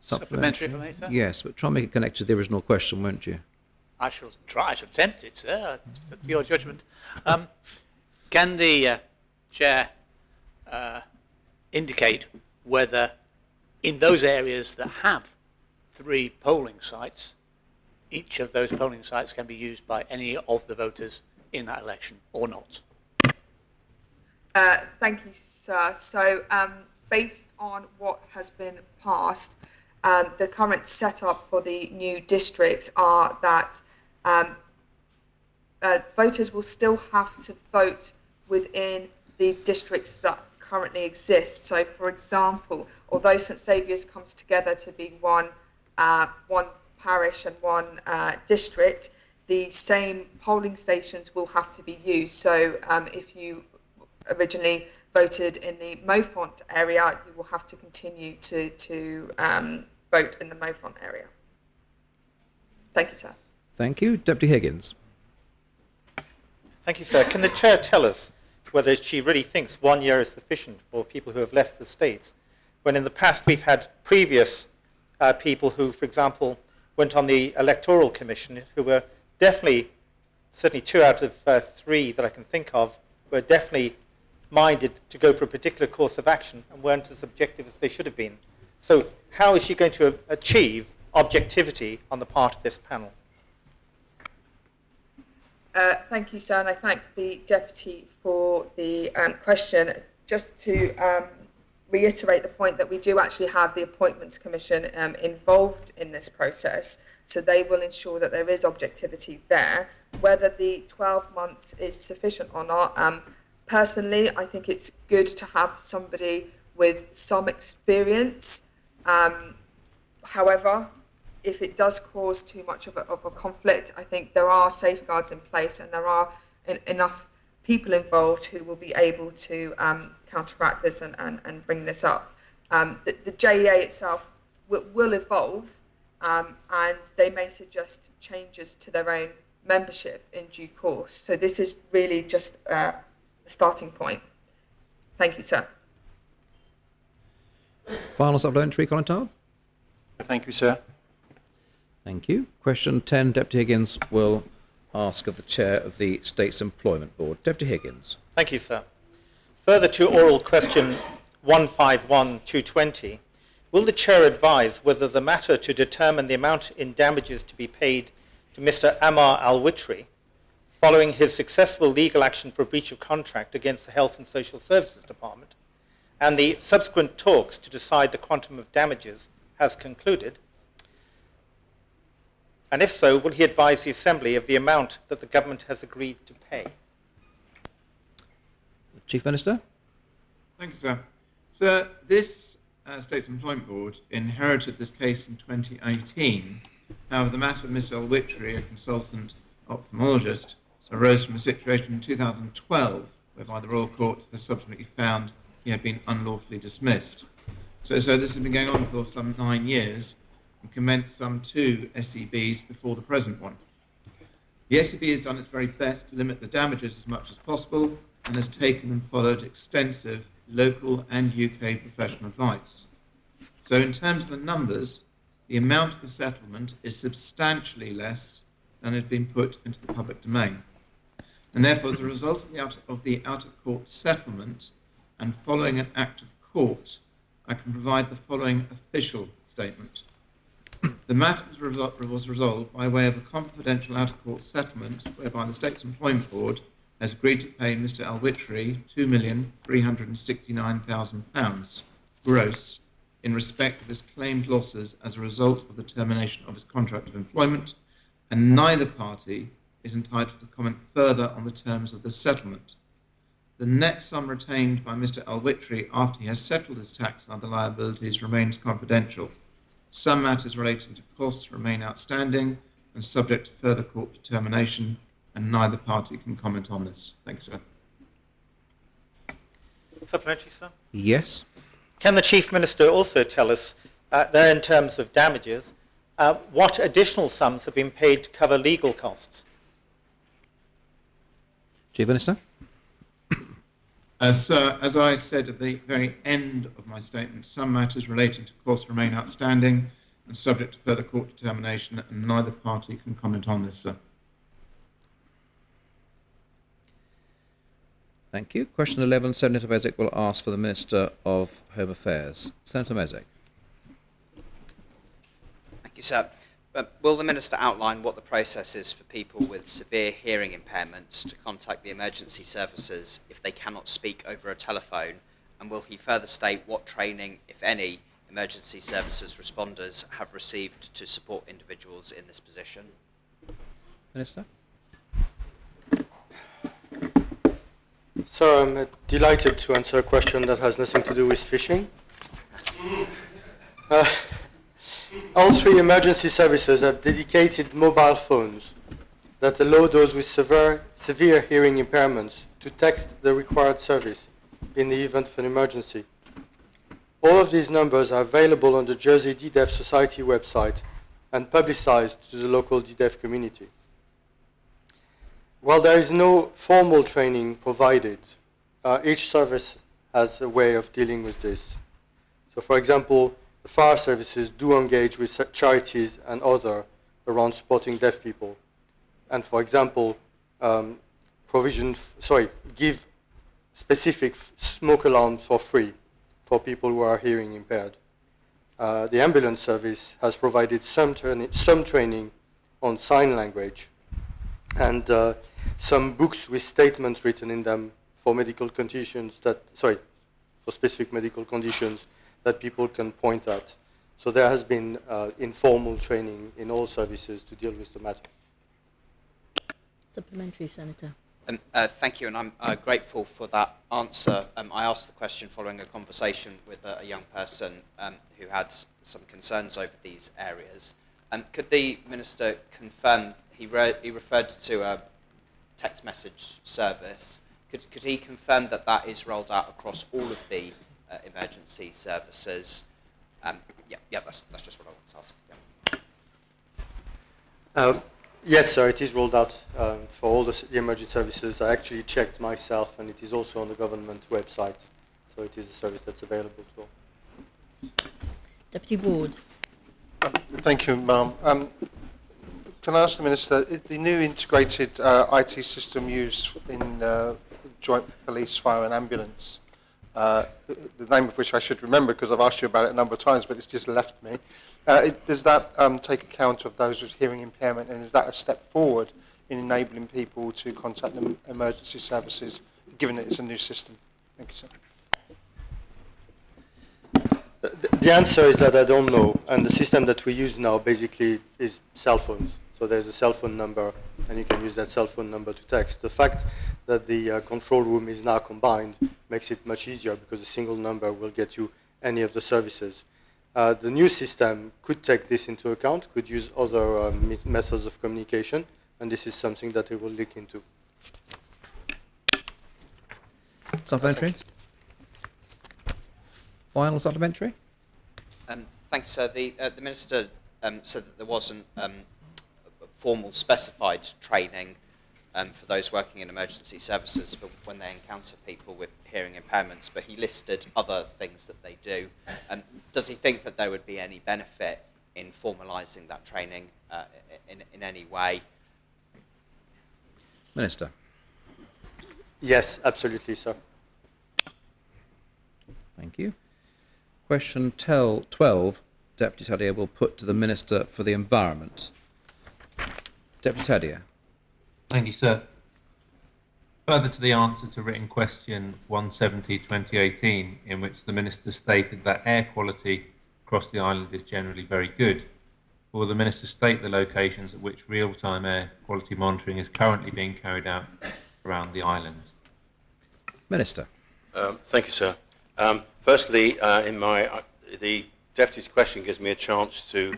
Supplementary for me, sir? Yes, but try and make it connect to the original question, won't you? I shall try. I shall attempt it, sir. It's up to your judgment. Can the chair indicate whether, in those areas that have 3 polling sites, each of those polling sites can be used by any of the voters in that election or not? Thank you, sir. So, based on what has been passed, the current setup for the new districts are that voters will still have to vote within the districts that currently exist. So, for example, although St Saviour's comes together to be one parish and one district, the same polling stations will have to be used. So if you originally voted in the Mofont area, you will have to continue to vote in the Mofont area. Thank you, sir. Thank you. Deputy Higgins. Thank you, sir. Can the chair tell us whether she really thinks 1 year is sufficient for people who have left the States, when in the past we've had previous people who, for example, went on the Electoral Commission, who were definitely, certainly 2 out of 3 that I can think of, were definitely minded to go for a particular course of action and weren't as objective as they should have been. So how is she going to achieve objectivity on the part of this panel? Thank you, sir, and I thank the Deputy for the question. Just to reiterate the point that we do actually have the Appointments Commission involved in this process, so they will ensure that there is objectivity there. Whether the 12 months is sufficient or not, personally, I think it's good to have somebody with some experience. However, if it does cause too much of a conflict, I think there are safeguards in place and there are enough people involved who will be able to counteract this and bring this up. The JEA itself will evolve, and they may suggest changes to their own membership in due course. So this is really just a starting point. Thank you, sir. Final supplementary, Colin Todd. Thank you, sir. Thank you. Question 10, Deputy Higgins will ask of the Chair of the States Employment Board. Deputy Higgins. Thank you, sir. Further to oral question 151-220, will the Chair advise whether the matter to determine the amount in damages to be paid to Mr. Ammar Al-Witri following his successful legal action for breach of contract against the Health and Social Services Department and the subsequent talks to decide the quantum of damages has concluded? And if so, will he advise the Assembly of the amount that the government has agreed to pay? Chief Minister. Thank you, sir. Sir, this States Employment Board inherited this case in 2018. However, the matter of Mr. Al-Witri, a consultant ophthalmologist, arose from a situation in 2012 whereby the Royal Court has subsequently found he had been unlawfully dismissed. So this has been going on for some 9 years and commenced some 2 SEBs before the present one. The SEB has done its very best to limit the damages as much as possible and has taken and followed extensive local and UK professional advice. So in terms of the numbers, the amount of the settlement is substantially less than has been put into the public domain. And therefore, as a result of the out-of-court settlement and following an act of court, I can provide the following official statement. The matter was resolved by way of a confidential out-of-court settlement whereby the States Employment Board has agreed to pay Mr Alwitri £2,369,000 gross in respect of his claimed losses as a result of the termination of his contract of employment, and neither party is entitled to comment further on the terms of the settlement. The net sum retained by Mr Alwitri after he has settled his tax and other liabilities remains confidential. Some matters relating to costs remain outstanding and subject to further court determination, and neither party can comment on this. Thank you, sir. Supplementary, sir? Yes. Can the Chief Minister also tell us, there in terms of damages, what additional sums have been paid to cover legal costs? Chief Minister? Sir, as I said at the very end of my statement, some matters relating to costs remain outstanding and subject to further court determination, and neither party can comment on this, sir. Thank you. Question 11, Senator Mezek will ask for the Minister of Home Affairs. Senator Mezek. Thank you, sir. Will the Minister outline what the process is for people with severe hearing impairments to contact the emergency services if they cannot speak over a telephone? And will he further state what training, if any, emergency services responders have received to support individuals in this position? Minister? Sir, I'm delighted to answer a question that has nothing to do with fishing. All 3 emergency services have dedicated mobile phones that allow those with severe hearing impairments to text the required service in the event of an emergency. All of these numbers are available on the Jersey D-Deaf Society website and publicized to the local D-Deaf community. While there is no formal training provided, each service has a way of dealing with this. So, for example, the fire services do engage with charities and others around supporting deaf people. And, for example, give specific smoke alarms for free for people who are hearing impaired. The ambulance service has provided some training on sign language and some books with statements written in them for medical conditions for specific medical conditions that people can point at. So there has been informal training in all services to deal with the matter. Supplementary, Senator. Thank you, and I'm grateful for that answer. I asked the question following a conversation with a young person who had some concerns over these areas. Could the Minister confirm, he referred to a text message service, could he confirm that that is rolled out across all of the emergency services? That's just what I want to ask. Yes, sir, it is rolled out for all the emergency services. I actually checked myself, and it is also on the government website. So it is a service that's available to all. Deputy Ward. Thank you, ma'am. Can I ask the Minister, the new integrated IT system used in joint police, fire and ambulance, the name of which I should remember because I've asked you about it a number of times, but it's just left me. Does that take account of those with hearing impairment, and is that a step forward in enabling people to contact the emergency services, given that it's a new system? Thank you, sir. The answer is that I don't know, and the system that we use now basically is cell phones. So there's a cell phone number, and you can use that cell phone number to text. The fact that the control room is now combined makes it much easier because a single number will get you any of the services. The new system could take this into account, could use other methods of communication, and this is something that we will look into. Supplementary? Final supplementary? Thank you, sir. The Minister said that there wasn't formal specified training for those working in emergency services for when they encounter people with hearing impairments, but he listed other things that they do. Does he think that there would be any benefit in formalising that training in any way? Minister. Yes, absolutely, sir. Thank you. Question 12, Deputy Taddier will put to the Minister for the Environment. Deputy Taddier. Thank you, sir. Further to the answer to written question 170/2018, in which the Minister stated that air quality across the island is generally very good, will the Minister state the locations at which real-time air quality monitoring is currently being carried out around the island? Minister. Thank you, sir. Firstly, the Deputy's question gives me a chance to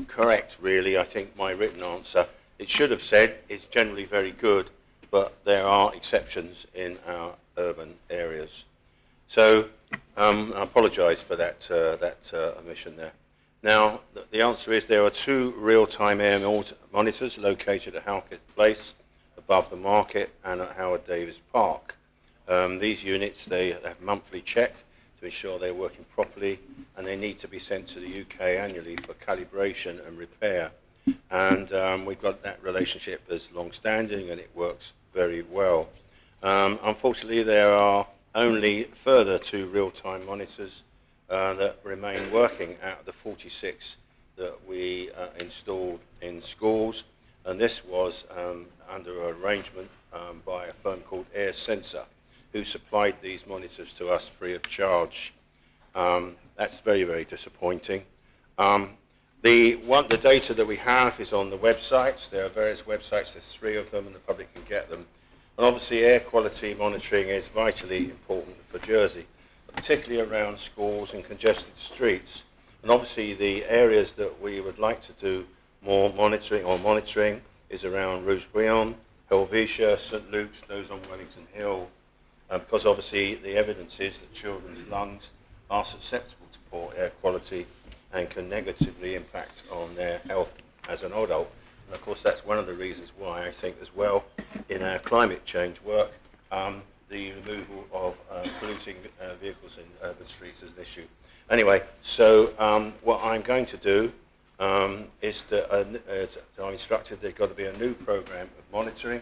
correct, really, I think, my written answer. It should have said it's generally very good, but there are exceptions in our urban areas. So I apologise for that omission there. Now, the answer is there are 2 real-time air monitors located at Halkett Place, above the market, and at Howard Davis Park. These units, they have monthly check to ensure they're working properly, and they need to be sent to the UK annually for calibration and repair. And we've got that relationship as long-standing, and it works very well. Unfortunately, there are only further 2 real-time monitors that remain working out of the 46 that we installed in schools, and this was under arrangement by a firm called Air Sensor, who supplied these monitors to us free of charge. That's very, very disappointing. The data that we have is on the websites. There are various websites, there's 3 of them, and the public can get them. And obviously air quality monitoring is vitally important for Jersey, particularly around schools and congested streets. And obviously the areas that we would like to do more monitoring is around Roose-Guyon, Helvetia, St Luke's, those on Wellington Hill, because obviously the evidence is that children's lungs are susceptible to poor air quality and can negatively impact on their health as an adult. And of course that's one of the reasons why I think as well in our climate change work, the removal of polluting vehicles in urban streets is an issue. Anyway, so what I'm going to do is that I'm instructed there's got to be a new programme of monitoring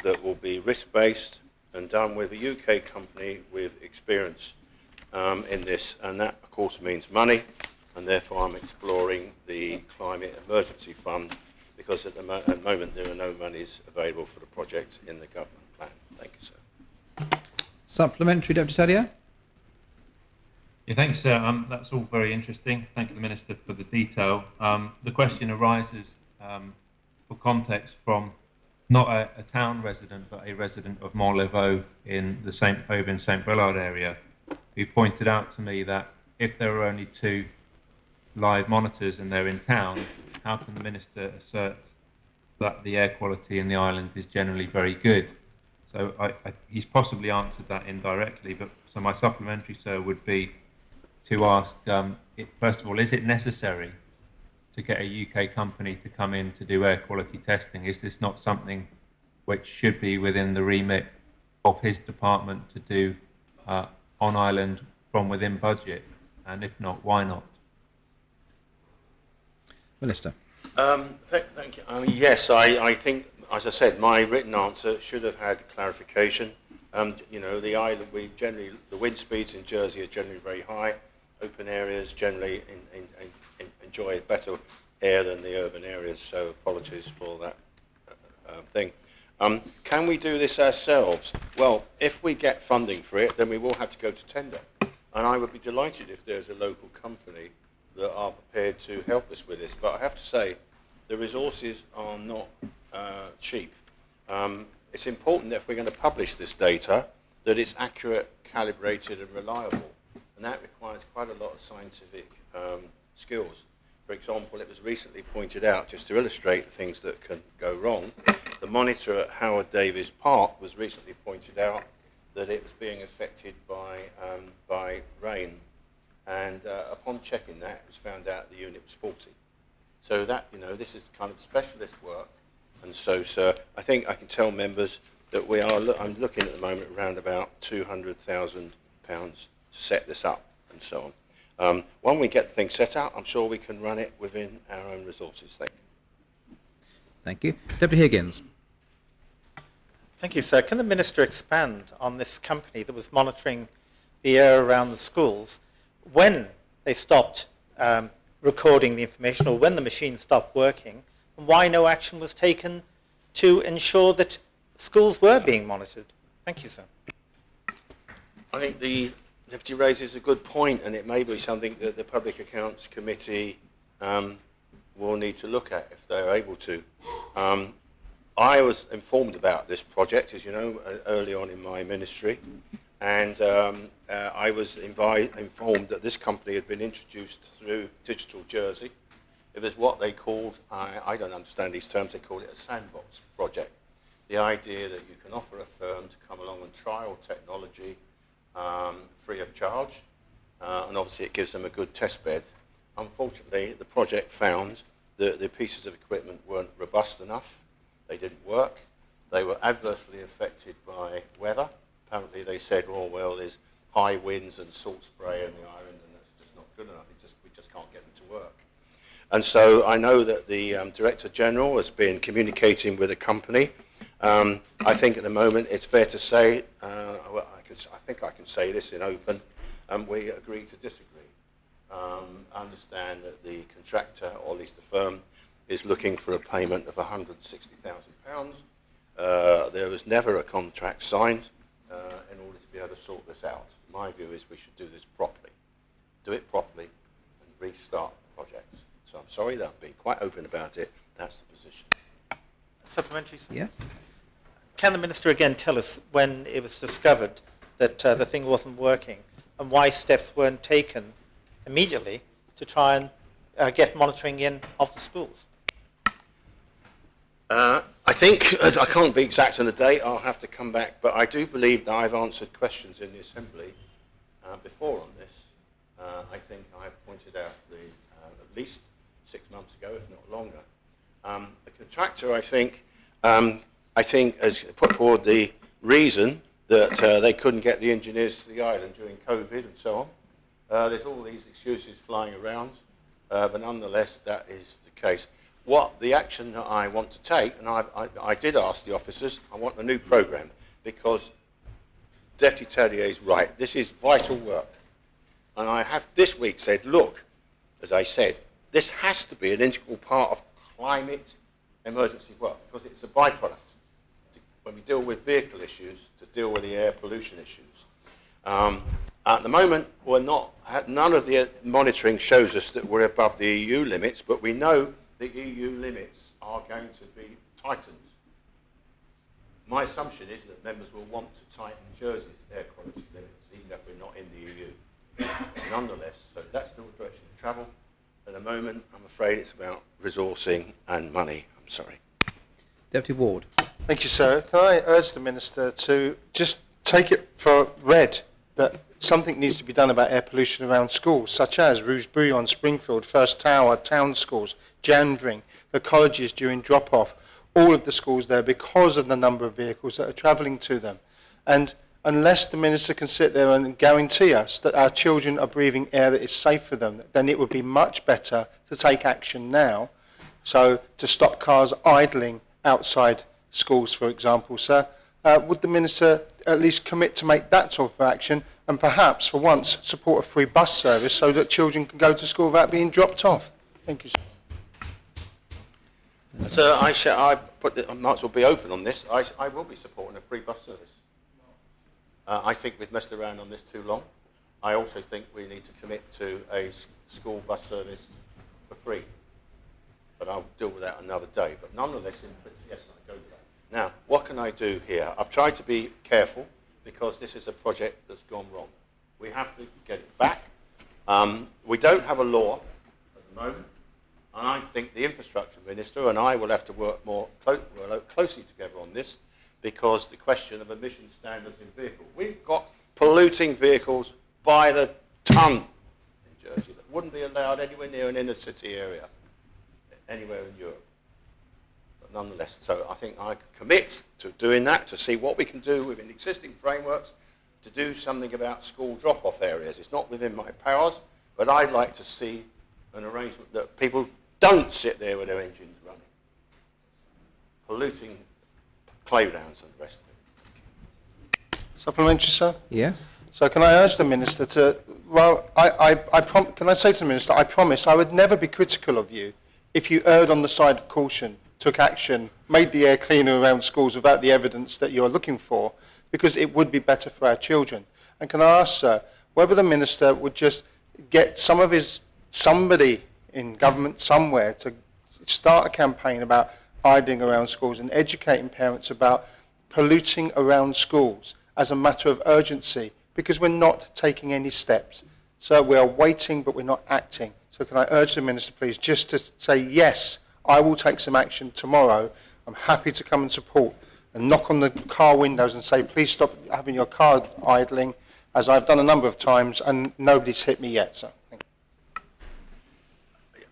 that will be risk-based and done with a UK company with experience in this, and that of course means money, and therefore I'm exploring the Climate Emergency Fund, because at the moment there are no monies available for the project in the government plan. Thank you, sir. Supplementary, Deputy Taddier. Yeah, thanks, sir. That's all very interesting. Thank you, the Minister, for the detail. The question arises for context from not a town resident, but a resident of Mont-les-Vaux in the St. Brelard area, who pointed out to me that if there are only 2 live monitors and they're in town, how can the Minister assert that the air quality in the island is generally very good? So he's possibly answered that indirectly, but so my supplementary, sir, would be to ask, first of all, is it necessary to get a UK company to come in to do air quality testing? Is this not something which should be within the remit of his department to do on island from within budget? And if not, why not? Minister. Thank you. Yes, I think, as I said, my written answer should have had clarification. You know, the island, the wind speeds in Jersey are generally very high. Open areas generally enjoy better air than the urban areas, so apologies for that thing. Can we do this ourselves? Well, if we get funding for it, then we will have to go to tender. And I would be delighted if there's a local company that are prepared to help us with this. But I have to say, the resources are not cheap. It's important that if we're going to publish this data, that it's accurate, calibrated and reliable. And that requires quite a lot of scientific skills. For example, it was recently pointed out, just to illustrate things that can go wrong, The monitor at Howard Davies Park was recently pointed out that it was being affected by rain, and upon checking that, it was found out the unit was faulty. So that, this is kind of specialist work, and so, sir, I think I can tell members that I'm looking at the moment around about £200,000 to set this up and so on. When we get the thing set out, I'm sure we can run it within our own resources. Thank you. Thank you. Deputy Higgins. Thank you, sir. Can the Minister expand on this company that was monitoring the air around the schools when they stopped recording the information, or when the machine stopped working, and why no action was taken to ensure that schools were being monitored? Thank you, sir. I think the Deputy raises a good point, and it may be something that the Public Accounts Committee will need to look at if they're able to. I was informed about this project, as you know, early on in my ministry, and I was informed that this company had been introduced through Digital Jersey. It was what they called, I don't understand these terms, they call it a sandbox project. The idea that you can offer a firm to come along and trial technology free of charge, and obviously it gives them a good test bed. Unfortunately, the project found that the pieces of equipment weren't robust enough, they didn't work, they were adversely affected by weather. Apparently they said, oh well, there's high winds and salt spray in the island and that's just not good enough, we just can't get them to work. And so I know that the Director General has been communicating with the company. I think at the moment it's fair to say, I think I can say this in open, we agree to disagree. I understand that the contractor, or at least the firm, is looking for a payment of £160,000. There was never a contract signed in order to be able to sort this out. My view is we should do this properly. Do it properly and restart projects. So I'm sorry that I've been quite open about it. That's the position. Supplementary, sir? Yes. Can the Minister again tell us when it was discovered that the thing wasn't working, and why steps weren't taken immediately to try and get monitoring in of the schools? I think, I can't be exact on the date, I'll have to come back, but I do believe that I've answered questions in the Assembly before on this. I think I've pointed out at least 6 months ago, if not longer. The contractor, I think, has put forward the reason that they couldn't get the engineers to the island during COVID and so on. There's all these excuses flying around, but nonetheless, that is the case. What the action that I want to take, and I did ask the officers, I want a new programme, because Deputy Tellier is right, this is vital work. And I have this week said, look, as I said, this has to be an integral part of climate emergency work, because it's a byproduct when we deal with vehicle issues, to deal with the air pollution issues. At the moment, none of the monitoring shows us that we're above the EU limits, but we know the EU limits are going to be tightened. My assumption is that members will want to tighten Jersey's air quality limits, even if we're not in the EU. Nonetheless, so that's the direction of travel. At the moment, I'm afraid it's about resourcing and money. I'm sorry. Deputy Ward. Thank you, sir. Can I urge the Minister to just take it for read that something needs to be done about air pollution around schools, such as Rouge-Bouillon, Springfield, First Tower, town schools, Jandring, the colleges during drop-off, all of the schools there, because of the number of vehicles that are travelling to them. And unless the Minister can sit there and guarantee us that our children are breathing air that is safe for them, then it would be much better to take action now. So to stop cars idling outside schools, for example, sir. Would the Minister at least commit to make that type of action, and perhaps for once support a free bus service so that children can go to school without being dropped off? Thank you, sir. So I might as well be open on this. I will be supporting a free bus service. I think we've messed around on this too long. I also think we need to commit to a school bus service for free. But I'll deal with that another day. But nonetheless, yes, I go with that. Now, what can I do here? I've tried to be careful because this is a project that's gone wrong. We have to get it back. We don't have a law at the moment. And I think the infrastructure minister and I will have to work more closely together on this, because the question of emission standards in vehicles. We've got polluting vehicles by the ton in Jersey that wouldn't be allowed anywhere near an inner city area, anywhere in Europe. But nonetheless, so I think I commit to doing that, to see what we can do within existing frameworks to do something about school drop-off areas. It's not within my powers, but I'd like to see an arrangement that people don't sit there with their engines running, polluting playdowns and the rest of it. Supplementary, sir? Yes. So can I urge the Minister to, well, can I say to the Minister, I promise I would never be critical of you if you erred on the side of caution, took action, made the air cleaner around schools without the evidence that you're looking for, because it would be better for our children. And can I ask, sir, whether the Minister would just get somebody in government somewhere to start a campaign about idling around schools and educating parents about polluting around schools as a matter of urgency, because we're not taking any steps. So we are waiting, but we're not acting. So can I urge the Minister, please, just to say, yes, I will take some action tomorrow. I'm happy to come and support and knock on the car windows and say, please stop having your car idling, as I've done a number of times, and nobody's hit me yet. So thank you.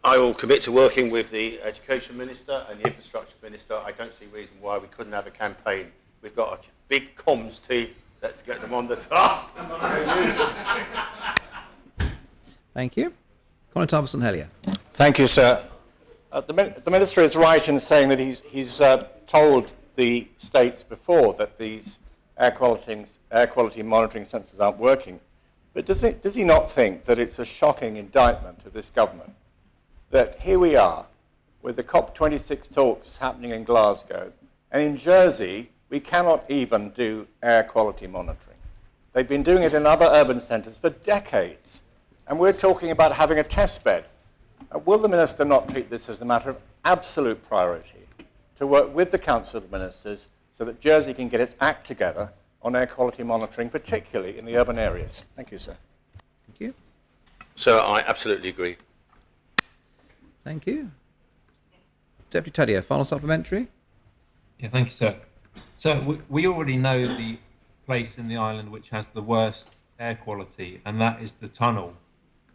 I will commit to working with the Education Minister and the Infrastructure Minister. I don't see reason why we couldn't have a campaign. We've got a big comms team. Let's get them on the task. Thank you. Colin Thompson-Hellier. Thank you, sir. The Minister is right in saying that he's told the states before that these air quality monitoring sensors aren't working. But does he not think that it's a shocking indictment of this government that here we are with the COP26 talks happening in Glasgow, and in Jersey we cannot even do air quality monitoring. They've been doing it in other urban centres for decades, and we're talking about having a test bed. Will the Minister not treat this as a matter of absolute priority to work with the Council of Ministers so that Jersey can get its act together on air quality monitoring, particularly in the urban areas? Thank you, sir. Thank you. So I absolutely agree. Thank you. Deputy Tadeo, final supplementary? Yeah, thank you, sir. So we already know the place in the island which has the worst air quality, and that is the tunnel.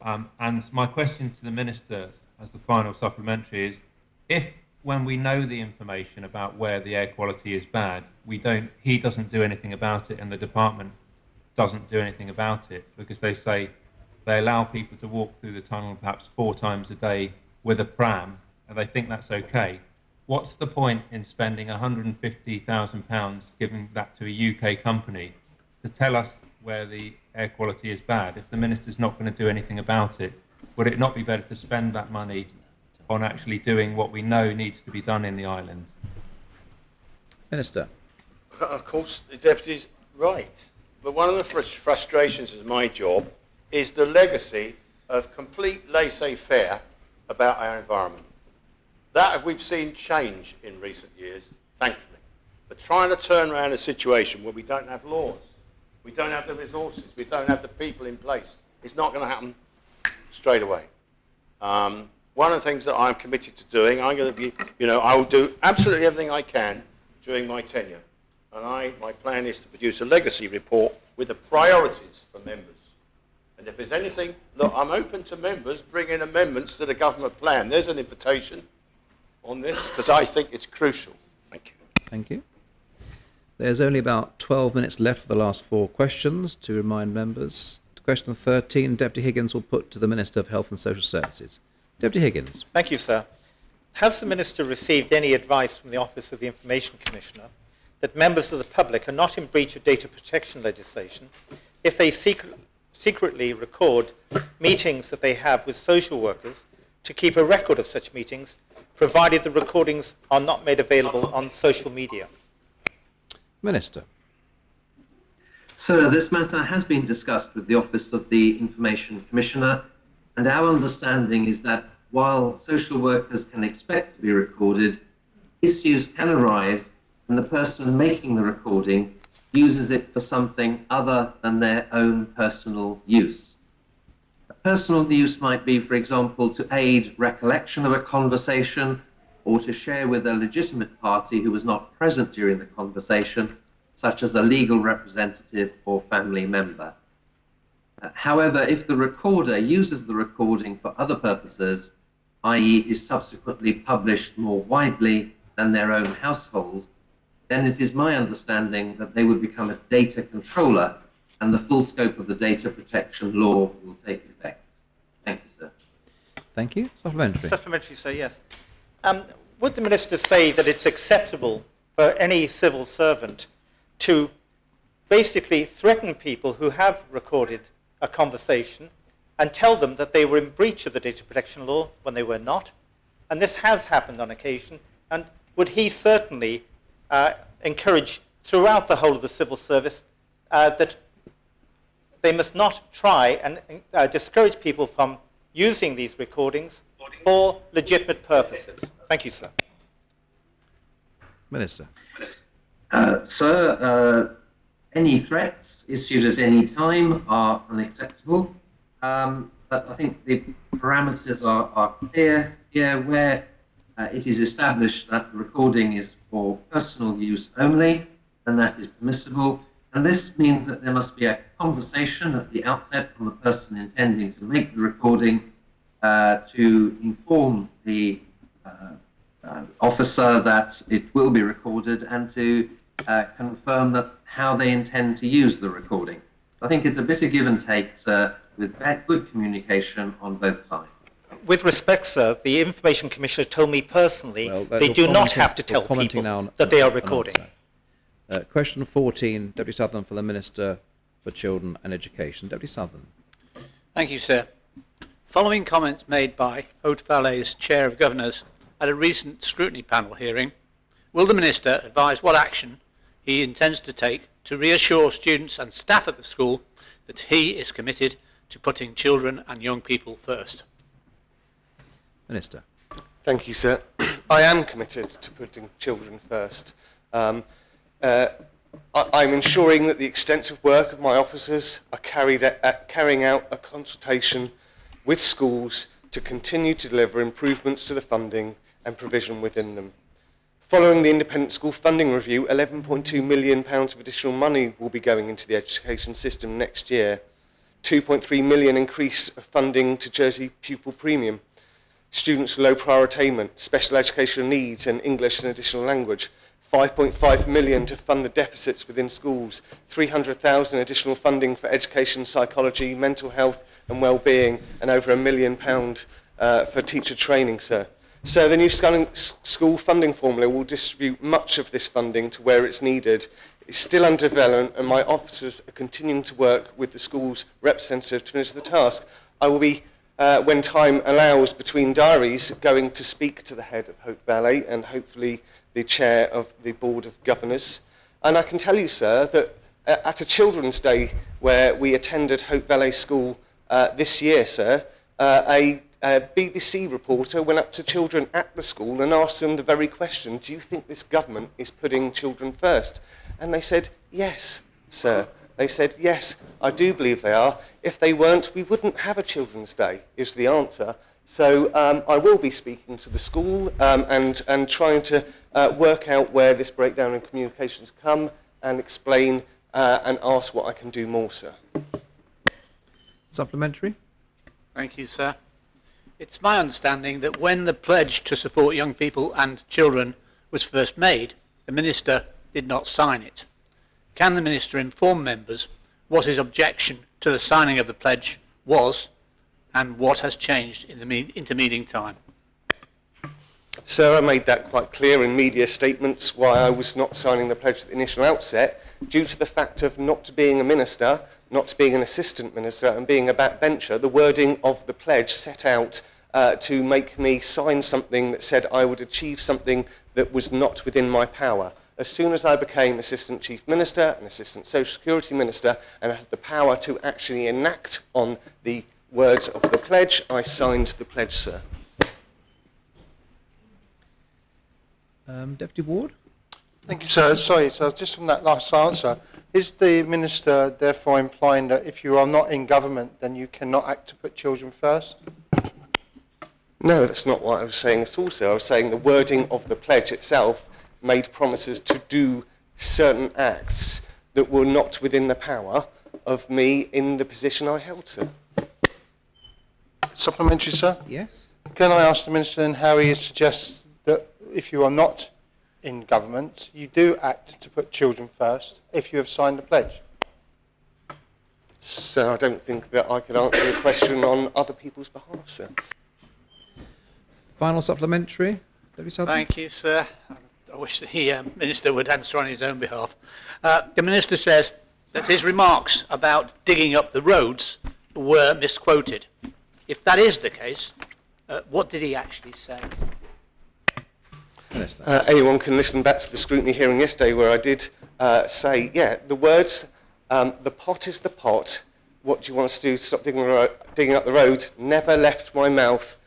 And my question to the Minister as the final supplementary is, if when we know the information about where the air quality is bad, he doesn't do anything about it and the department doesn't do anything about it, because they say they allow people to walk through the tunnel perhaps 4 times a day with a pram, and they think that's okay. What's the point in spending £150,000 giving that to a UK company to tell us where the air quality is bad if the Minister's not going to do anything about it? Would it not be better to spend that money on actually doing what we know needs to be done in the island? Minister. Of course, the Deputy's right. But one of the frustrations of my job is the legacy of complete laissez-faire about our environment. That we've seen change in recent years, thankfully. But trying to turn around a situation where we don't have laws, we don't have the resources, we don't have the people in place, it's not going to happen straight away. One of the things that I'm committed to doing, I'm going to be, I will do absolutely everything I can during my tenure. And my plan is to produce a legacy report with the priorities for members. And if there's anything, look, I'm open to members bringing amendments to the government plan. There's an invitation on this, because I think it's crucial. Thank you. Thank you. There's only about 12 minutes left for the last 4 questions to remind members. Question 13, Deputy Higgins will put to the Minister of Health and Social Services. Deputy Higgins. Thank you, sir. Has the Minister received any advice from the Office of the Information Commissioner that members of the public are not in breach of data protection legislation if they secretly record meetings that they have with social workers to keep a record of such meetings, provided the recordings are not made available on social media? Minister. Sir, this matter has been discussed with the Office of the Information Commissioner, and our understanding is that while social workers can expect to be recorded, issues can arise when the person making the recording uses it for something other than their own personal use. Personal use might be, for example, to aid recollection of a conversation or to share with a legitimate party who was not present during the conversation, such as a legal representative or family member. However, if the recorder uses the recording for other purposes, i.e. it is subsequently published more widely than their own household, then it is my understanding that they would become a data controller and the full scope of the data protection law will take effect. Thank you, sir. Thank you. Supplementary. Supplementary, sir, yes. Would the Minister say that it's acceptable for any civil servant to basically threaten people who have recorded a conversation and tell them that they were in breach of the data protection law when they were not? And this has happened on occasion. And would he certainly encourage throughout the whole of the civil service that they must not try and discourage people from using these recordings for legitimate purposes? Thank you, sir. Minister. Sir, any threats issued at any time are unacceptable, but I think the parameters are clear here where it is established that the recording is for personal use only, and that is permissible. And this means that there must be a conversation at the outset from the person intending to make the recording to inform the officer that it will be recorded and to confirm that how they intend to use the recording. I think it's a bit of give and take, sir, with good communication on both sides. With respect, sir, the Information Commissioner told me personally they do not have to tell people that they are recording. Question 14, Deputy Southern for the Minister for Children and Education. Deputy Southern. Thank you, sir. Following comments made by Haute Valley's Chair of Governors at a recent scrutiny panel hearing, will the Minister advise what action he intends to take to reassure students and staff at the school that he is committed to putting children and young people first? Minister. Thank you, sir. I am committed to putting children first. I'm ensuring that the extensive work of my officers are carrying out a consultation with schools to continue to deliver improvements to the funding and provision within them. Following the independent school funding review, £11.2 million of additional money will be going into the education system next year. £2.3 million increase of funding to Jersey pupil premium. Students with low prior attainment, special educational needs and English as an additional language. 5.5 million to fund the deficits within schools, 300,000 additional funding for education, psychology, mental health and well-being, and over £1 million for teacher training, sir. So the new school funding formula will distribute much of this funding to where it's needed. It's still under development, and my officers are continuing to work with the school's representative to finish the task. I will be, when time allows between diaries, going to speak to the head of Haute Valley and hopefully the chair of the Board of Governors. And I can tell you, sir, that at a Children's Day where we attended Haute Valley School this year, sir, a BBC reporter went up to children at the school and asked them the very question, do you think this government is putting children first? And they said, yes, sir. They said, yes, I do believe they are. If they weren't, we wouldn't have a Children's Day, is the answer. So I will be speaking to the school and trying to work out where this breakdown in communications come and explain and ask what I can do more, sir. Supplementary. Thank you, sir. It's my understanding that when the pledge to support young people and children was first made, the Minister did not sign it. Can the Minister inform members what his objection to the signing of the pledge was and what has changed in the intervening time? Sir, I made that quite clear in media statements why I was not signing the pledge at the initial outset, due to the fact of not being a minister, not being an assistant minister and being a backbencher. The wording of the pledge set out to make me sign something that said I would achieve something that was not within my power. As soon as I became Assistant Chief Minister and Assistant Social Security Minister and I had the power to actually enact on the words of the pledge, I signed the pledge, sir. Deputy Ward? Thank you, sir. Sorry, so just from that last answer, is the Minister therefore implying that if you are not in government, then you cannot act to put children first? No, that's not what I was saying at all, sir. I was saying the wording of the pledge itself made promises to do certain acts that were not within the power of me in the position I held, sir. Supplementary, sir? Yes. Can I ask the Minister then how he suggests that if you are not in government, you do act to put children first if you have signed the pledge? So I don't think that I could answer the question on other people's behalf, sir. Final supplementary. Deputy Southern? Thank you, sir. I wish the Minister would answer on his own behalf. The Minister says that his remarks about digging up the roads were misquoted. If that is the case, what did he actually say? Anyone can listen back to the scrutiny hearing yesterday where I did say, yeah, the words, the pot is the pot, what do you want us to do to stop digging up the road, never left my mouth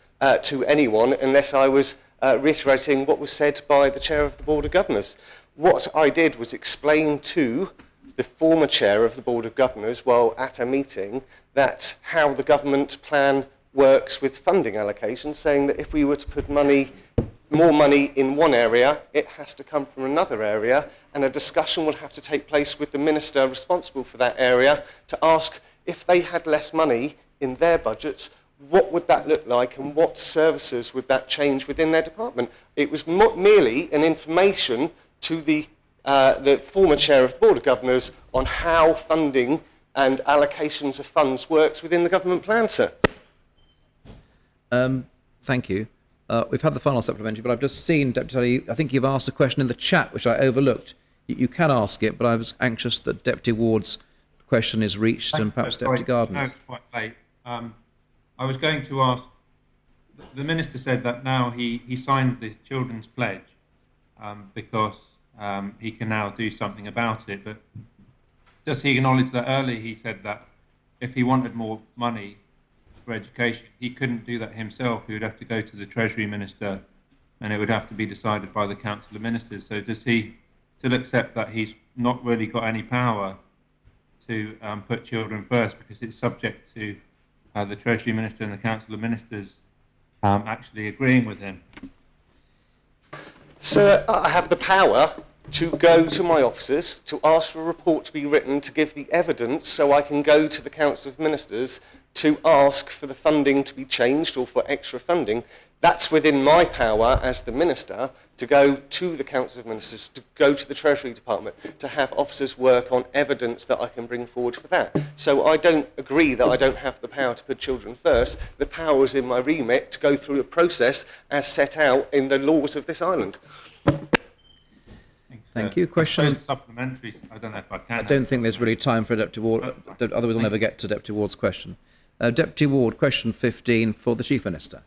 to anyone unless I was reiterating what was said by the Chair of the Board of Governors. What I did was explain to the former Chair of the Board of Governors while at a meeting that how the government plan works with funding allocations, saying that if we were to put more money in one area, it has to come from another area, and a discussion will have to take place with the minister responsible for that area to ask if they had less money in their budgets, what would that look like and what services would that change within their department. It was merely an information to the former Chair of the Board of Governors on how funding and allocations of funds works within the government plan, sir. Thank you. We've had the final supplementary, but I've just seen, Deputy Tully, I think you've asked a question in the chat, which I overlooked. You can ask it, but I was anxious that Deputy Ward's question is reached and perhaps Deputy Gardner's. No, it's quite late. I was going to ask, the Minister said that now he signed the Children's Pledge because he can now do something about it, but does he acknowledge that earlier he said that if he wanted more money for education, he couldn't do that himself. He would have to go to the Treasury Minister and it would have to be decided by the Council of Ministers. So does he still accept that he's not really got any power to put children first because it's subject to the Treasury Minister and the Council of Ministers actually agreeing with him? Sir, I have the power to go to my officers, to ask for a report to be written, to give the evidence so I can go to the Council of Ministers to ask for the funding to be changed or for extra funding. That's within my power as the Minister to go to the Council of Ministers, to go to the Treasury Department, to have officers work on evidence that I can bring forward for that. So I don't agree that I don't have the power to put children first. The power is in my remit to go through a process as set out in the laws of this island. Thank you. Question. Supplementaries. I don't know if I can. I don't think there's really time for Deputy Ward. Otherwise, we'll never get to Deputy Ward's question. Deputy Ward, question 15 for the Chief Minister.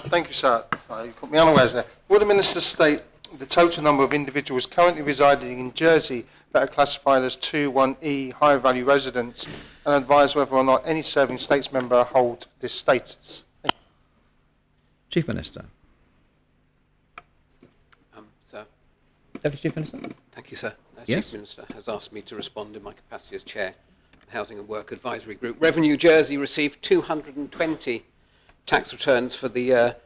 Thank you, sir. You put me unawares there. Will the Minister state the total number of individuals currently residing in Jersey that are classified as 2(1)E high value residents and advise whether or not any serving states member hold this status? Chief Minister. Sir. Deputy Chief Minister. Thank you, sir. Yes. Chief Minister has asked me to respond in my capacity as Chair of the Housing and Work Advisory Group. Revenue Jersey received 220 tax returns for the year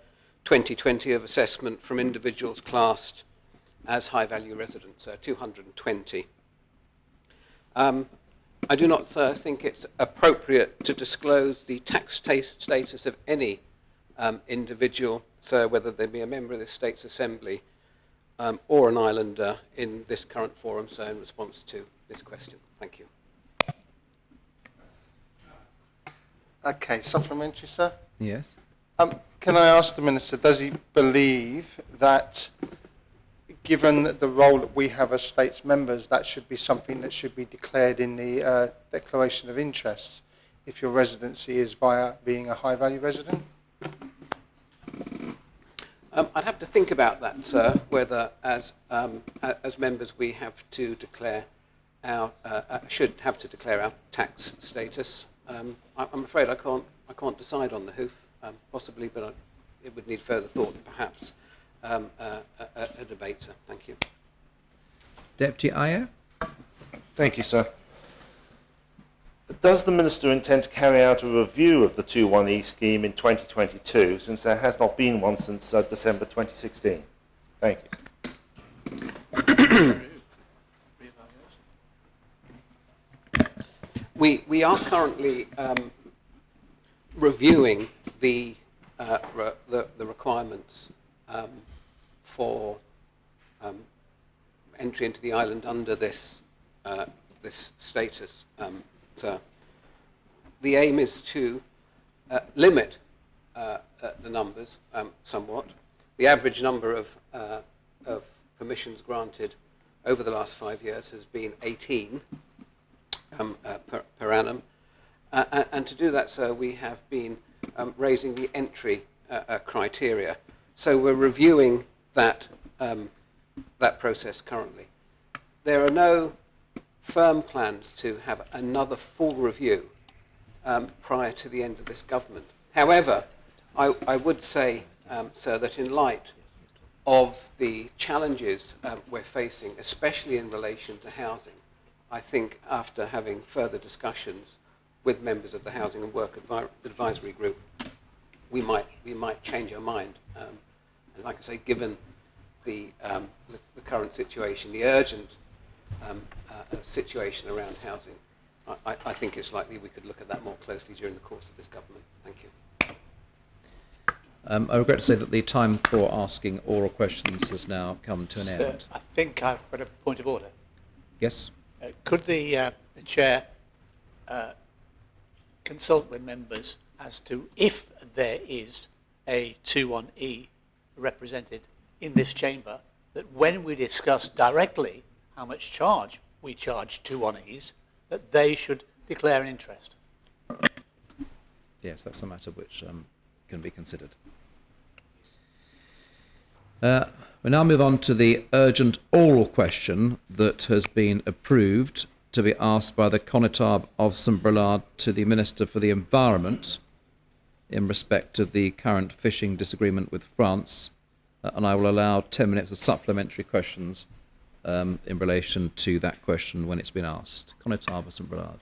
2020 of assessment from individuals classed as high-value residents, 220. I do not think it's appropriate to disclose the tax status of any individual, so whether they be a member of the States Assembly or an islander in this current forum, so in response to this question. Thank you. Okay, supplementary, sir? Yes. Can I ask the Minister, does he believe that, given the role that we have as states members, that should be something that should be declared in the Declaration of Interests if your residency is via being a high-value resident? I'd have to think about that, sir, whether as members we have to declare our, should have to declare our tax status. I'm afraid I can't decide on the hoof, possibly, but it would need further thought and perhaps a debate, sir. Thank you. Deputy Ayer? Thank you, sir. Does the Minister intend to carry out a review of the 21E scheme in 2022, since there has not been one since December 2016? Thank you. We are currently reviewing the requirements for entry into the island under this this status. So the aim is to limit the numbers somewhat. The average number of permissions granted over the last 5 years has been 18 per annum. And to do that, sir, we have been raising the entry criteria. So we're reviewing that process currently. There are no firm plans to have another full review prior to the end of this government. However, I would say, sir, that in light of the challenges we're facing, especially in relation to housing, I think after having further discussions with members of the Housing and Work Advisory Group, we might change our mind. And like I say, given the current situation, the urgent situation around housing, I think it's likely we could look at that more closely during the course of this government. Thank you. I regret to say that the time for asking oral questions has now come to an end. I think I've got a point of order. Yes? Could the Chair consult with members as to if there is a 21E represented in this chamber, that when we discuss directly how much charge we charge 21Es, that they should declare an interest? Yes, that's a matter which can be considered. We now move on to the urgent oral question that has been approved to be asked by the Connétable of St Brelade to the Minister for the Environment in respect of the current fishing disagreement with France, and I will allow 10 minutes of supplementary questions in relation to that question when it's been asked. Connétable of St Brelade.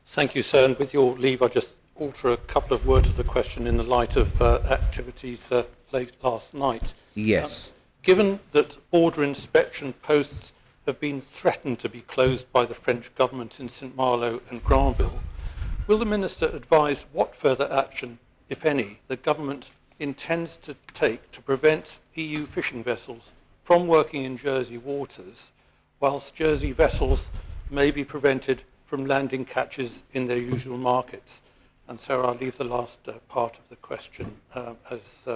Thank you, sir. And with your leave, I'll just alter a couple of words of the question in the light of activities late last night. Yes. Given that border inspection posts have been threatened to be closed by the French government in St Malo and Granville, will the Minister advise what further action, if any, the government intends to take to prevent EU fishing vessels from working in Jersey waters, whilst Jersey vessels may be prevented from landing catches in their usual markets? And so I'll leave the last part of the question as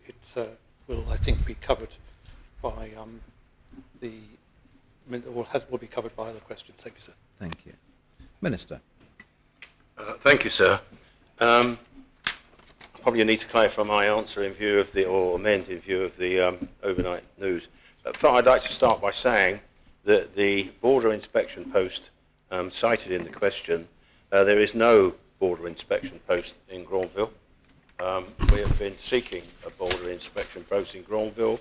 it will, I think, be covered by will be covered by other questions. Thank you, sir. Thank you. Minister. Thank you, sir. Probably need to clarify my answer in view of or amend in view of the overnight news. But I'd like to start by saying that the border inspection post cited in the question, there is no border inspection post in Granville. We have been seeking a border inspection post in Granville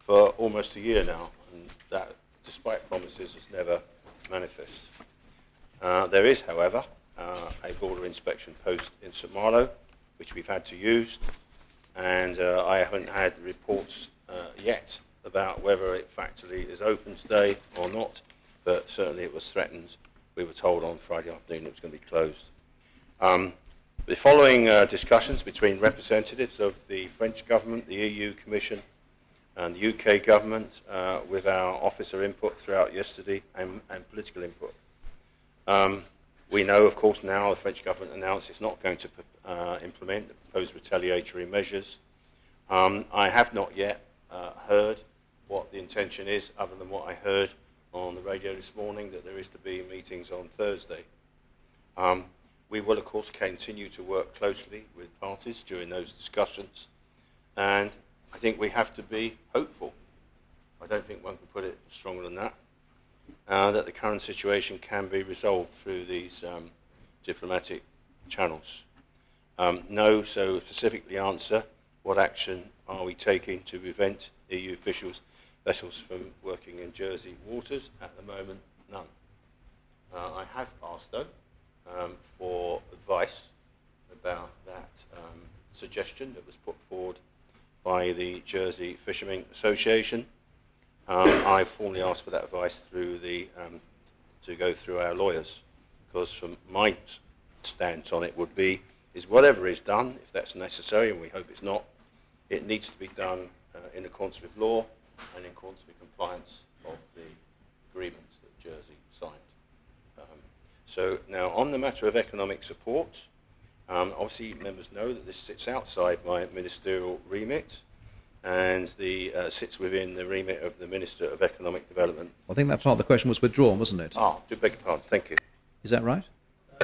for almost a year now, and that, despite promises, has never manifest. There is, however, a border inspection post in St Malo, which we've had to use, and I haven't had reports yet about whether it factually is open today or not, but certainly it was threatened. We were told on Friday afternoon it was going to be closed. The following discussions between representatives of the French government, the EU Commission, and the UK government, with our officer input throughout yesterday and political input. We know, of course, now the French government announced it's not going to implement the proposed retaliatory measures. I have not yet heard what the intention is, other than what I heard on the radio this morning, that there is to be meetings on Thursday. We will, of course, continue to work closely with parties during those discussions, and I think we have to be hopeful. I don't think one can put it stronger than that, that the current situation can be resolved through these diplomatic channels. No, so specifically answer, what action are we taking to prevent EU officials vessels from working in Jersey waters. At the moment, none. I have asked, though, for advice about that suggestion that was put forward by the Jersey Fishermen Association. I've formally asked for that advice through to go through our lawyers, because from my stance on it would be, is whatever is done, if that's necessary, and we hope it's not, it needs to be done in accordance with law and in accordance with compliance of the agreements that Jersey signed. So now on the matter of economic support, obviously members know that this sits outside my ministerial remit, and sits within the remit of the Minister of Economic Development. I think that part of the question was withdrawn, wasn't it? Ah, do beg your pardon, thank you. Is that right?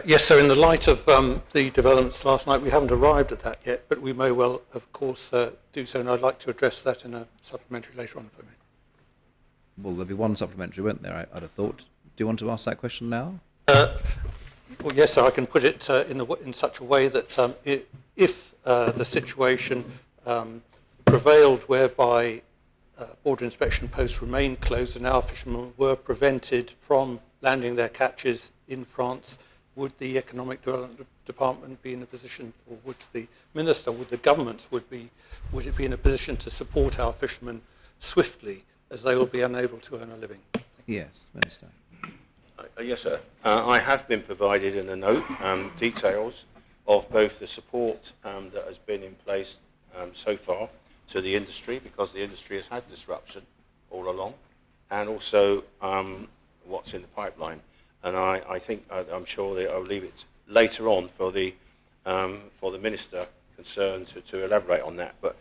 Yes, so in the light of the developments last night, we haven't arrived at that yet, but we may well, of course, do so, and I'd like to address that in a supplementary later on, if I may. Well, there'll be one supplementary, won't there, I'd have thought. Do you want to ask that question now? Well, yes, sir, I can put it in such a way that if the situation prevailed whereby border inspection posts remained closed and our fishermen were prevented from landing their catches in France, would the Economic Development Department be in a position, or would the Minister, would the government, would it be in a position to support our fishermen swiftly, as they will be unable to earn a living? Yes, Minister. Yes, sir. I have been provided in a note details of both the support that has been in place so far to the industry, because the industry has had disruption all along, and also what's in the pipeline. And I think, I'm sure that I'll leave it later on for the Minister concerned to elaborate on that. But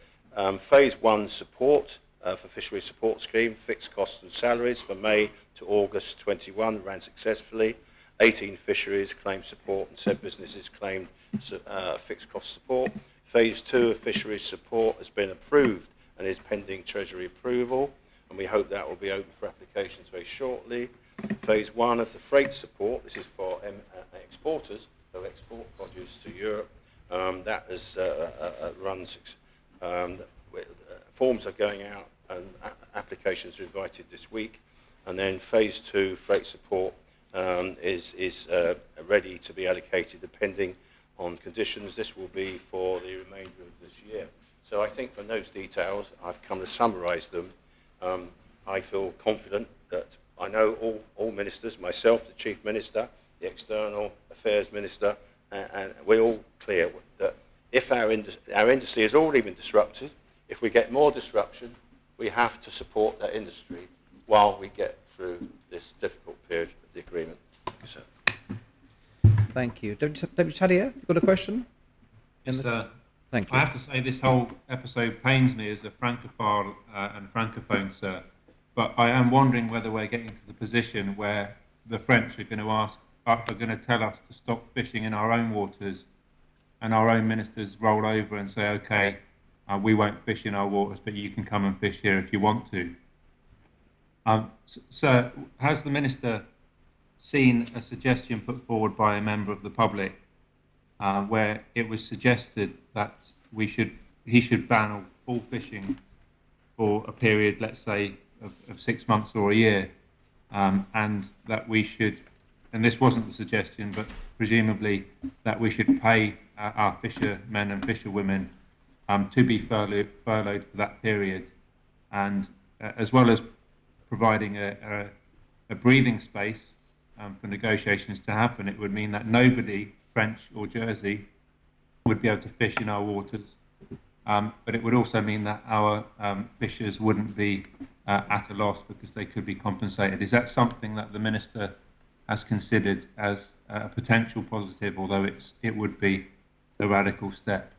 Phase 1 support for Fisheries Support Scheme, fixed costs and salaries for May to August 21 ran successfully. 18 fisheries claimed support and 10 businesses claimed fixed cost support. Phase 2 of fisheries support has been approved and is pending Treasury approval, and we hope that will be open for applications very shortly. Phase 1 of the freight support, this is for exporters who export produce to Europe, that has forms are going out and applications are invited this week. And then Phase 2 freight support is ready to be allocated depending on conditions. This will be for the remainder of this year. So I think from those details, I've come to summarise them. I feel confident that I know all ministers, myself, the Chief Minister, the External Affairs Minister, and we're all clear that if our industry has already been disrupted, if we get more disruption, we have to support that industry while we get through this difficult period of the agreement. Thank you, sir. Thank you. Deputy Taddier, you got a question? Yes, sir. Thank you. I have to say this whole episode pains me as a francophile and francophone, sir. But I am wondering whether we're getting to the position where the French are going to tell us to stop fishing in our own waters, and our own ministers roll over and say, okay, we won't fish in our waters, but you can come and fish here if you want to. Sir, has the Minister seen a suggestion put forward by a member of the public where it was suggested that he should ban all fishing for a period, let's say, of 6 months or a year, and that we should, and this wasn't the suggestion, but presumably that we should pay our fishermen and fisherwomen to be furloughed for that period, and as well as providing a breathing space for negotiations to happen, it would mean that nobody, French or Jersey, would be able to fish in our waters. But it would also mean that our fishers wouldn't be at a loss because they could be compensated. Is that something that the Minister has considered as a potential positive, although it would be a radical step?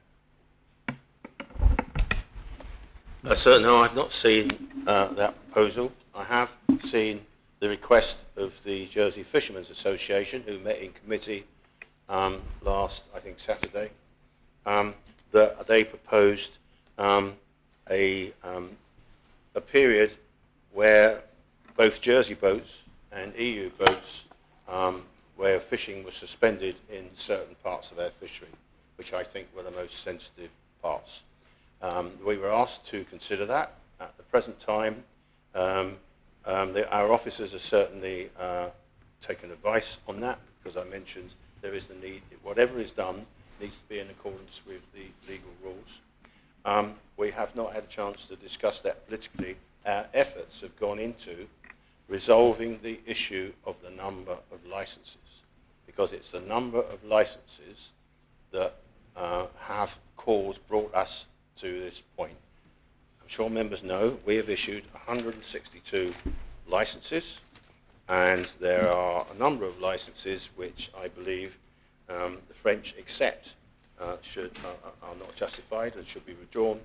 Sir, no, I've not seen that proposal. I have seen the request of the Jersey Fishermen's Association, who met in committee last, I think, Saturday, that they proposed a period where both Jersey boats and EU boats where fishing was suspended in certain parts of our fishery, which I think were the most sensitive parts. We were asked to consider that. At the present time, Our officers are certainly taken advice on that, because I mentioned there is the need, whatever is done needs to be in accordance with the legal rules. We have not had a chance to discuss that politically. Our efforts have gone into resolving the issue of the number of licences, because it's the number of licences that have brought us to this point. I'm sure members know we have issued 162 licences, and there are a number of licences which I believe the French accept are not justified and should be withdrawn,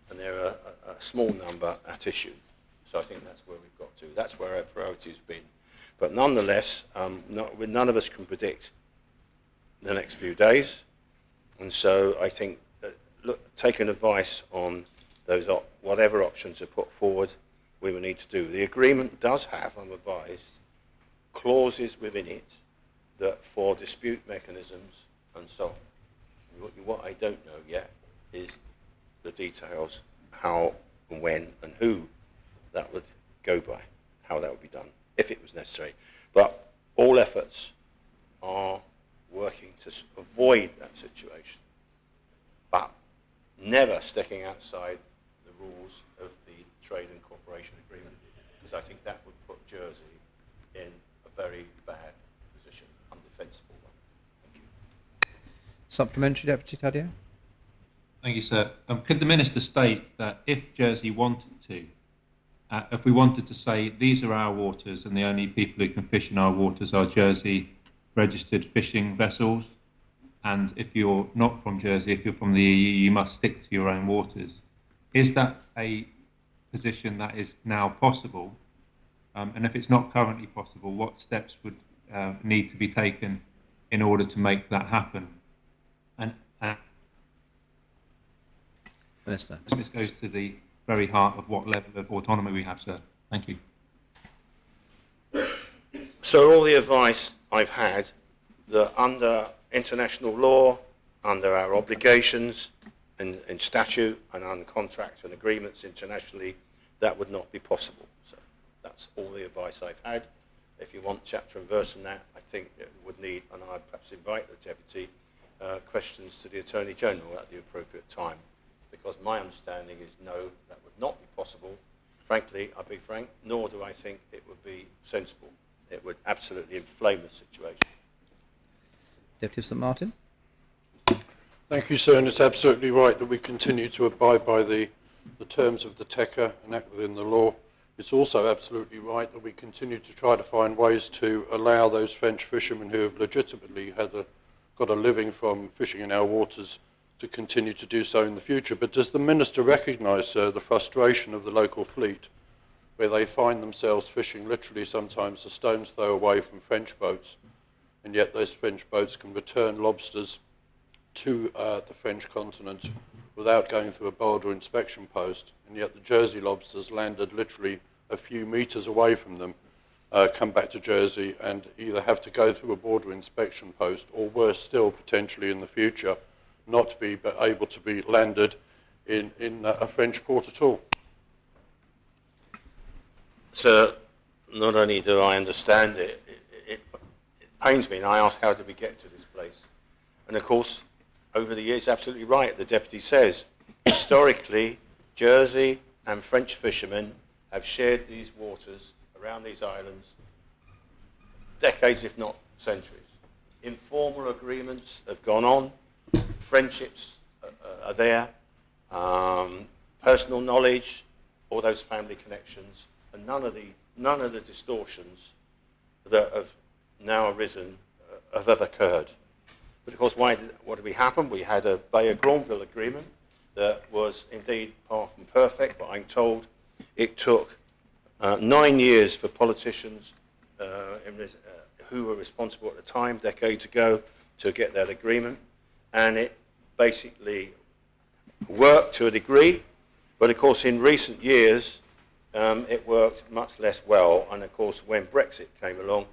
and there are a small number at issue. So I think that's where we've got to. That's where our priority has been. But nonetheless, none of us can predict the next few days, and so I think taking advice on those whatever options are put forward, we will need to do. The agreement does have, I'm advised, clauses within it that for dispute mechanisms and so on. What I don't know yet is the details, how and when and who that would go by, how that would be done, if it was necessary. But all efforts are working to avoid that situation, but never sticking outside the rules of the Trade and Cooperation Agreement, because I think that would put Jersey in a very bad position, undefensible one. Thank you. Supplementary, Deputy Taddeo. Thank you, sir. Could the Minister state that if Jersey wanted to, if we wanted to say these are our waters and the only people who can fish in our waters are Jersey registered fishing vessels, and if you're not from Jersey, if you're from the EU, you must stick to your own waters. Is that a position that is now possible? And if it's not currently possible, what steps would need to be taken in order to make that happen? And Minister. This goes to the very heart of what level of autonomy we have, sir. Thank you. So all the advice I've had, that under international law, under our obligations in statute and on contracts and agreements internationally, that would not be possible. So that's all the advice I've had. If you want chapter and verse on that, I think it would need, and I'd perhaps invite the Deputy, questions to the Attorney General at the appropriate time, because my understanding is no, that would not be possible. Frankly, I'll be frank, nor do I think it would be sensible. It would absolutely inflame the situation. Deputy St Martin. Thank you, sir, and it's absolutely right that we continue to abide by the terms of the TECA and act within the law. It's also absolutely right that we continue to try to find ways to allow those French fishermen who have legitimately got a living from fishing in our waters to continue to do so in the future. But does the Minister recognise, sir, the frustration of the local fleet, where they find themselves fishing literally sometimes a stone's throw away from French boats, and yet those French boats can return lobsters to the French continent without going through a border inspection post, and yet the Jersey lobsters landed literally a few metres away from them, come back to Jersey and either have to go through a border inspection post, or worse still, potentially in the future, not be able to be landed in a French port at all? So not only do I understand it, it pains me, and I ask, how did we get to this place? And of course, over the years, absolutely right, the Deputy says, historically, Jersey and French fishermen have shared these waters around these islands decades, if not centuries. Informal agreements have gone on, friendships are there, personal knowledge, all those family connections, and none of the distortions that have now arisen have ever occurred. But of course, what did we happen? We had a Bay of Granville agreement that was indeed far from perfect, but I'm told it took 9 years for politicians who were responsible at the time, decades ago, to get that agreement. And it basically worked to a degree, but of course in recent years it worked much less well, and of course when Brexit came along,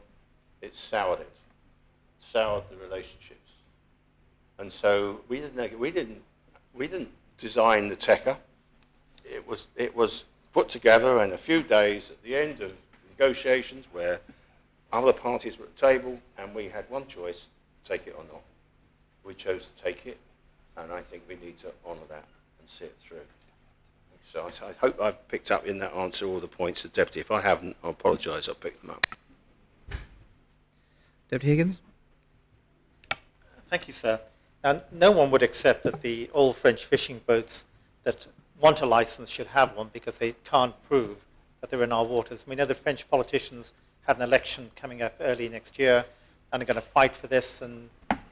it soured the relationships. And so we didn't design the TECA. It was put together in a few days at the end of negotiations where other parties were at the table and we had one choice, take it or not. We chose to take it, and I think we need to honour that and see it through. So I hope I've picked up in that answer all the points of Deputy. If I haven't, I apologise, I'll pick them up. Deputy Higgins? Thank you, sir. Now, no one would accept that all French fishing boats that want a license should have one because they can't prove that they're in our waters. We know the French politicians have an election coming up early next year and are going to fight for this and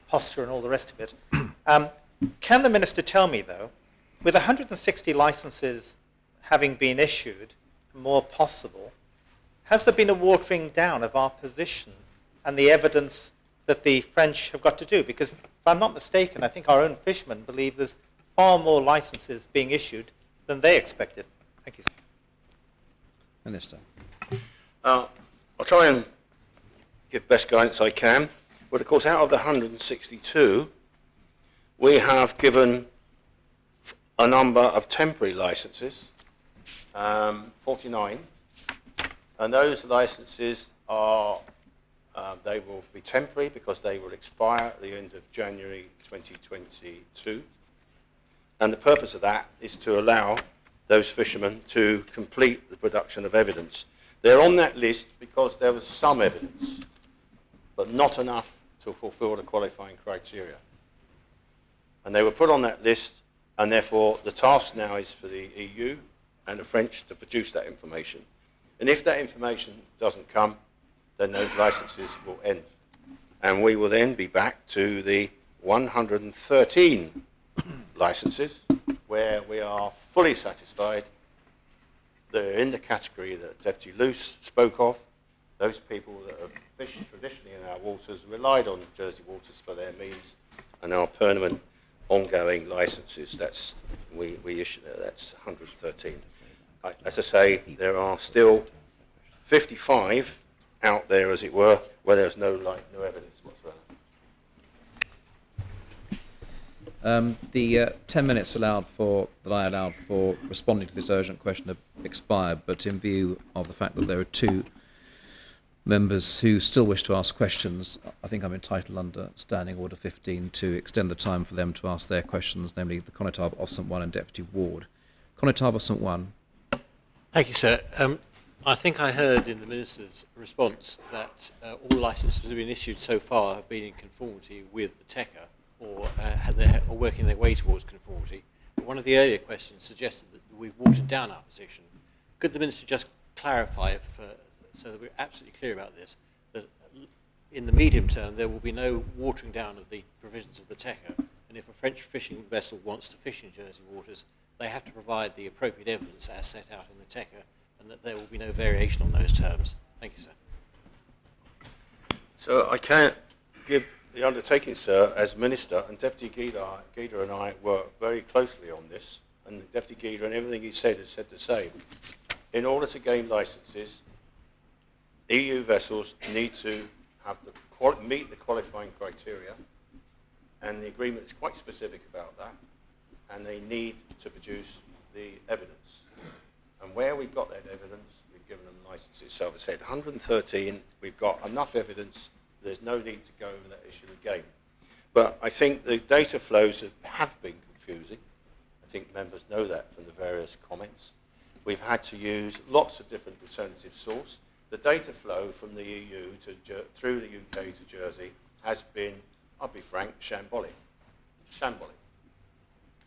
posture and all the rest of it. Can the Minister tell me, though, with 160 licenses having been issued, more possible, has there been a watering down of our position and the evidence that the French have got to do? Because if I'm not mistaken, I think our own fishermen believe there's far more licenses being issued than they expected. Thank you, sir. Minister. I'll try and give best guidance I can. But of course, out of the 162, we have given a number of temporary licenses, 49, and those licenses are, they will be temporary because they will expire at the end of January 2022. And the purpose of that is to allow those fishermen to complete the production of evidence. They're on that list because there was some evidence, but not enough to fulfill the qualifying criteria. And they were put on that list, and therefore the task now is for the EU and the French to produce that information. And if that information doesn't come, then those licenses will end. And we will then be back to the 113 licenses where we are fully satisfied. They're in the category that Deputy Luce spoke of. Those people that have fished traditionally in our waters, relied on Jersey waters for their means, and our permanent ongoing licenses, that's we issue that's 113. As I say, there are still 55 out there, as it were, where there's no evidence whatsoever. The 10 minutes that I allowed for responding to this urgent question have expired, but in view of the fact that there are two members who still wish to ask questions, I think I'm entitled under Standing Order 15 to extend the time for them to ask their questions, namely the Connétable of St. One and Deputy Ward. Connétable of St. One. Thank you, sir. I think I heard in the Minister's response that all licences that have been issued so far have been in conformity with the TECA, or working their way towards conformity. But one of the earlier questions suggested that we've watered down our position. Could the Minister just clarify, so that we're absolutely clear about this, that in the medium term there will be no watering down of the provisions of the TECA, and if a French fishing vessel wants to fish in Jersey waters, they have to provide the appropriate evidence as set out in the TECA, and that there will be no variation on those terms. Thank you, sir. So I can't give the undertaking, sir, as Minister, and Deputy Guida and I work very closely on this, and Deputy Guida and everything he said has said the same. In order to gain licences, EU vessels need to have meet the qualifying criteria, and the agreement is quite specific about that, and they need to produce the evidence. And where we've got that evidence, we've given them licenses. So I said 113, we've got enough evidence, there's no need to go over that issue again. But I think the data flows have been confusing. I think members know that from the various comments. We've had to use lots of different alternative sources. The data flow from the EU through the UK to Jersey has been, I'll be frank, shambolic.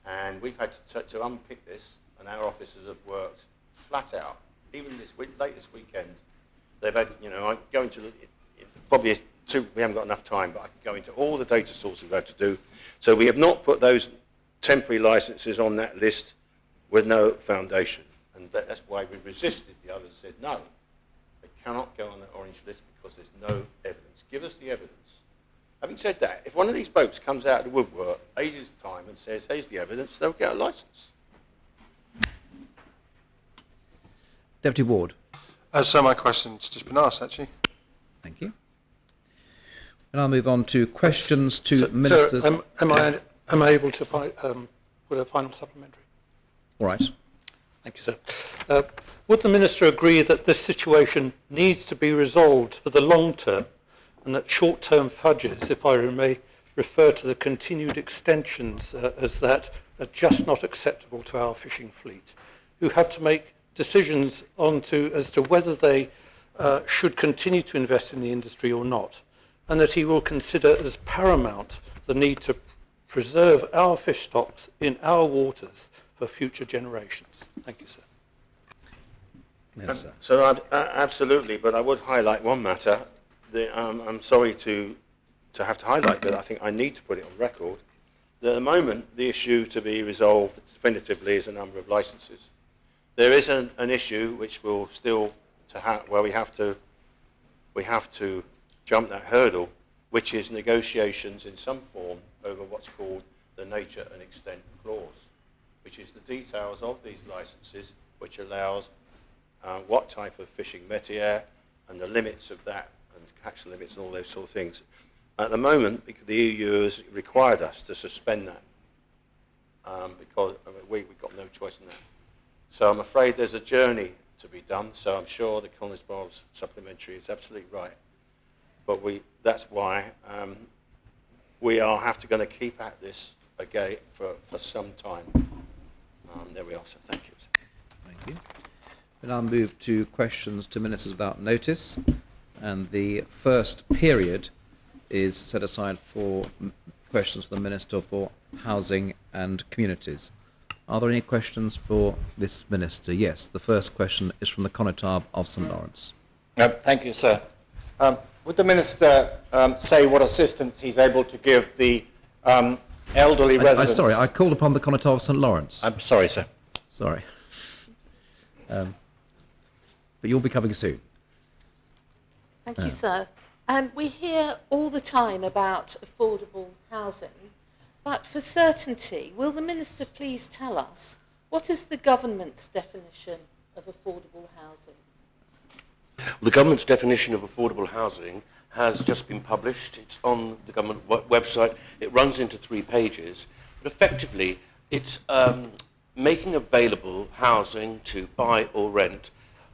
And we've had to unpick this, and our officers have worked flat out. Even this week, late this weekend, they've had, I go into, probably we haven't got enough time, but I can go into all the data sources we've had to do. So we have not put those temporary licenses on that list with no foundation. And that's why we resisted. The others said, no, they cannot go on that orange list because there's no evidence. Give us the evidence. Having said that, if one of these boats comes out of the woodwork, ages time, and says, here's the evidence, they'll get a licence. Deputy Ward. So my question's just been asked, actually. Thank you. And I'll move on to questions to ministers. Am I able to put a final supplementary? All right. Thank you, sir. Would the Minister agree that this situation needs to be resolved for the long term and that short-term fudges, if I may refer to the continued extensions as that, are just not acceptable to our fishing fleet, who have to make decisions as to whether they should continue to invest in the industry or not, and that he will consider as paramount the need to preserve our fish stocks in our waters for future generations? Thank you, sir. Yes, sir. So absolutely, but I would highlight one matter. I'm sorry to have to highlight, but I think I need to put it on record. That at the moment, the issue to be resolved definitively is a number of licences. There is an issue which will still where we have to jump that hurdle, which is negotiations in some form over what's called the nature and extent clause, which is the details of these licences, which allows what type of fishing métier and the limits of that, and catch limits and all those sort of things. At the moment, because the EU has required us to suspend that, because we've got no choice in that. So I'm afraid there's a journey to be done, so I'm sure the Connisboro's supplementary is absolutely right. But that's why we have to going to keep at this again for some time. There we are, so thank you. Thank you. We'll now move to questions to ministers without notice, and the first period is set aside for questions for the Minister for Housing and Communities. Are there any questions for this Minister? Yes, the first question is from the Connotab of St Lawrence. Thank you, sir. Would the Minister say what assistance he's able to give the elderly residents? Sorry, I called upon the Connotab of St Lawrence. I'm sorry, sir. Sorry. But you'll be coming soon. Thank you, sir. We hear all the time about affordable housing, but for certainty, will the Minister please tell us what is the government's definition of affordable housing? The government's definition of affordable housing has just been published. It's on the government website. It runs into 3 pages. But effectively, it's making available housing to buy or rent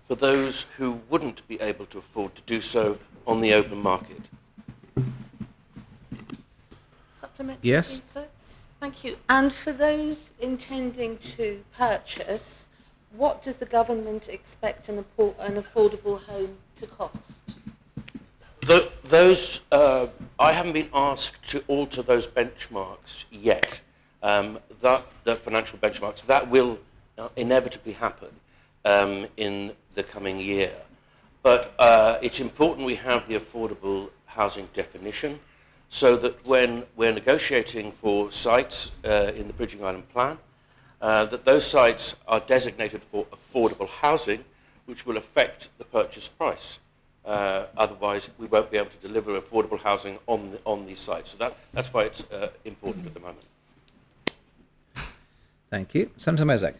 for those who wouldn't be able to afford to do so on the open market. Supplementary, yes. Please, sir? Thank you. And for those intending to purchase, what does the government expect an affordable home to cost? I haven't been asked to alter those benchmarks yet. The financial benchmarks, that will inevitably happen in the coming year. But it's important we have the affordable housing definition so that when we're negotiating for sites in the Bridging Island Plan, that those sites are designated for affordable housing, which will affect the purchase price. Otherwise, we won't be able to deliver affordable housing on these sites. So that's why it's important at the moment. Thank you. Senator Mezek.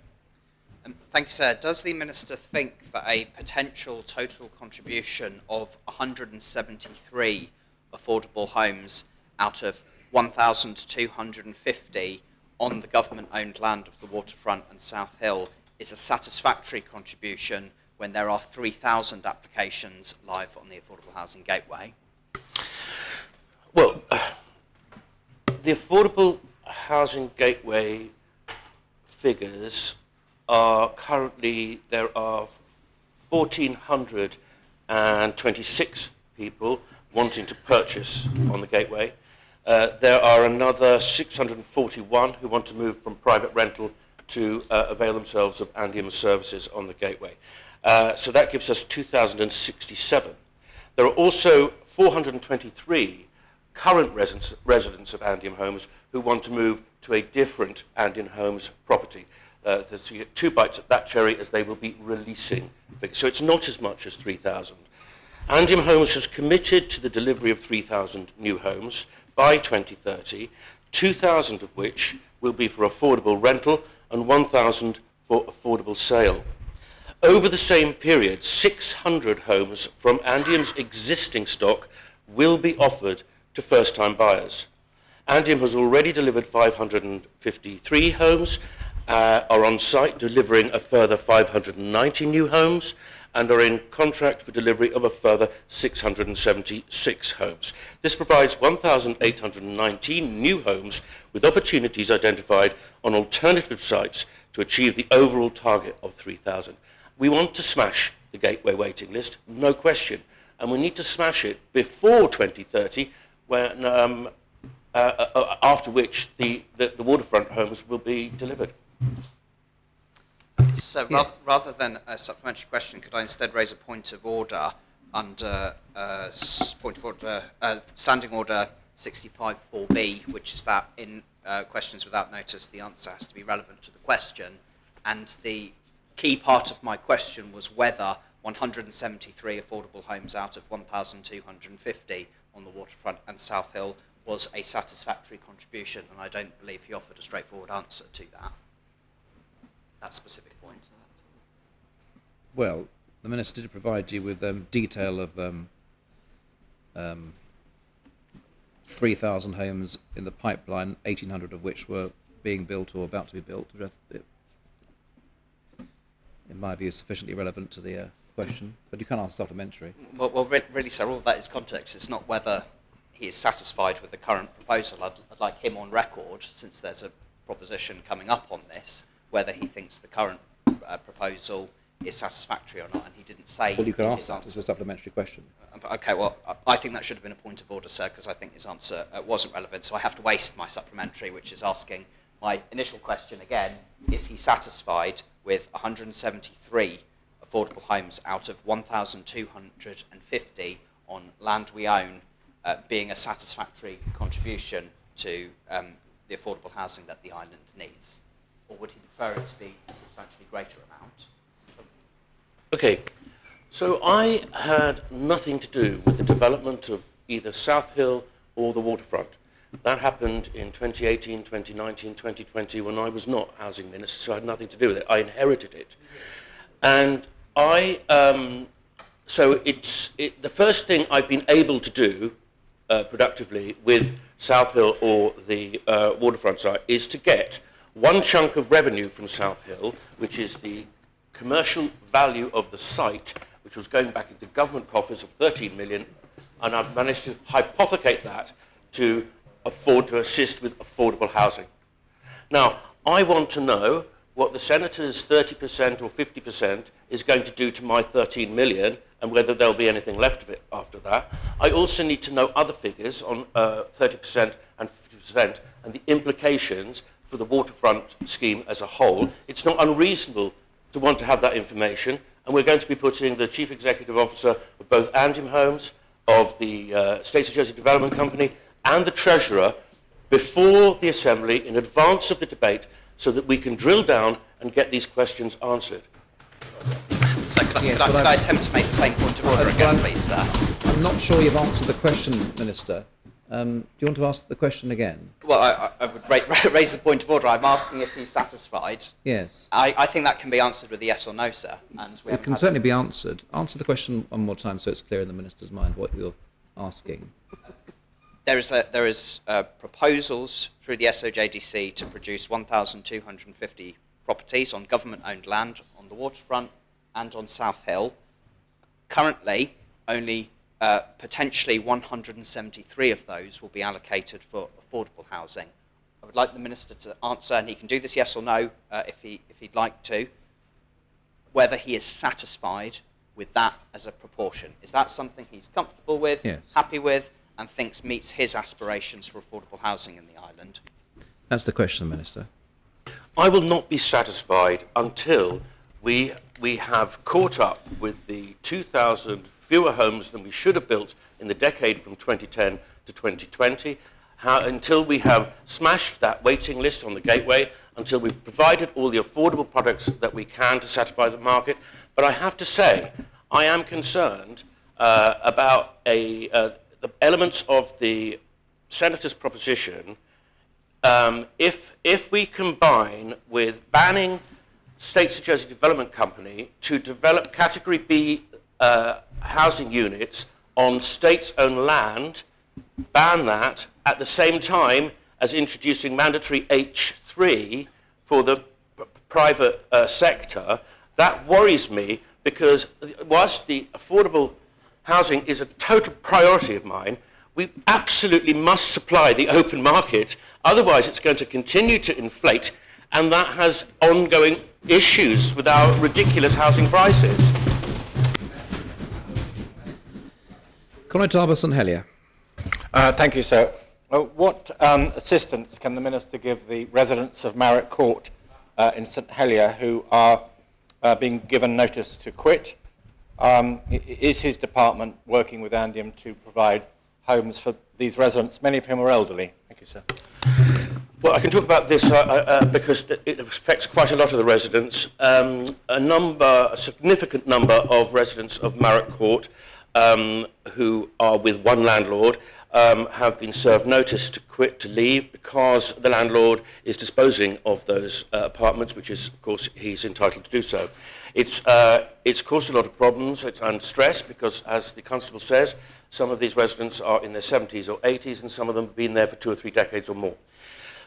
Thank you, sir. Does the Minister think that a potential total contribution of 173 affordable homes out of 1,250 on the government-owned land of the waterfront and South Hill is a satisfactory contribution when there are 3,000 applications live on the Affordable Housing Gateway? Well, the Affordable Housing Gateway figures are currently, there are 1,426 people wanting to purchase on the Gateway. There are another 641 who want to move from private rental to avail themselves of Andium services on the Gateway. So that gives us 2,067. There are also 423 current residents of Andium Homes who want to move to a different Andium Homes property. So you get 2 bites at that cherry as they will be releasing figures. So it's not as much as 3,000. Andium Homes has committed to the delivery of 3,000 new homes by 2030, 2,000 of which will be for affordable rental and 1,000 for affordable sale. Over the same period, 600 homes from Andium's existing stock will be offered to first-time buyers. Andium has already delivered 553 homes, are on site delivering a further 590 new homes and are in contract for delivery of a further 676 homes. This provides 1,819 new homes with opportunities identified on alternative sites to achieve the overall target of 3,000. We want to smash the Gateway waiting list, no question, and we need to smash it before 2030, when, after which the waterfront homes will be delivered. So Yes. rather than a supplementary question, could I instead raise a point of order under Standing Order 65(4)(b), which is that in questions without notice, the answer has to be relevant to the question. And the key part of my question was whether 173 affordable homes out of 1,250 on the waterfront and South Hill was a satisfactory contribution, and I don't believe he offered a straightforward answer to that specific point. Well, the Minister did provide you with detail of 3,000 homes in the pipeline, 1,800 of which were being built or about to be built. In my view, sufficiently relevant to the question, but you can't ask supplementary. Well, really, sir, all of that is context. It's not whether he is satisfied with the current proposal. I'd like him on record, since there's a proposition coming up on this, whether he thinks the current proposal is satisfactory or not, and he didn't say. Well, you can ask his that as a supplementary question. Okay, well, I think that should have been a point of order, sir, because I think his answer wasn't relevant, so I have to waste my supplementary, which is asking my initial question again, is he satisfied with 173 affordable homes out of 1,250 on land we own being a satisfactory contribution to the affordable housing that the island needs? Or would he prefer it to be a substantially greater amount? Okay, so I had nothing to do with the development of either South Hill or the waterfront. That happened in 2018, 2019, 2020 when I was not Housing Minister, so I had nothing to do with it. I inherited it. And so the first thing I've been able to do productively with South Hill or the waterfront site is to get one chunk of revenue from South Hill, which is the commercial value of the site, which was going back into government coffers of 13 million, and I've managed to hypothecate that to afford to assist with affordable housing. Now, I want to know what the Senator's 30% or 50% is going to do to my 13 million and whether there'll be anything left of it after that. I also need to know other figures on 30% and 50% and the implications for the waterfront scheme as a whole. It's not unreasonable to want to have that information, and we're going to be putting the Chief Executive Officer of both Andym Homes, of the States of Jersey Development Company, and the Treasurer before the Assembly in advance of the debate so that we can drill down and get these questions answered. So could I attempt to make the same point of order again, please, sir? I'm not sure you've answered the question, Minister. Do you want to ask the question again? Well, I would raise the point of order. I'm asking if he's satisfied. Yes. I think that can be answered with a yes or no, sir. And we It can certainly be answered. Answer the question one more time so it's clear in the Minister's mind what you're asking. There is proposals through the SOJDC to produce 1,250 properties on government-owned land on the waterfront and on South Hill. Currently, only potentially 173 of those will be allocated for affordable housing. I would like the Minister to answer, and he can do this yes or no if he'd like to, whether he is satisfied with that as a proportion. Is that something he's comfortable with, Yes. happy with, and thinks meets his aspirations for affordable housing in the island? That's the question, Minister. I will not be satisfied until we have caught up with the 2,000 fewer homes than we should have built in the decade from 2010 to 2020, until we have smashed that waiting list on the Gateway, until we've provided all the affordable products that we can to satisfy the market. But I have to say, I am concerned about the elements of the Senator's proposition. If we combine with banning States of Jersey Development Company to develop Category B housing units on state-owned land, ban that at the same time as introducing mandatory H3 for the private sector, that worries me, because whilst the affordable housing is a total priority of mine, we absolutely must supply the open market, otherwise it's going to continue to inflate, and that has ongoing issues with our ridiculous housing prices. Conor St Helier. Thank you, sir. What assistance can the Minister give the residents of Marriott Court in St Helier who are being given notice to quit? Is his department working with Andium to provide homes for these residents, many of whom are elderly? Thank you, sir. Well, I can talk about this because it affects quite a lot of the residents. A significant number of residents of Marriott Court who are with one landlord have been served notice to quit, to leave, because the landlord is disposing of those apartments, which is, of course, he's entitled to do so. It's caused a lot of problems and stress because, as the constable says, some of these residents are in their 70s or 80s, and some of them have been there for 2 or 3 decades or more.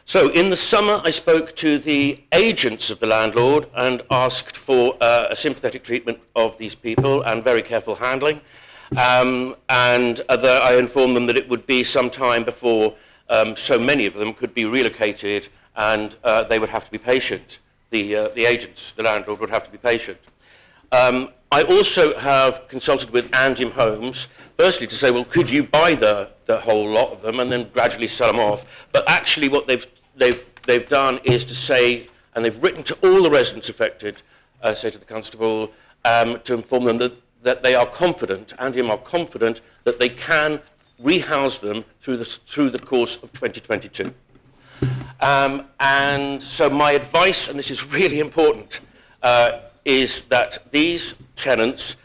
So in the summer, I spoke to the agents of the landlord and asked for a sympathetic treatment of these people and very careful handling. I informed them that it would be some time before so many of them could be relocated, and they would have to be patient. The agents, the landlord, would have to be patient. I also have consulted with Andium Homes, firstly to say, well, could you buy the whole lot of them and then gradually sell them off? But actually what they've done is to say, and they've written to all the residents affected, say to the constable, to inform them that they are confident, Andium are confident, that they can rehouse them through the course of 2022. And so my advice, and this is really important, is that these tenants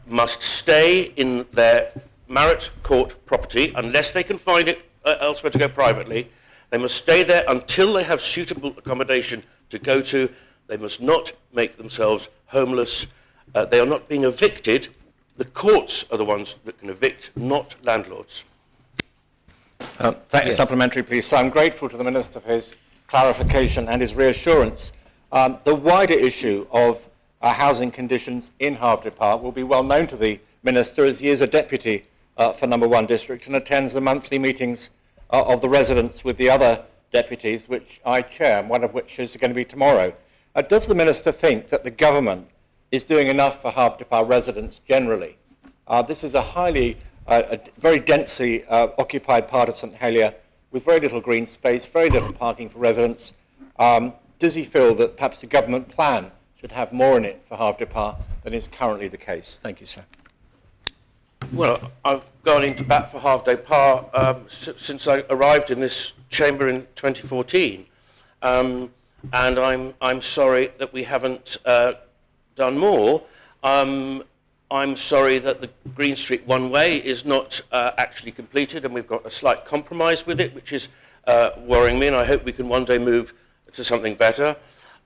must stay in their Marriott Court property unless they can find it elsewhere to go privately. They must stay there until they have suitable accommodation to go to. They must not make themselves homeless. They are not being evicted. The courts are the ones that can evict, not landlords. Thank you. Supplementary, please. So I'm grateful to the Minister for his clarification and his reassurance. The wider issue of housing conditions in Havre Park will be well known to the Minister, as he is a deputy for No. 1 District and attends the monthly meetings of the residents with the other deputies, which I chair, and one of which is going to be tomorrow. Does the Minister think that the government is doing enough for Havre Park residents generally? This is a very densely occupied part of St Helier with very little green space, very little parking for residents. Does he feel that perhaps the government plan should have more in it for Havre Park than is currently the case? Thank you, sir. Well, I've gone into bat for Havre Park since I arrived in this chamber in 2014, and I'm sorry that we haven't done more. I'm sorry that the Green Street One Way is not actually completed, and we've got a slight compromise with it, which is worrying me, and I hope we can one day move to something better.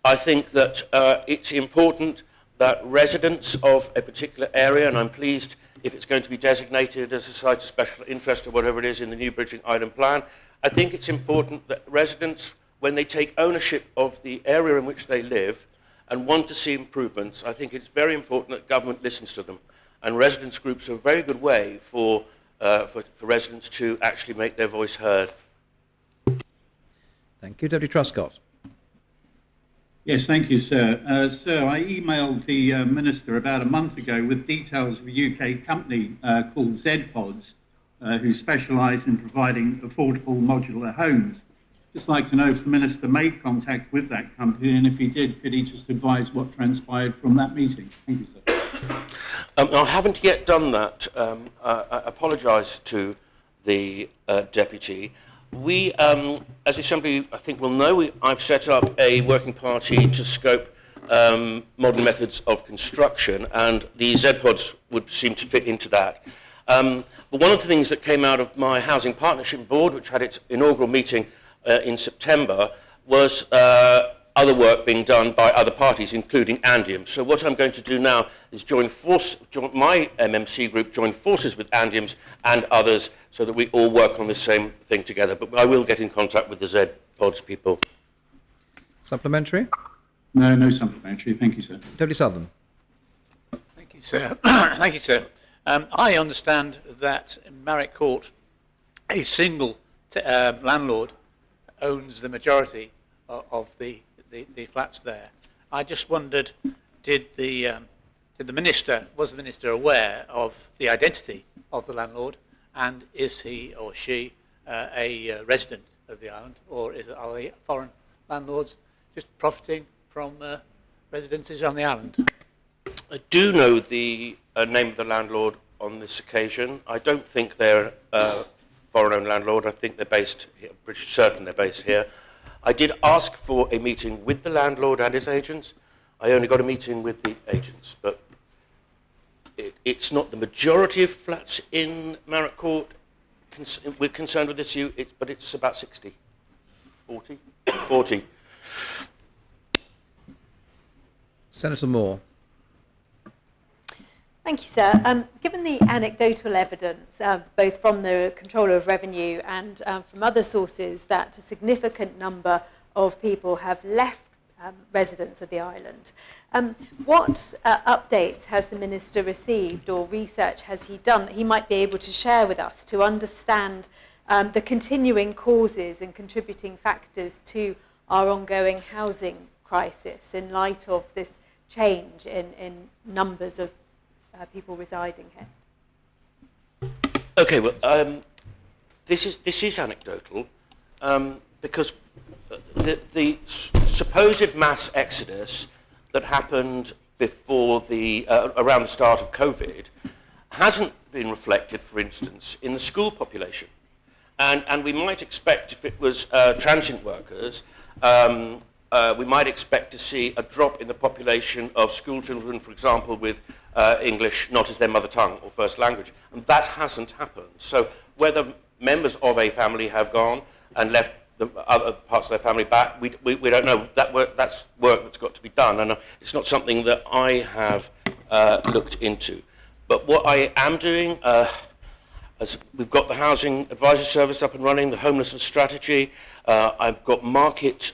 I think that it's important that residents of a particular area, and I'm pleased if it's going to be designated as a site of special interest or whatever it is in the new Bridging Island Plan, I think it's important that residents, when they take ownership of the area in which they live and want to see improvements, I think it's very important that government listens to them. And residents groups are a very good way for residents to actually make their voice heard. Thank you. Deputy Truscott. Yes, thank you, sir. Sir, I emailed the Minister about a month ago with details of a UK company called Z-Pods, who specialise in providing affordable modular homes. Just like to know if the Minister made contact with that company, and if he did, could he just advise what transpired from that meeting? Thank you, sir. I haven't yet done that. I apologise to the Deputy. We, as the Assembly, I think will know, I've set up a working party to scope modern methods of construction, and the Z-Pods would seem to fit into that. But one of the things that came out of my Housing Partnership Board, which had its inaugural meeting in September, was other work being done by other parties, including Andium. So what I'm going to do now is join my MMC group, join forces with Andium's and others, so that we all work on the same thing together. But I will get in contact with the Z-Pods people. Supplementary? No, no supplementary. Thank you, sir. Deputy Southern. Thank you, sir. Thank you, sir. I understand that in Marriott Court, a single landlord owns the majority of the flats there. I just wondered, was the minister aware of the identity of the landlord, and is he or she a resident of the island, or are they foreign landlords just profiting from residences on the island? I do know the name of the landlord on this occasion. I don't think they're a foreign-owned landlord. I think they're based here. I'm pretty certain they're based here. I did ask for a meeting with the landlord and his agents. I only got a meeting with the agents, but it's not the majority of flats in Marriott Court we're concerned with this issue, but it's about 60, 40. Senator Moore. Thank you, sir. Given the anecdotal evidence, both from the Controller of Revenue and from other sources, that a significant number of people have left residents of the island, what updates has the Minister received or research has he done that he might be able to share with us to understand the continuing causes and contributing factors to our ongoing housing crisis in light of this change in numbers of people residing here? Okay, well, this is anecdotal because the supposed mass exodus that happened before around the start of COVID hasn't been reflected, for instance, in the school population, and we might expect, if it was transient workers, we might expect to see a drop in the population of school children, for example, with English not as their mother tongue or first language. And that hasn't happened. So whether members of a family have gone and left the other parts of their family back, we don't know. That's work that's got to be done. And it's not something that I have looked into. But what I am doing, as we've got the Housing Advisory Service up and running, the homelessness strategy. I've got a market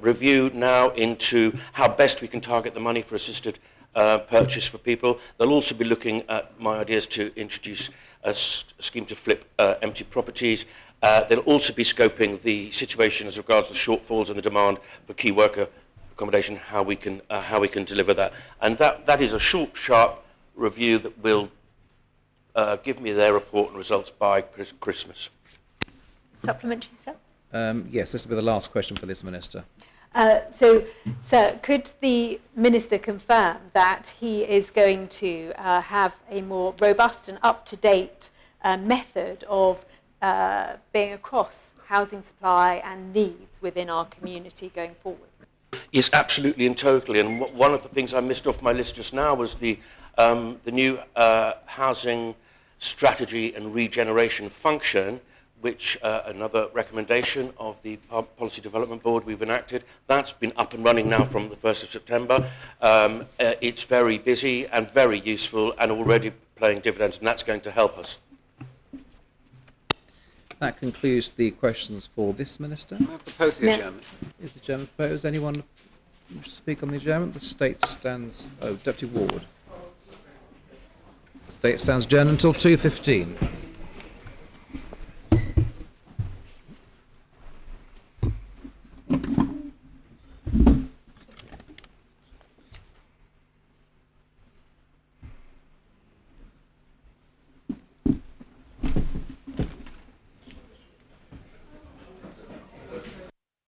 review now into how best we can target the money for assisted purchase for people. They'll also be looking at my ideas to introduce a scheme to flip empty properties. They'll also be scoping the situation as regards the shortfalls and the demand for key worker accommodation, how we can deliver that. And that is a short, sharp review that will give me their report and results by Christmas. Supplementary, sir? Yes, this will be the last question for this Minister. So, sir, could the Minister confirm that he is going to have a more robust and up-to-date method of being across housing supply and needs within our community going forward? Yes, absolutely and totally. And one of the things I missed off my list just now was the new housing strategy and regeneration function, which another recommendation of the Policy Development Board we've enacted. That's been up and running now from the 1st of September. It's very busy and very useful and already paying dividends, and that's going to help us. That concludes the questions for this Minister. I propose the adjournment. Is the adjournment proposed? Anyone wish to speak on the adjournment? The State stands... Oh, Deputy Ward. The State stands adjourned until 2:15.